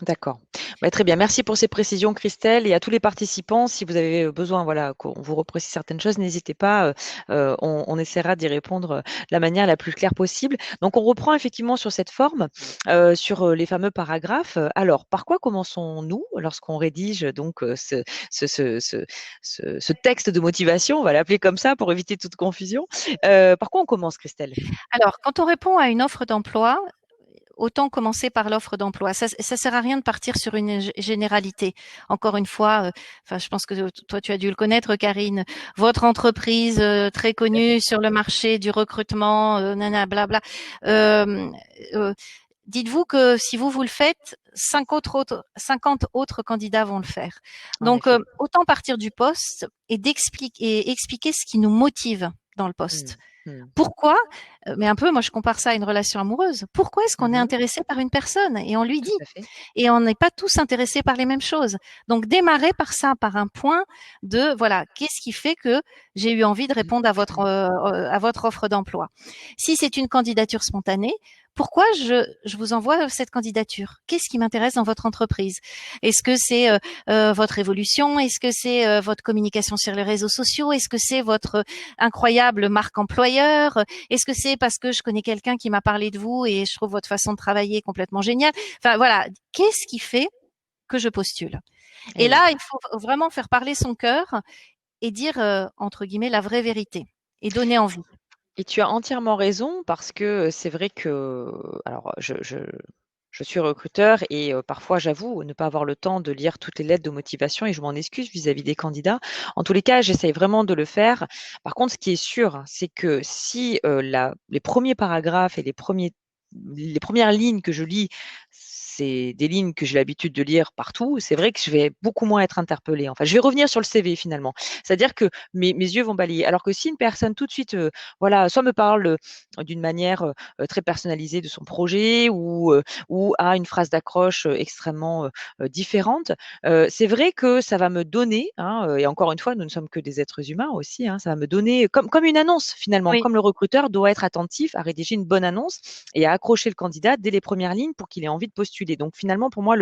D'accord. Très bien. Merci pour ces précisions, Christelle. Et à tous les participants, si vous avez besoin qu'on vous reprécise certaines choses, n'hésitez pas. On essaiera d'y répondre de la manière la plus claire possible. Donc, on reprend effectivement sur cette forme, sur les fameux paragraphes. Alors, par quoi commençons-nous lorsqu'on rédige donc ce texte de motivation? On va l'appeler comme ça pour éviter toute confusion. Par quoi on commence, Christelle? Alors, quand on répond à une offre d'emploi, autant commencer par l'offre d'emploi. Ça sert à rien de partir sur une généralité. Encore une fois, je pense que toi tu as dû le connaître, Karine. Votre entreprise très connue sur le marché du recrutement, blabla. Dites-vous que si vous le faites, 50 autres candidats vont le faire. Donc, autant partir du poste et expliquer ce qui nous motive dans le poste. Pourquoi? Mais un peu, moi, je compare ça à une relation amoureuse. Pourquoi est-ce qu'on est intéressé par une personne? Et on lui dit. Et on n'est pas tous intéressés par les mêmes choses. Donc, démarrer par ça, par un point de, voilà, qu'est-ce qui fait que j'ai eu envie de répondre à votre offre d'emploi? Si c'est une candidature spontanée, pourquoi je vous envoie cette candidature? Qu'est-ce qui m'intéresse dans votre entreprise? Est-ce que c'est votre évolution? Est-ce que c'est votre communication sur les réseaux sociaux? Est-ce que c'est votre incroyable marque employeur? Est-ce que c'est parce que je connais quelqu'un qui m'a parlé de vous et je trouve votre façon de travailler complètement géniale? Enfin voilà, qu'est-ce qui fait que je postule? Et là, il faut vraiment faire parler son cœur et dire entre guillemets la vraie vérité et donner envie. Et tu as entièrement raison parce que c'est vrai que, alors je suis recruteur et parfois j'avoue ne pas avoir le temps de lire toutes les lettres de motivation et je m'en excuse vis-à-vis des candidats. En tous les cas, j'essaye vraiment de le faire. Par contre, ce qui est sûr, c'est que si les premiers paragraphes et les premières lignes que je lis, c'est des lignes que j'ai l'habitude de lire partout, c'est vrai que je vais beaucoup moins être interpellée. Enfin, je vais revenir sur le CV finalement. C'est-à-dire que mes yeux vont balayer. Alors que si une personne tout de suite, soit me parle d'une manière très personnalisée de son projet ou a une phrase d'accroche extrêmement différente, c'est vrai que ça va me donner, et encore une fois, nous ne sommes que des êtres humains aussi, ça va me donner comme une annonce finalement, comme le recruteur doit être attentif à rédiger une bonne annonce et à accrocher le candidat dès les premières lignes pour qu'il ait envie de postuler. Donc finalement, pour moi,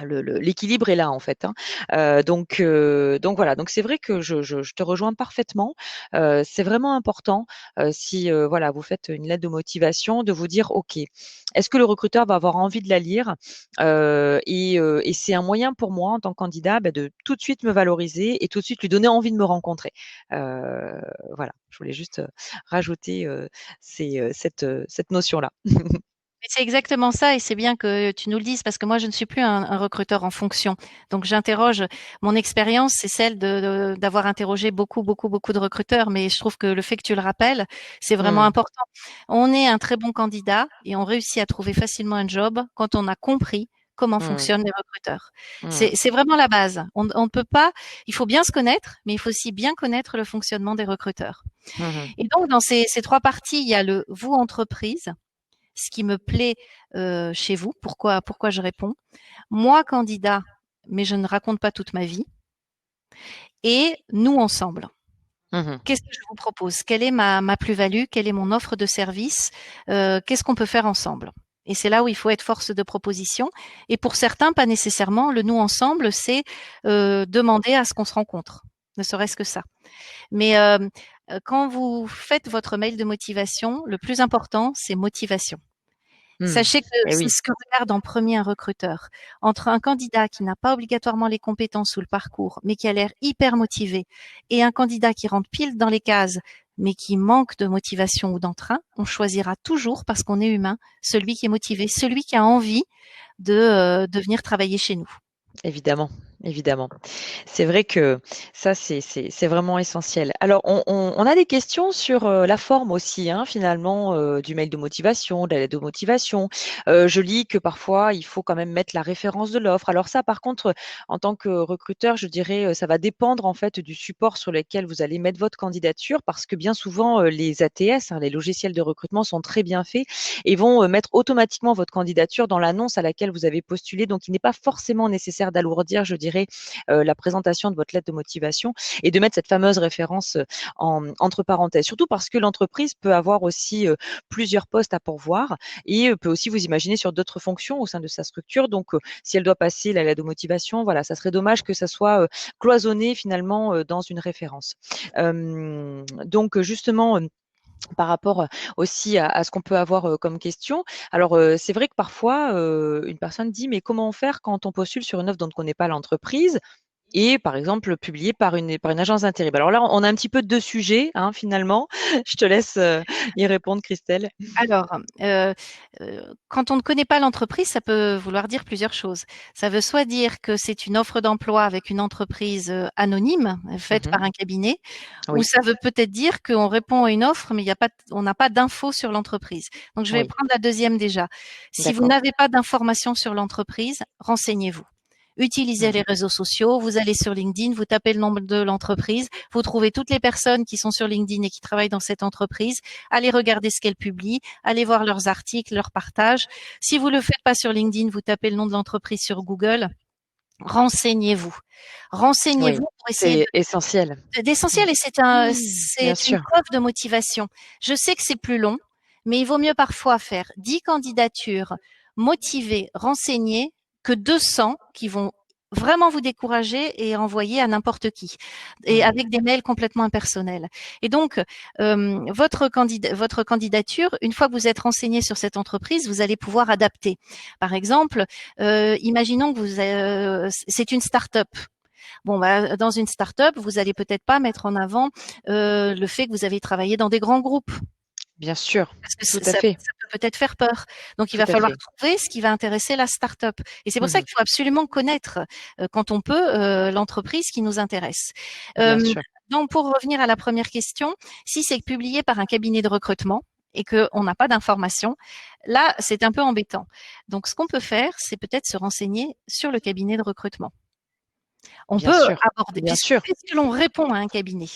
l'équilibre est là en fait. Hein. Donc voilà. Donc c'est vrai que je te rejoins parfaitement. C'est vraiment important si voilà vous faites une lettre de motivation de vous dire ok, est-ce que le recruteur va avoir envie de la lire et c'est un moyen pour moi en tant que candidat de tout de suite me valoriser et tout de suite lui donner envie de me rencontrer. Euh, voilà. Je voulais juste rajouter cette notion là. C'est exactement ça et c'est bien que tu nous le dises parce que moi je ne suis plus un recruteur en fonction. Donc j'interroge, mon expérience, c'est celle d'avoir interrogé beaucoup de recruteurs, mais je trouve que le fait que tu le rappelles, c'est vraiment Hmm, important. On est un très bon candidat et on réussit à trouver facilement un job quand on a compris comment hmm, fonctionnent les recruteurs. hmm, C'est vraiment la base. On ne peut pas, il faut bien se connaître, mais il faut aussi bien connaître le fonctionnement des recruteurs. hmm, Et donc dans ces trois parties, il y a le vous entreprise, ce qui me plaît chez vous, pourquoi je réponds. Moi, candidat, mais je ne raconte pas toute ma vie. Et nous ensemble. hmm, Qu'est-ce que je vous propose? Quelle est ma plus-value? Quelle est mon offre de service? Qu'est-ce qu'on peut faire ensemble? Et c'est là où il faut être force de proposition. Et pour certains, pas nécessairement. Le nous ensemble, c'est demander à ce qu'on se rencontre, ne serait-ce que ça. Mais quand vous faites votre mail de motivation, le plus important, c'est motivation. hmm. Sachez que Eh c'est oui. ce que regarde en premier un recruteur. Entre un candidat qui n'a pas obligatoirement les compétences ou le parcours, mais qui a l'air hyper motivé, et un candidat qui rentre pile dans les cases, mais qui manque de motivation ou d'entrain, on choisira toujours, parce qu'on est humain, celui qui est motivé, celui qui a envie de venir travailler chez nous. Évidemment, évidemment. C'est vrai que ça, c'est vraiment essentiel. Alors, on a des questions sur la forme aussi, hein, finalement, du mail de motivation, de la lettre de motivation. Je lis que parfois, il faut quand même mettre la référence de l'offre. Alors ça, par contre, en tant que recruteur, je dirais, ça va dépendre en fait du support sur lequel vous allez mettre votre candidature, parce que bien souvent, les ATS, hein, les logiciels de recrutement, sont très bien faits et vont mettre automatiquement votre candidature dans l'annonce à laquelle vous avez postulé. Donc, il n'est pas forcément nécessaire d'alourdir, je dirais, la présentation de votre lettre de motivation et de mettre cette fameuse référence entre parenthèses. Surtout parce que l'entreprise peut avoir aussi plusieurs postes à pourvoir et peut aussi vous imaginer sur d'autres fonctions au sein de sa structure. Donc, si elle doit passer la lettre de motivation, voilà, ça serait dommage que ça soit cloisonné finalement dans une référence. Donc, justement, par rapport aussi à ce qu'on peut avoir comme question. Alors, c'est vrai que parfois, une personne dit, mais comment faire quand on postule sur une offre dont on ne connaît pas l'entreprise et par exemple publiée par une agence d'intérim? Alors là, on a un petit peu deux sujets, hein, finalement. Je te laisse y répondre, Christelle. Alors, quand on ne connaît pas l'entreprise, ça peut vouloir dire plusieurs choses. Ça veut soit dire que c'est une offre d'emploi avec une entreprise anonyme faite Mhm. par un cabinet, ou Oui, ça veut peut-être dire qu'on répond à une offre, mais il y a pas, on n'a pas d'infos sur l'entreprise. Donc, je vais oui, prendre la deuxième déjà. Si vous d'accord. n'avez pas d'informations sur l'entreprise, renseignez-vous. Utilisez Mm. les réseaux sociaux, vous allez sur LinkedIn, vous tapez le nom de l'entreprise, vous trouvez toutes les personnes qui sont sur LinkedIn et qui travaillent dans cette entreprise, allez regarder ce qu'elles publient, allez voir leurs articles, leurs partages. Si vous ne le faites pas sur LinkedIn, vous tapez le nom de l'entreprise sur Google, renseignez-vous. Oui, Renseignez-vous pour essayer c'est essentiel. d'essentiel et Bien c'est une sûr. preuve de motivation. Je sais que c'est plus long, mais il vaut mieux parfois faire 10 candidatures motivées, renseignées, que 200 qui vont vraiment vous décourager et envoyer à n'importe qui, et Mm. avec des mails complètement impersonnels. Et donc, votre candidature, une fois que vous êtes renseigné sur cette entreprise, vous allez pouvoir adapter. Par exemple, imaginons que c'est une start-up. Bon, bah, dans une start-up, vous allez peut-être pas mettre en avant le fait que vous avez travaillé dans des grands groupes, Bien sûr, parce que tout à ça fait, peut peut-être faire peur. Donc, il tout va à falloir fait. trouver ce qui va intéresser la start-up. Et c'est pour ça Mhm. qu'il faut absolument connaître, quand on peut, l'entreprise qui nous intéresse. Bien Euh, sûr. donc, pour revenir à la première question, si c'est publié par un cabinet de recrutement et qu'on n'a pas d'informations, là, c'est un peu embêtant. Donc, ce qu'on peut faire, c'est peut-être se renseigner sur le cabinet de recrutement. On Bien peut sûr. aborder, Bien sûr. puisque l'on répond à un cabinet.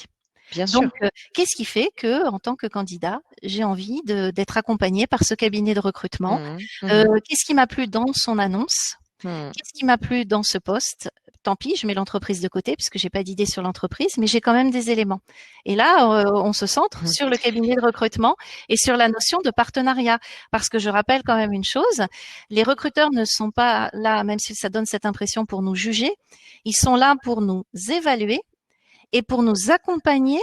Bien Donc, sûr. qu'est-ce qui fait que, en tant que candidat, j'ai envie d'être accompagné par ce cabinet de recrutement? Mhm. Mhm. Qu'est-ce qui m'a plu dans son annonce? Mhm. Qu'est-ce qui m'a plu dans ce poste? tant pis, je mets l'entreprise de côté puisque j'ai pas d'idée sur l'entreprise, mais j'ai quand même des éléments. Et là, on se centre Mmh. sur le cabinet de recrutement et sur la notion de partenariat. Parce que je rappelle quand même une chose, les recruteurs ne sont pas là, même si ça donne cette impression, pour nous juger, ils sont là pour nous évaluer et pour nous accompagner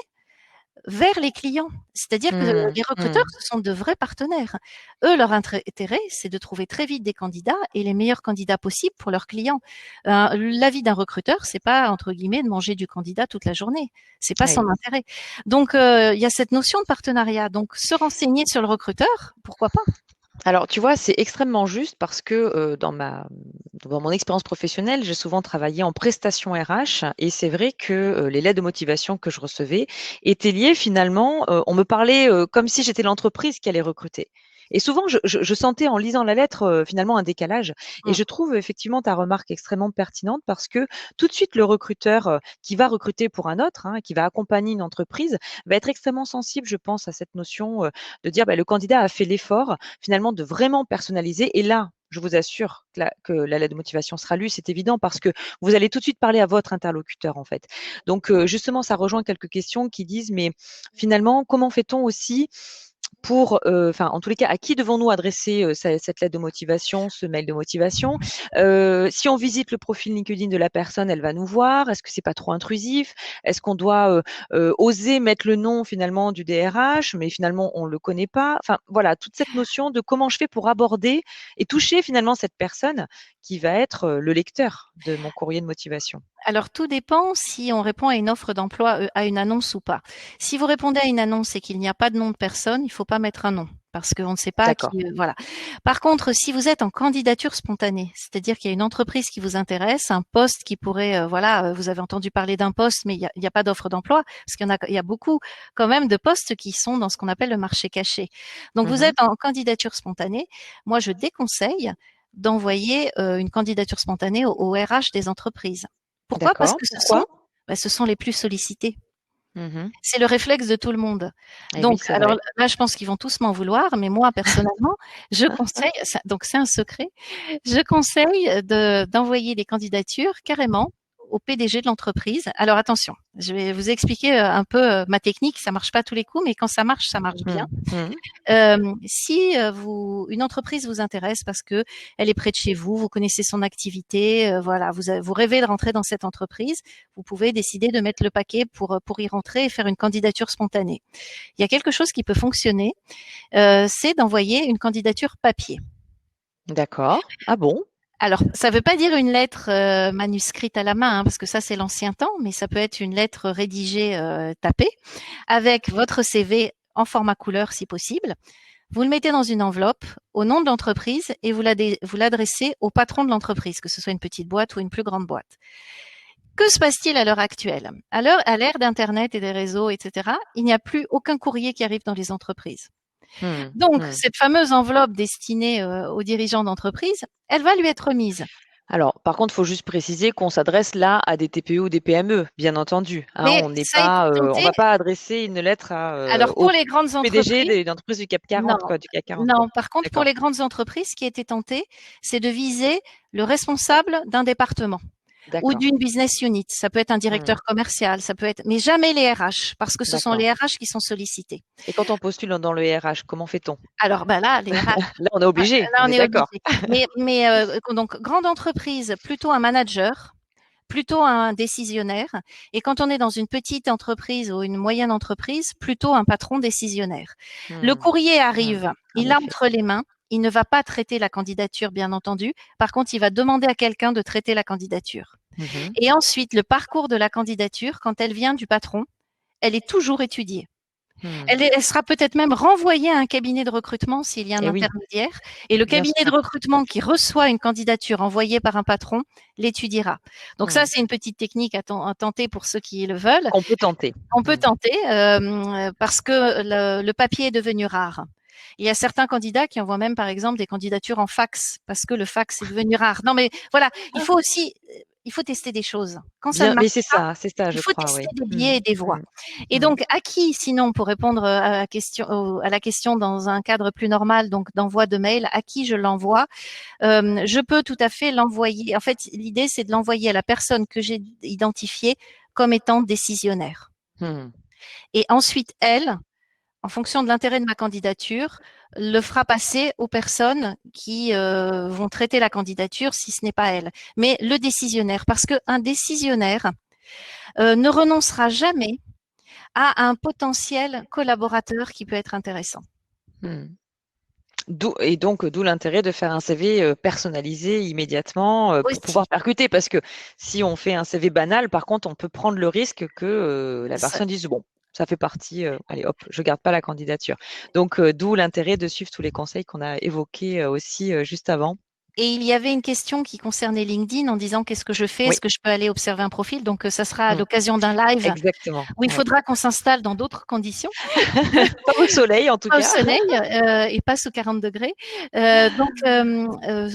vers les clients. C'est-à-dire que Mmh. les recruteurs, Mmh. ce sont de vrais partenaires. Eux, leur intérêt, c'est de trouver très vite des candidats et les meilleurs candidats possibles pour leurs clients. L'avis d'un recruteur, c'est pas, entre guillemets, de manger du candidat toute la journée. C'est pas Oui. son intérêt. Donc, il y a cette notion de partenariat. Donc, se renseigner sur le recruteur, pourquoi pas? Alors, tu vois, c'est extrêmement juste parce que dans mon expérience professionnelle, j'ai souvent travaillé en prestation RH et c'est vrai que les lettres de motivation que je recevais étaient liées finalement, on me parlait comme si j'étais l'entreprise qui allait recruter. Et souvent, je sentais en lisant la lettre finalement un décalage. Et Mm. je trouve effectivement ta remarque extrêmement pertinente parce que tout de suite, le recruteur qui va recruter pour un autre, hein, qui va accompagner une entreprise, va être extrêmement sensible, je pense, à cette notion de dire bah, le candidat a fait l'effort finalement de vraiment personnaliser. Et là, je vous assure que la lettre de motivation sera lue, c'est évident, parce que vous allez tout de suite parler à votre interlocuteur, en fait. Donc, justement, ça rejoint quelques questions qui disent, mais finalement, comment fait-on aussi pour, enfin, en tous les cas, à qui devons-nous adresser cette lettre de motivation, ce mail de motivation? Si on visite le profil LinkedIn de la personne, elle va nous voir. Est-ce que c'est pas trop intrusif? Est-ce qu'on doit oser mettre le nom finalement du DRH, mais finalement on le connaît pas? Enfin, voilà, toute cette notion de comment je fais pour aborder et toucher finalement cette personne qui va être le lecteur de mon courrier de motivation. Alors, tout dépend si on répond à une offre d'emploi, à une annonce ou pas. Si vous répondez à une annonce et qu'il n'y a pas de nom de personne, il ne faut pas mettre un nom parce qu'on ne sait pas à D'accord. qui. Voilà. Par contre, si vous êtes en candidature spontanée, c'est-à-dire qu'il y a une entreprise qui vous intéresse, un poste qui pourrait, voilà, vous avez entendu parler d'un poste, mais il y a pas d'offre d'emploi, parce il y a beaucoup quand même de postes qui sont dans ce qu'on appelle le marché caché. Donc, vous Mmh. êtes en candidature spontanée. Moi, je déconseille d'envoyer une candidature spontanée au RH des entreprises. Pourquoi? Parce D'accord. que Pourquoi? ce sont les plus sollicités. Mmh. C'est le réflexe de tout le monde. Eh oui, Donc, c'est alors vrai. là, je pense qu'ils vont tous m'en vouloir, mais moi, personnellement, je conseille, donc c'est un secret, je conseille d'envoyer des candidatures carrément au PDG de l'entreprise. Alors attention, je vais vous expliquer un peu ma technique. Ça marche pas tous les coups, mais quand ça marche bien. Mmh. Mmh. Si une entreprise vous intéresse parce que elle est près de chez vous, vous connaissez son activité, voilà, vous rêvez de rentrer dans cette entreprise, vous pouvez décider de mettre le paquet pour y rentrer et faire une candidature spontanée. Il y a quelque chose qui peut fonctionner, c'est d'envoyer une candidature papier. D'accord. Ah bon? Alors, ça ne veut pas dire une lettre manuscrite à la main, hein, parce que ça c'est l'ancien temps, mais ça peut être une lettre rédigée tapée avec votre CV en format couleur si possible. Vous le mettez dans une enveloppe au nom de l'entreprise et vous l'adressez au patron de l'entreprise, que ce soit une petite boîte ou une plus grande boîte. Que se passe-t-il à l'heure actuelle? À l'ère d'Internet et des réseaux, etc., il n'y a plus aucun courrier qui arrive dans les entreprises. Mmh. Donc, Mmh. cette fameuse enveloppe destinée aux dirigeants d'entreprise, elle va lui être remise. Alors, par contre, il faut juste préciser qu'on s'adresse là à des TPE ou des PME, bien entendu, hein. Mais On n'est ça a été pas, on tenté. va pas adresser une lettre Alors, au pour les grandes PDG entreprises, d'une entreprise du CAC non. 40, quoi, du CAC 40, quoi. Non, par contre, pour D'accord, les grandes entreprises, ce qui a été tenté, c'est de viser le responsable d'un département ou d'accord. d'une business unit. Ça peut être un Mmh, directeur commercial, ça peut être, mais jamais les RH, parce que ce sont d'accord. les RH qui sont sollicités. Et quand on postule dans le RH, comment fait-on? Alors, ben là, les RH, Là, on est obligé, là, on on est est d'accord. obligé. Mais donc, grande entreprise, plutôt un manager, plutôt un décisionnaire. Et quand on est dans une petite entreprise ou une moyenne entreprise, plutôt un patron décisionnaire. Le Mmh, courrier mmh, arrive, en il l'a effet. entre les mains. Il ne va pas traiter la candidature, bien entendu. Par contre, il va demander à quelqu'un de traiter la candidature. Mmh. Et ensuite, le parcours de la candidature, quand elle vient du patron, elle est toujours étudiée. Mmh. Elle sera peut-être même renvoyée à un cabinet de recrutement s'il y a un Et oui, intermédiaire. Et le bien cabinet de sûr. recrutement qui reçoit une candidature envoyée par un patron l'étudiera. Donc ça, Mmh. c'est une petite technique à tenter pour ceux qui le veulent. Qu'on peut tenter. On peut Mmh. tenter parce que le papier est devenu rare. Il y a certains candidats qui envoient même, par exemple, des candidatures en fax parce que le fax est devenu rare. Non, mais voilà, il faut aussi il faut tester des choses. Quand ça ne Bien, mais marche pas, c'est ça, il je faut crois, tester oui. des biais et des voies. Et Mmh. donc, à qui, sinon, pour répondre à la question dans un cadre plus normal, donc d'envoi de mail, à qui je l'envoie? Je peux tout à fait l'envoyer. En fait, l'idée, c'est de l'envoyer à la personne que j'ai identifiée comme étant décisionnaire. Mmh. Et ensuite, elle, en fonction de l'intérêt de ma candidature, le fera passer aux personnes qui vont traiter la candidature si ce n'est pas elle. Mais le décisionnaire, parce qu'un décisionnaire ne renoncera jamais à un potentiel collaborateur qui peut être intéressant. Mmh. D'où l'intérêt de faire un CV personnalisé immédiatement pour pouvoir Aussi, percuter. Parce que si on fait un CV banal, par contre, on peut prendre le risque que la ça, personne dise, bon, ça fait partie, allez hop, je garde pas la candidature. Donc, d'où l'intérêt de suivre tous les conseils qu'on a évoqués aussi juste avant. et il y avait une question qui concernait LinkedIn en disant qu'est-ce que je fais? Oui, Est-ce que je peux aller observer un profil? Donc, ça sera à mm, l'occasion d'un live exactement. où il Oui. faudra qu'on s'installe dans d'autres conditions. Pas au soleil, en tout Pas au cas. soleil et pas sous 40 degrés. Donc,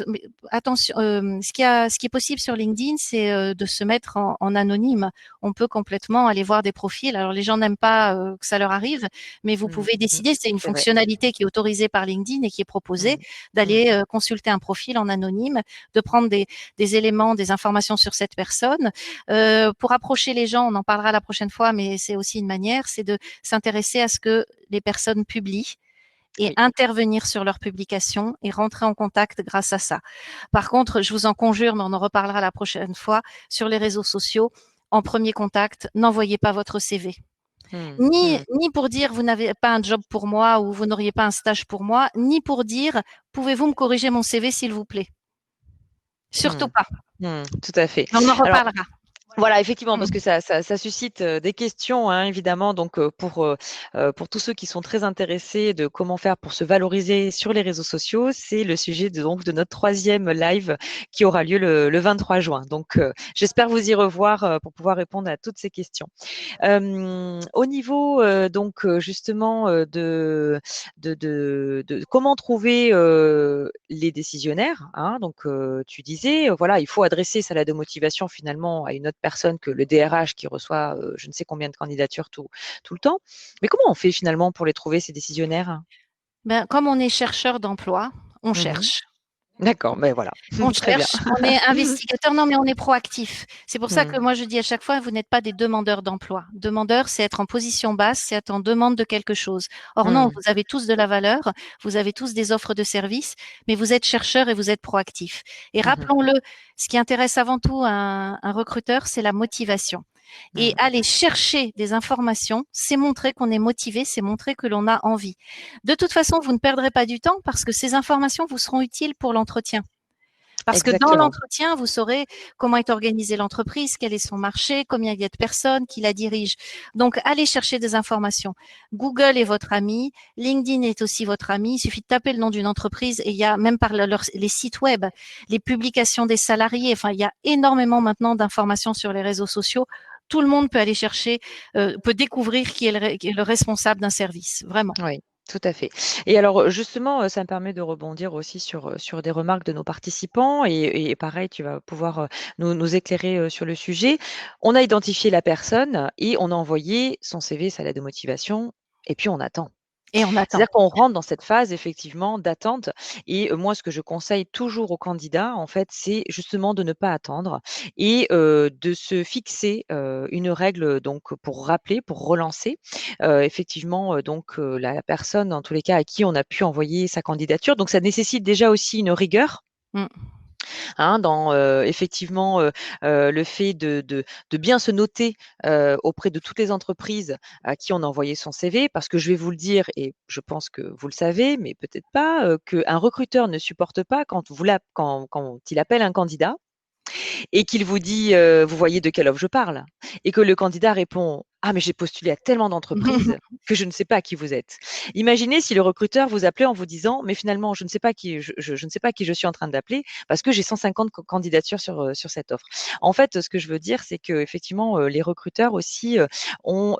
mais attention, ce qui est possible sur LinkedIn, c'est de se mettre en anonyme. On peut complètement aller voir des profils. Alors, les gens n'aiment pas que ça leur arrive, mais vous Mm, pouvez mm, décider. C'est une c'est vrai. fonctionnalité qui est autorisée par LinkedIn et qui est proposée Mm, mm, d'aller consulter un profil en anonyme, de prendre des éléments, des informations sur cette personne. Pour approcher les gens, on en parlera la prochaine fois, mais c'est aussi une manière, c'est de s'intéresser à ce que les personnes publient et oui. intervenir sur leurs publications et rentrer en contact grâce à ça. Par contre, je vous en conjure, mais on en reparlera la prochaine fois, sur les réseaux sociaux, en premier contact, n'envoyez pas votre CV. Mm, Ni, mm, ni pour dire vous n'avez pas un job pour moi ou vous n'auriez pas un stage pour moi, ni pour dire pouvez-vous me corriger mon CV s'il vous plaît. Surtout mm, pas. tout à fait. Mais on en Alors, reparlera. voilà, effectivement, parce Mm. que ça suscite des questions, hein, évidemment. Donc, pour tous ceux qui sont très intéressés de comment faire pour se valoriser sur les réseaux sociaux, c'est le sujet de notre troisième live qui aura lieu le 23 juin. Donc, j'espère vous y revoir pour pouvoir répondre à toutes ces questions. Au niveau donc justement de comment trouver les décisionnaires, hein, donc tu disais voilà, il faut adresser sa lettre de motivation finalement à une autre personne que le DRH qui reçoit je ne sais combien de candidatures tout le temps. Mais comment on fait finalement pour les trouver ces décisionnaires? Ben, comme on est chercheur d'emploi, on Mhm. cherche. D'accord, ben voilà, On très bien. cherche, on est investigateur, non, mais on est proactif. C'est pour ça que Hmm. moi je dis à chaque fois, vous n'êtes pas des demandeurs d'emploi. Demandeur, c'est être en position basse, c'est être en demande de quelque chose. Or non, Hmm. vous avez tous de la valeur, vous avez tous des offres de services, mais vous êtes chercheur et vous êtes proactif. Et Mhm. rappelons-le, ce qui intéresse avant tout un recruteur, c'est la motivation. Et Hmm. aller chercher des informations, c'est montrer qu'on est motivé, c'est montrer que l'on a envie. De toute façon, vous ne perdrez pas du temps parce que ces informations vous seront utiles pour l'entretien. Parce que dans Exactement. l'entretien, vous saurez comment est organisée l'entreprise, quel est son marché, combien il y a de personnes qui la dirigent. Donc, allez chercher des informations. Google est votre ami, LinkedIn est aussi votre ami. Il suffit de taper le nom d'une entreprise et il y a même par les sites web, les publications des salariés. Enfin, il y a énormément maintenant d'informations sur les réseaux sociaux. Tout le monde peut aller chercher, peut découvrir qui est le responsable d'un service. Vraiment. Oui, tout à fait. Et alors, justement, ça me permet de rebondir aussi sur des remarques de nos participants et pareil, tu vas pouvoir, nous éclairer, sur le sujet. On a identifié la personne et on a envoyé son CV, sa lettre de motivation et puis on attend. Et on attend. C'est-à-dire qu'on rentre dans cette phase effectivement d'attente et moi ce que je conseille toujours aux candidats en fait, c'est justement de ne pas attendre et de se fixer, une règle donc pour rappeler, pour relancer, effectivement, donc la personne en tous les cas à qui on a pu envoyer sa candidature. Donc ça nécessite déjà aussi une rigueur, Mm. hein, dans effectivement le fait de bien se noter auprès de toutes les entreprises à qui on a envoyé son CV, parce que je vais vous le dire et je pense que vous le savez, mais peut-être pas, qu'un recruteur ne supporte pas quand il appelle un candidat et qu'il vous dit, vous voyez de quelle offre je parle? Et que le candidat répond Ah, mais j'ai postulé à tellement d'entreprises que je ne sais pas qui vous êtes. Imaginez si le recruteur vous appelait en vous disant, mais finalement, je ne sais pas qui je ne sais pas qui je suis en train d'appeler parce que j'ai 150 candidatures sur cette offre. En fait, ce que je veux dire, c'est qu'effectivement, les recruteurs aussi ont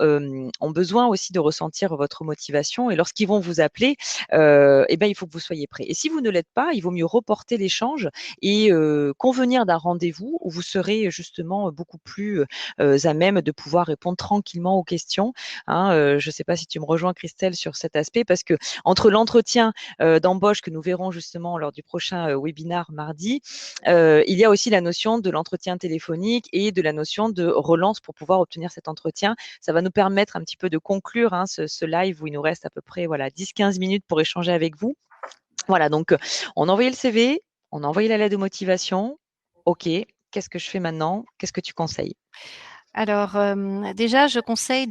besoin aussi de ressentir votre motivation et lorsqu'ils vont vous appeler, eh ben, il faut que vous soyez prêt. Et si vous ne l'êtes pas, il vaut mieux reporter l'échange et convenir d'un rendez-vous où vous serez justement beaucoup plus à même de pouvoir répondre tranquillement aux questions. Hein. Je ne sais pas si tu me rejoins, Christelle, sur cet aspect, parce que entre l'entretien d'embauche que nous verrons justement lors du prochain webinaire mardi, il y a aussi la notion de l'entretien téléphonique et de la notion de relance pour pouvoir obtenir cet entretien. Ça va nous permettre un petit peu de conclure ce live où il nous reste à peu près 10-15 minutes pour échanger avec vous. Voilà, donc on a envoyé le CV, on a envoyé la lettre de motivation. OK, qu'est-ce que je fais maintenant? Qu'est-ce que tu conseilles? Alors, déjà, je conseille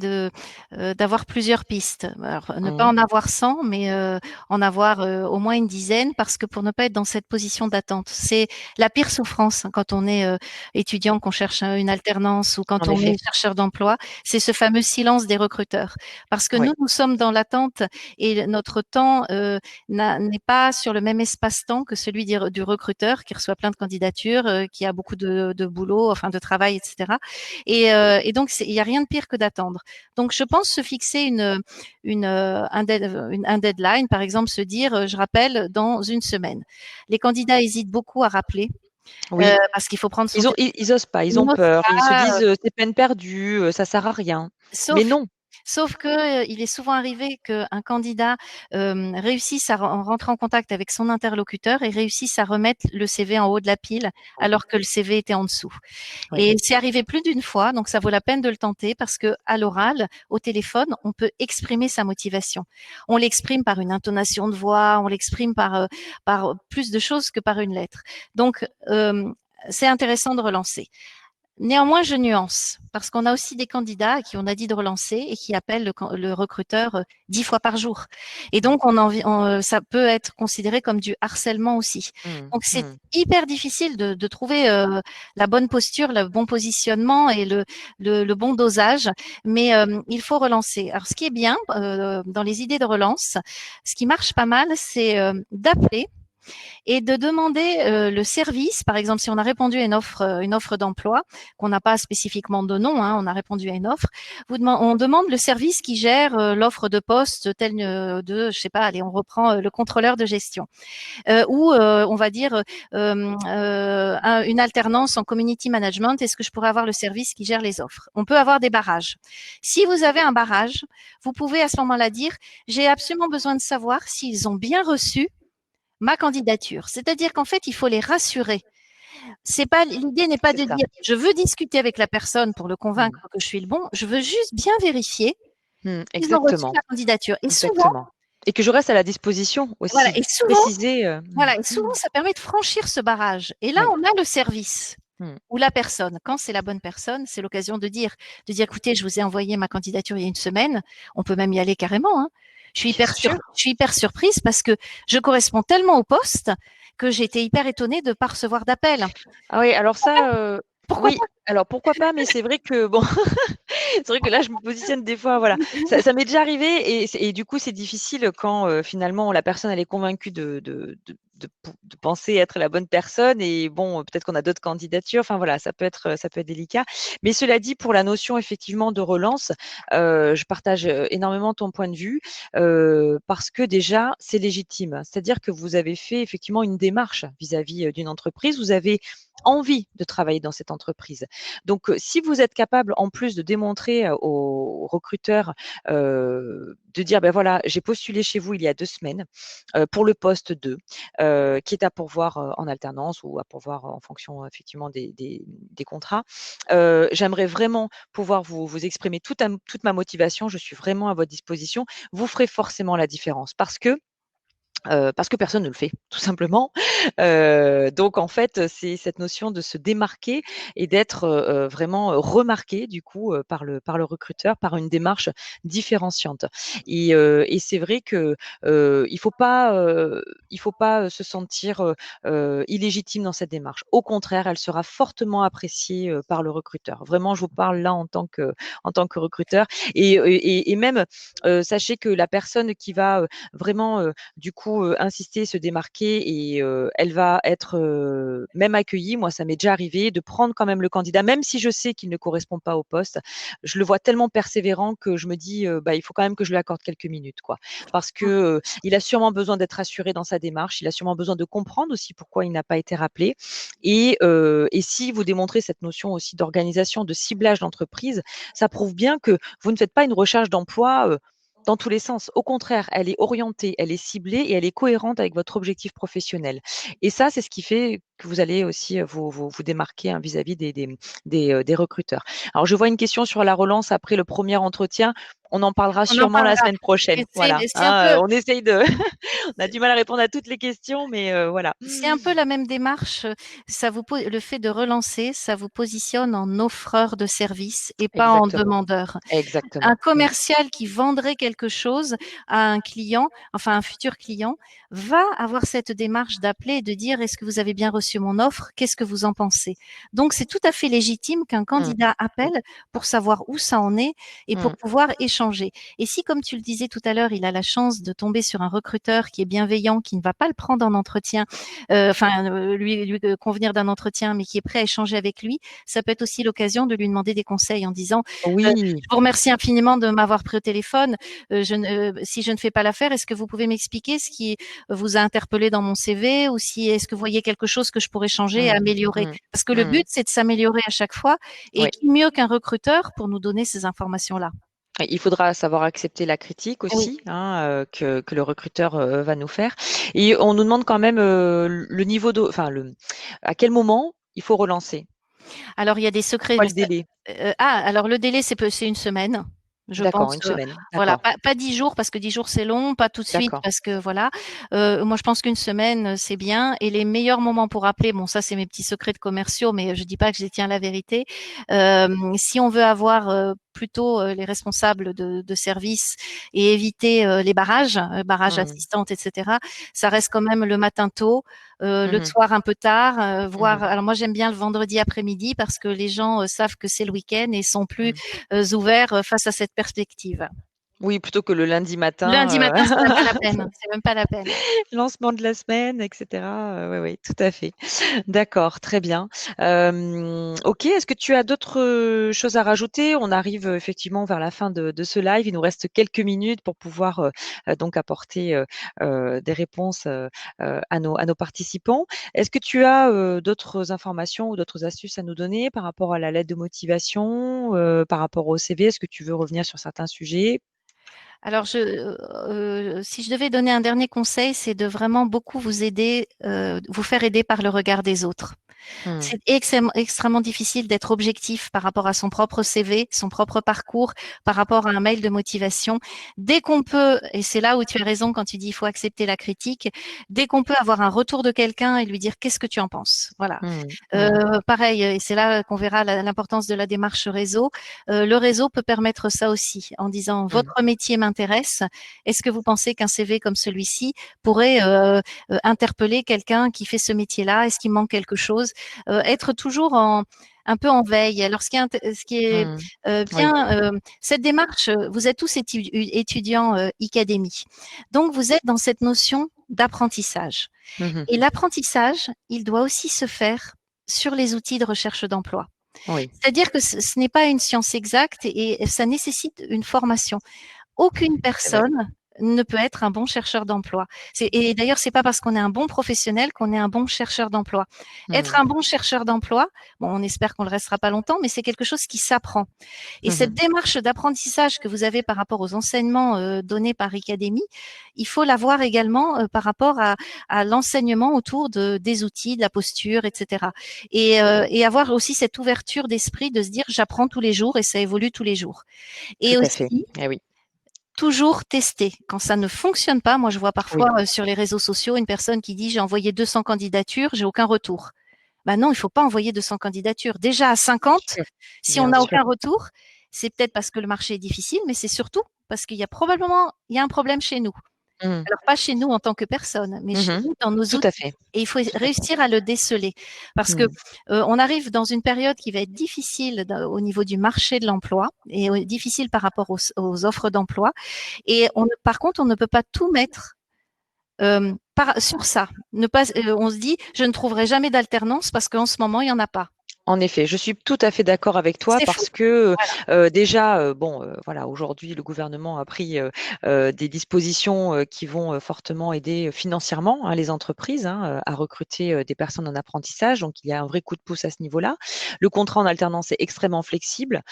d'avoir plusieurs pistes. Alors, ne pas Mmh. en avoir 100, mais en avoir au moins une dizaine, parce que pour ne pas être dans cette position d'attente. C'est la pire souffrance hein, quand on est étudiant, qu'on cherche une alternance ou quand En on est effet, chercheur d'emploi, c'est ce fameux silence des recruteurs. Parce que oui. nous sommes dans l'attente et notre temps n'est pas sur le même espace-temps que celui du recruteur qui reçoit plein de candidatures, qui a beaucoup de boulot, enfin de travail, etc. Et donc, il n'y a rien de pire que d'attendre. Donc, je pense se fixer un deadline, par exemple, se dire, je rappelle dans une semaine. Les candidats hésitent beaucoup à rappeler Oui, parce qu'il faut prendre son ils ont téléphone. ils osent pas, ils Ils ont n'osent peur, ils se pas, disent: «C'est peine perdue, ça sert à rien». Mais sauf non. Sauf que, il est souvent arrivé qu'un candidat, réussisse à rentrer en contact avec son interlocuteur et réussisse à remettre le CV en haut de la pile, alors que le CV était en dessous. Oui, Et c'est arrivé plus d'une fois, donc ça vaut la peine de le tenter parce qu'à l'oral, au téléphone, on peut exprimer sa motivation. On l'exprime par une intonation de voix, on l'exprime par plus de choses que par une lettre. Donc, c'est intéressant de relancer. Néanmoins, je nuance parce qu'on a aussi des candidats à qui on a dit de relancer et qui appellent le recruteur 10 fois par jour. Et donc, ça peut être considéré comme du harcèlement aussi. mmh, Donc, c'est mmh. hyper difficile de trouver la bonne posture, le bon positionnement et le bon dosage, mais il faut relancer. Alors, ce qui est bien dans les idées de relance, ce qui marche pas mal, c'est d'appeler et de demander le service. Par exemple, si on a répondu à une offre d'emploi, qu'on n'a pas spécifiquement de nom, hein, on a répondu à une offre, on demande le service qui gère l'offre de poste telle je sais pas, allez, on reprend le contrôleur de gestion, ou on va dire une alternance en community management. Est-ce que je pourrais avoir le service qui gère les offres? On peut avoir des barrages. Si vous avez un barrage, vous pouvez à ce moment-là dire, j'ai absolument besoin de savoir s'ils ont bien reçu ma candidature. C'est-à-dire qu'en fait, il faut les rassurer. L'idée n'est pas C'est de ça. dire je veux discuter avec la personne pour le Mmh. convaincre que je suis le bon, je veux juste bien vérifier Mmh, qu'ils ont reçu exactement, ma candidature. exactement. Et que je reste à la disposition Voilà, aussi. Préciser, et souvent, ça permet de franchir ce barrage. Et là, oui. on a le service Mmh. ou la personne. Quand c'est la bonne personne, c'est l'occasion de dire, écoutez, je vous ai envoyé ma candidature il y a une semaine. On peut même y aller carrément, hein. Bien sûr. Je suis hyper surprise parce que je corresponds tellement au poste que j'ai été hyper étonnée de ne pas recevoir d'appel. Ah oui, alors ça, Pourquoi oui, alors pourquoi pas, mais c'est vrai que bon, c'est vrai que là, je me positionne des fois, voilà. Ça m'est déjà arrivé et du coup, c'est difficile quand finalement la personne elle est convaincue de penser être la bonne personne et bon, peut-être qu'on a d'autres candidatures. Enfin voilà, ça peut être délicat. Mais cela dit, pour la notion effectivement de relance, je partage énormément ton point de vue parce que déjà, c'est légitime. C'est-à-dire que vous avez fait effectivement une démarche vis-à-vis d'une entreprise. Vous avez envie de travailler dans cette entreprise. Donc, si vous êtes capable, en plus de démontrer aux recruteurs, de dire, ben voilà, j'ai postulé chez vous il y a 2 semaines pour le poste 2, qui est à pourvoir en alternance ou à pourvoir en fonction effectivement des contrats. J'aimerais vraiment pouvoir vous exprimer toute ma motivation. Je suis vraiment à votre disposition. Vous ferez forcément la différence parce que personne ne le fait, tout simplement. Donc en fait, c'est cette notion de se démarquer et d'être vraiment remarqué du coup par le recruteur, par une démarche différenciante. Et c'est vrai que il faut pas se sentir illégitime dans cette démarche. Au contraire, elle sera fortement appréciée par le recruteur. Vraiment, je vous parle là en tant que recruteur. Et même, sachez que la personne qui va vraiment du coup insister, se démarquer et elle va être même accueillie. Moi, ça m'est déjà arrivé de prendre quand même le candidat, même si je sais qu'il ne correspond pas au poste. Je le vois tellement persévérant que je me dis, bah, il faut quand même que je lui accorde quelques minutes, quoi. Parce que il a sûrement besoin d'être assuré dans sa démarche. Il a sûrement besoin de comprendre aussi pourquoi il n'a pas été rappelé. Et si vous démontrez cette notion aussi d'organisation, de ciblage d'entreprise, ça prouve bien que vous ne faites pas une recherche d'emploi dans tous les sens. Au contraire, elle est orientée, elle est ciblée et elle est cohérente avec votre objectif professionnel. Et ça, c'est ce qui fait que vous allez aussi vous démarquer hein, vis-à-vis des recruteurs. Alors, je vois une question sur la relance après le premier entretien. On en parlera On en sûrement la parlera. semaine prochaine. Et Voilà. c'est un peu On essaye de. On a du mal à répondre à toutes les questions, mais voilà. C'est un peu la même démarche. Le fait de relancer, ça vous positionne en offreur de service et pas en Exactement. demandeur. Un Exactement. commercial qui vendrait quelque chose à un client, enfin un futur client, va avoir cette démarche d'appeler et de dire est-ce que vous avez bien reçu mon offre? Qu'est-ce que vous en pensez? Donc c'est tout à fait légitime qu'un Mm, candidat mm, appelle pour savoir où ça en est et pour mm. pouvoir échanger. Et si, comme tu le disais tout à l'heure, il a la chance de tomber sur un recruteur qui est bienveillant, qui ne va pas le prendre en entretien, lui convenir d'un entretien, mais qui est prêt à échanger avec lui, ça peut être aussi l'occasion de lui demander des conseils en disant Oui. je vous remercie infiniment de m'avoir pris au téléphone. Si je ne fais pas l'affaire, est-ce que vous pouvez m'expliquer ce qui vous a interpellé dans mon CV ou si est-ce que vous voyez quelque chose que je pourrais changer et Mm, améliorer? mm, Parce que le but, mm. c'est de s'améliorer à chaque fois. Et Oui. qui mieux qu'un recruteur pour nous donner ces informations-là? Il faudra savoir accepter la critique Oui. aussi hein, que le recruteur va nous faire. Et on nous demande quand même le niveau de, enfin à quel moment il faut relancer. Alors, il y a des C'est secrets, quoi mais le délai? alors le délai, c'est une semaine. Je D'accord, pense, une semaine. voilà, D'accord, pas 10 jours parce que 10 jours c'est long, pas tout de suite d'accord. parce que voilà. Moi je pense qu'une semaine c'est bien et les meilleurs moments pour appeler, bon ça c'est mes petits secrets de commerciaux, mais je dis pas que je détiens la vérité. Si on veut avoir plutôt les responsables de service et éviter les barrages Mhm, assistantes, etc. Ça reste quand même le matin tôt, le mhm, soir un peu tard, voire. mhm, Alors moi j'aime bien le vendredi après-midi parce que les gens savent que c'est le week-end et sont plus mhm. ouverts face à cette perspective. Oui, plutôt que le lundi Lundi matin, matin, c'est même pas la peine. C'est même pas la peine. lancement de la semaine, etc. Oui, oui, tout à fait. D'accord, très bien. Ok, est-ce que tu as d'autres choses à rajouter? On arrive effectivement vers la fin de ce live. Il nous reste quelques minutes pour pouvoir donc apporter des réponses à nos participants. Est-ce que tu as d'autres informations ou d'autres astuces à nous donner par rapport à la lettre de motivation, par rapport au CV? Est-ce que tu veux revenir sur certains sujets? Alors, si je devais donner un dernier conseil, c'est de vraiment beaucoup vous aider, vous faire aider par le regard des autres. Hmm, C'est extrêmement difficile d'être objectif par rapport à son propre CV, son propre parcours, par rapport à un mail de motivation. Dès qu'on peut, et c'est là où tu as raison quand tu dis il faut accepter la critique, dès qu'on peut avoir un retour de quelqu'un et lui dire qu'est-ce que tu en penses. Voilà. hmm, hmm, Pareil, et c'est là qu'on verra l'importance de la démarche réseau. Le réseau peut permettre ça aussi en disant hmm. votre métier m'intéresse. Est-ce que vous pensez qu'un CV comme celui-ci pourrait interpeller quelqu'un qui fait ce métier-là? Est-ce qu'il manque quelque chose? Être toujours un peu en veille. Alors, ce qui est Hmm. Oui. bien, cette démarche, vous êtes tous étudiants académie. Donc, vous êtes dans cette notion d'apprentissage. Mhm. Et l'apprentissage, il doit aussi se faire sur les outils de recherche d'emploi. Oui. C'est-à-dire que ce n'est pas une science exacte et ça nécessite une formation. Aucune C'est vrai. personne ne peut être un bon chercheur d'emploi. Et d'ailleurs, c'est pas parce qu'on est un bon professionnel qu'on est un bon chercheur d'emploi. Être Hmm, un bon chercheur d'emploi, bon, on espère qu'on le restera pas longtemps, mais c'est quelque chose qui s'apprend. Et cette mhm. démarche d'apprentissage que vous avez par rapport aux enseignements donnés par Académie, il faut l'avoir également par rapport à l'enseignement autour des outils, de la posture, etc. Et avoir aussi cette ouverture d'esprit de se dire j'apprends tous les jours et ça évolue tous les jours. Tout Et à fait. aussi, Eh oui. toujours tester. Quand ça ne fonctionne pas, moi je vois parfois sur les réseaux sociaux une personne qui dit j'ai envoyé 200 candidatures, j'ai aucun retour. Ben non, il faut pas envoyer 200 candidatures. Déjà à 50, si on Bien n'a sûr. aucun retour, c'est peut-être parce que le marché est difficile, mais c'est surtout parce qu'il y a probablement un problème chez nous. Mmh. Alors pas chez nous en tant que personne, mais chez Mmh. nous dans nos Tout à outils. fait. Et il faut Tout à fait. réussir à le déceler parce que Mmh. on arrive dans une période qui va être difficile au niveau du marché de l'emploi et difficile par rapport aux offres d'emploi. Et par contre, on ne peut pas tout mettre sur ça. On se dit, je ne trouverai jamais d'alternance parce qu'en ce moment, il n'y en a pas. En effet, je suis tout à fait d'accord avec toi C'est faux. parce que, Voilà. déjà, bon, voilà, aujourd'hui, le gouvernement a pris, des dispositions, qui vont, fortement aider, financièrement, hein, les entreprises, hein, à recruter, des personnes en apprentissage. Donc il y a un vrai coup de pouce à ce niveau-là. Le contrat en alternance est extrêmement flexible,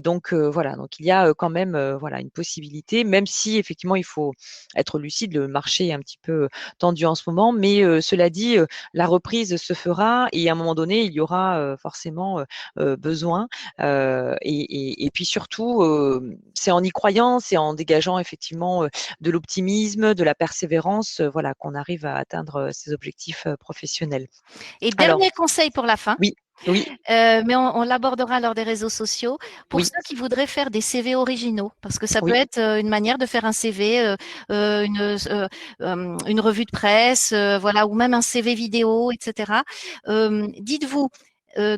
donc voilà, donc il y a, quand même, voilà, une possibilité, même si effectivement il faut être lucide, le marché est un petit peu tendu en ce moment. Mais, cela dit, la reprise se fera et à un moment donné, il y aura, forcément, besoin. Et puis surtout, c'est en y croyant, c'est en dégageant effectivement, de l'optimisme, de la persévérance, voilà, qu'on arrive à atteindre, ses objectifs, professionnels. Et Alors dernier conseil pour la fin, oui, oui, mais on l'abordera lors des réseaux sociaux. Pour oui, ceux qui voudraient faire des CV originaux, parce que ça peut oui. être une manière de faire un CV, une revue de presse, voilà, ou même un CV vidéo, etc. Dites-vous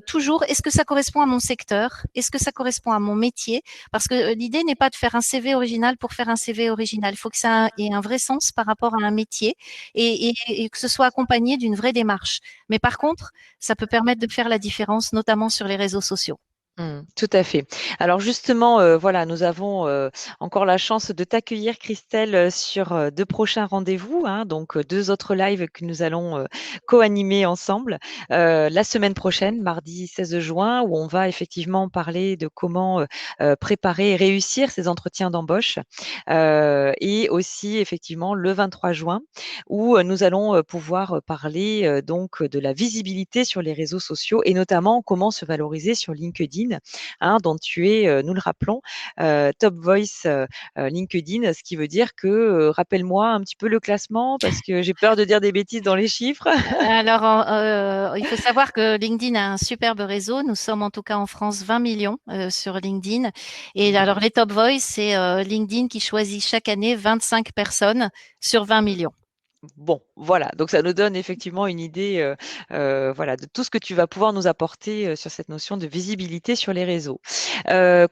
toujours, est-ce que ça correspond à mon secteur? Est-ce que ça correspond à mon métier? Parce que l'idée n'est pas de faire un CV original pour faire un CV original. Il faut que ça ait un vrai sens par rapport à un métier et que ce soit accompagné d'une vraie démarche. Mais par contre, ça peut permettre de faire la différence, notamment sur les réseaux sociaux. Mmh, tout à fait. Alors justement, voilà, nous avons, encore la chance de t'accueillir Christelle, sur, 2 prochains rendez-vous, hein, donc 2 autres lives que nous allons, co-animer ensemble. La semaine prochaine, mardi 16 juin, où on va effectivement parler de comment, préparer et réussir ces entretiens d'embauche. Et aussi effectivement le 23 juin, où, nous allons, pouvoir, parler, donc de la visibilité sur les réseaux sociaux et notamment comment se valoriser sur LinkedIn, hein, dont tu es, nous le rappelons, Top Voice, LinkedIn, ce qui veut dire que, rappelle-moi un petit peu le classement parce que j'ai peur de dire des bêtises dans les chiffres. Alors, il faut savoir que LinkedIn a un superbe réseau. Nous sommes en tout cas en France 20 millions sur LinkedIn. Et alors, les Top Voice, c'est LinkedIn qui choisit chaque année 25 personnes sur 20 millions. Bon, voilà, donc ça nous donne effectivement une idée, voilà, de tout ce que tu vas pouvoir nous apporter, sur cette notion de visibilité sur les réseaux.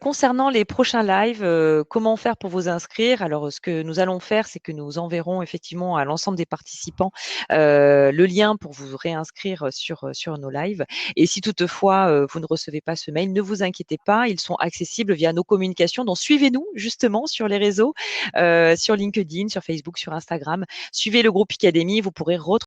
Concernant les prochains lives, comment faire pour vous inscrire? Alors, ce que nous allons faire, c'est que nous enverrons effectivement à l'ensemble des participants, le lien pour vous réinscrire sur nos lives. Et si toutefois, vous ne recevez pas ce mail, ne vous inquiétez pas, ils sont accessibles via nos communications. Donc suivez-nous justement sur les réseaux, sur LinkedIn, sur Facebook, sur Instagram. Suivez le groupe Picademy, vous pourrez retrouver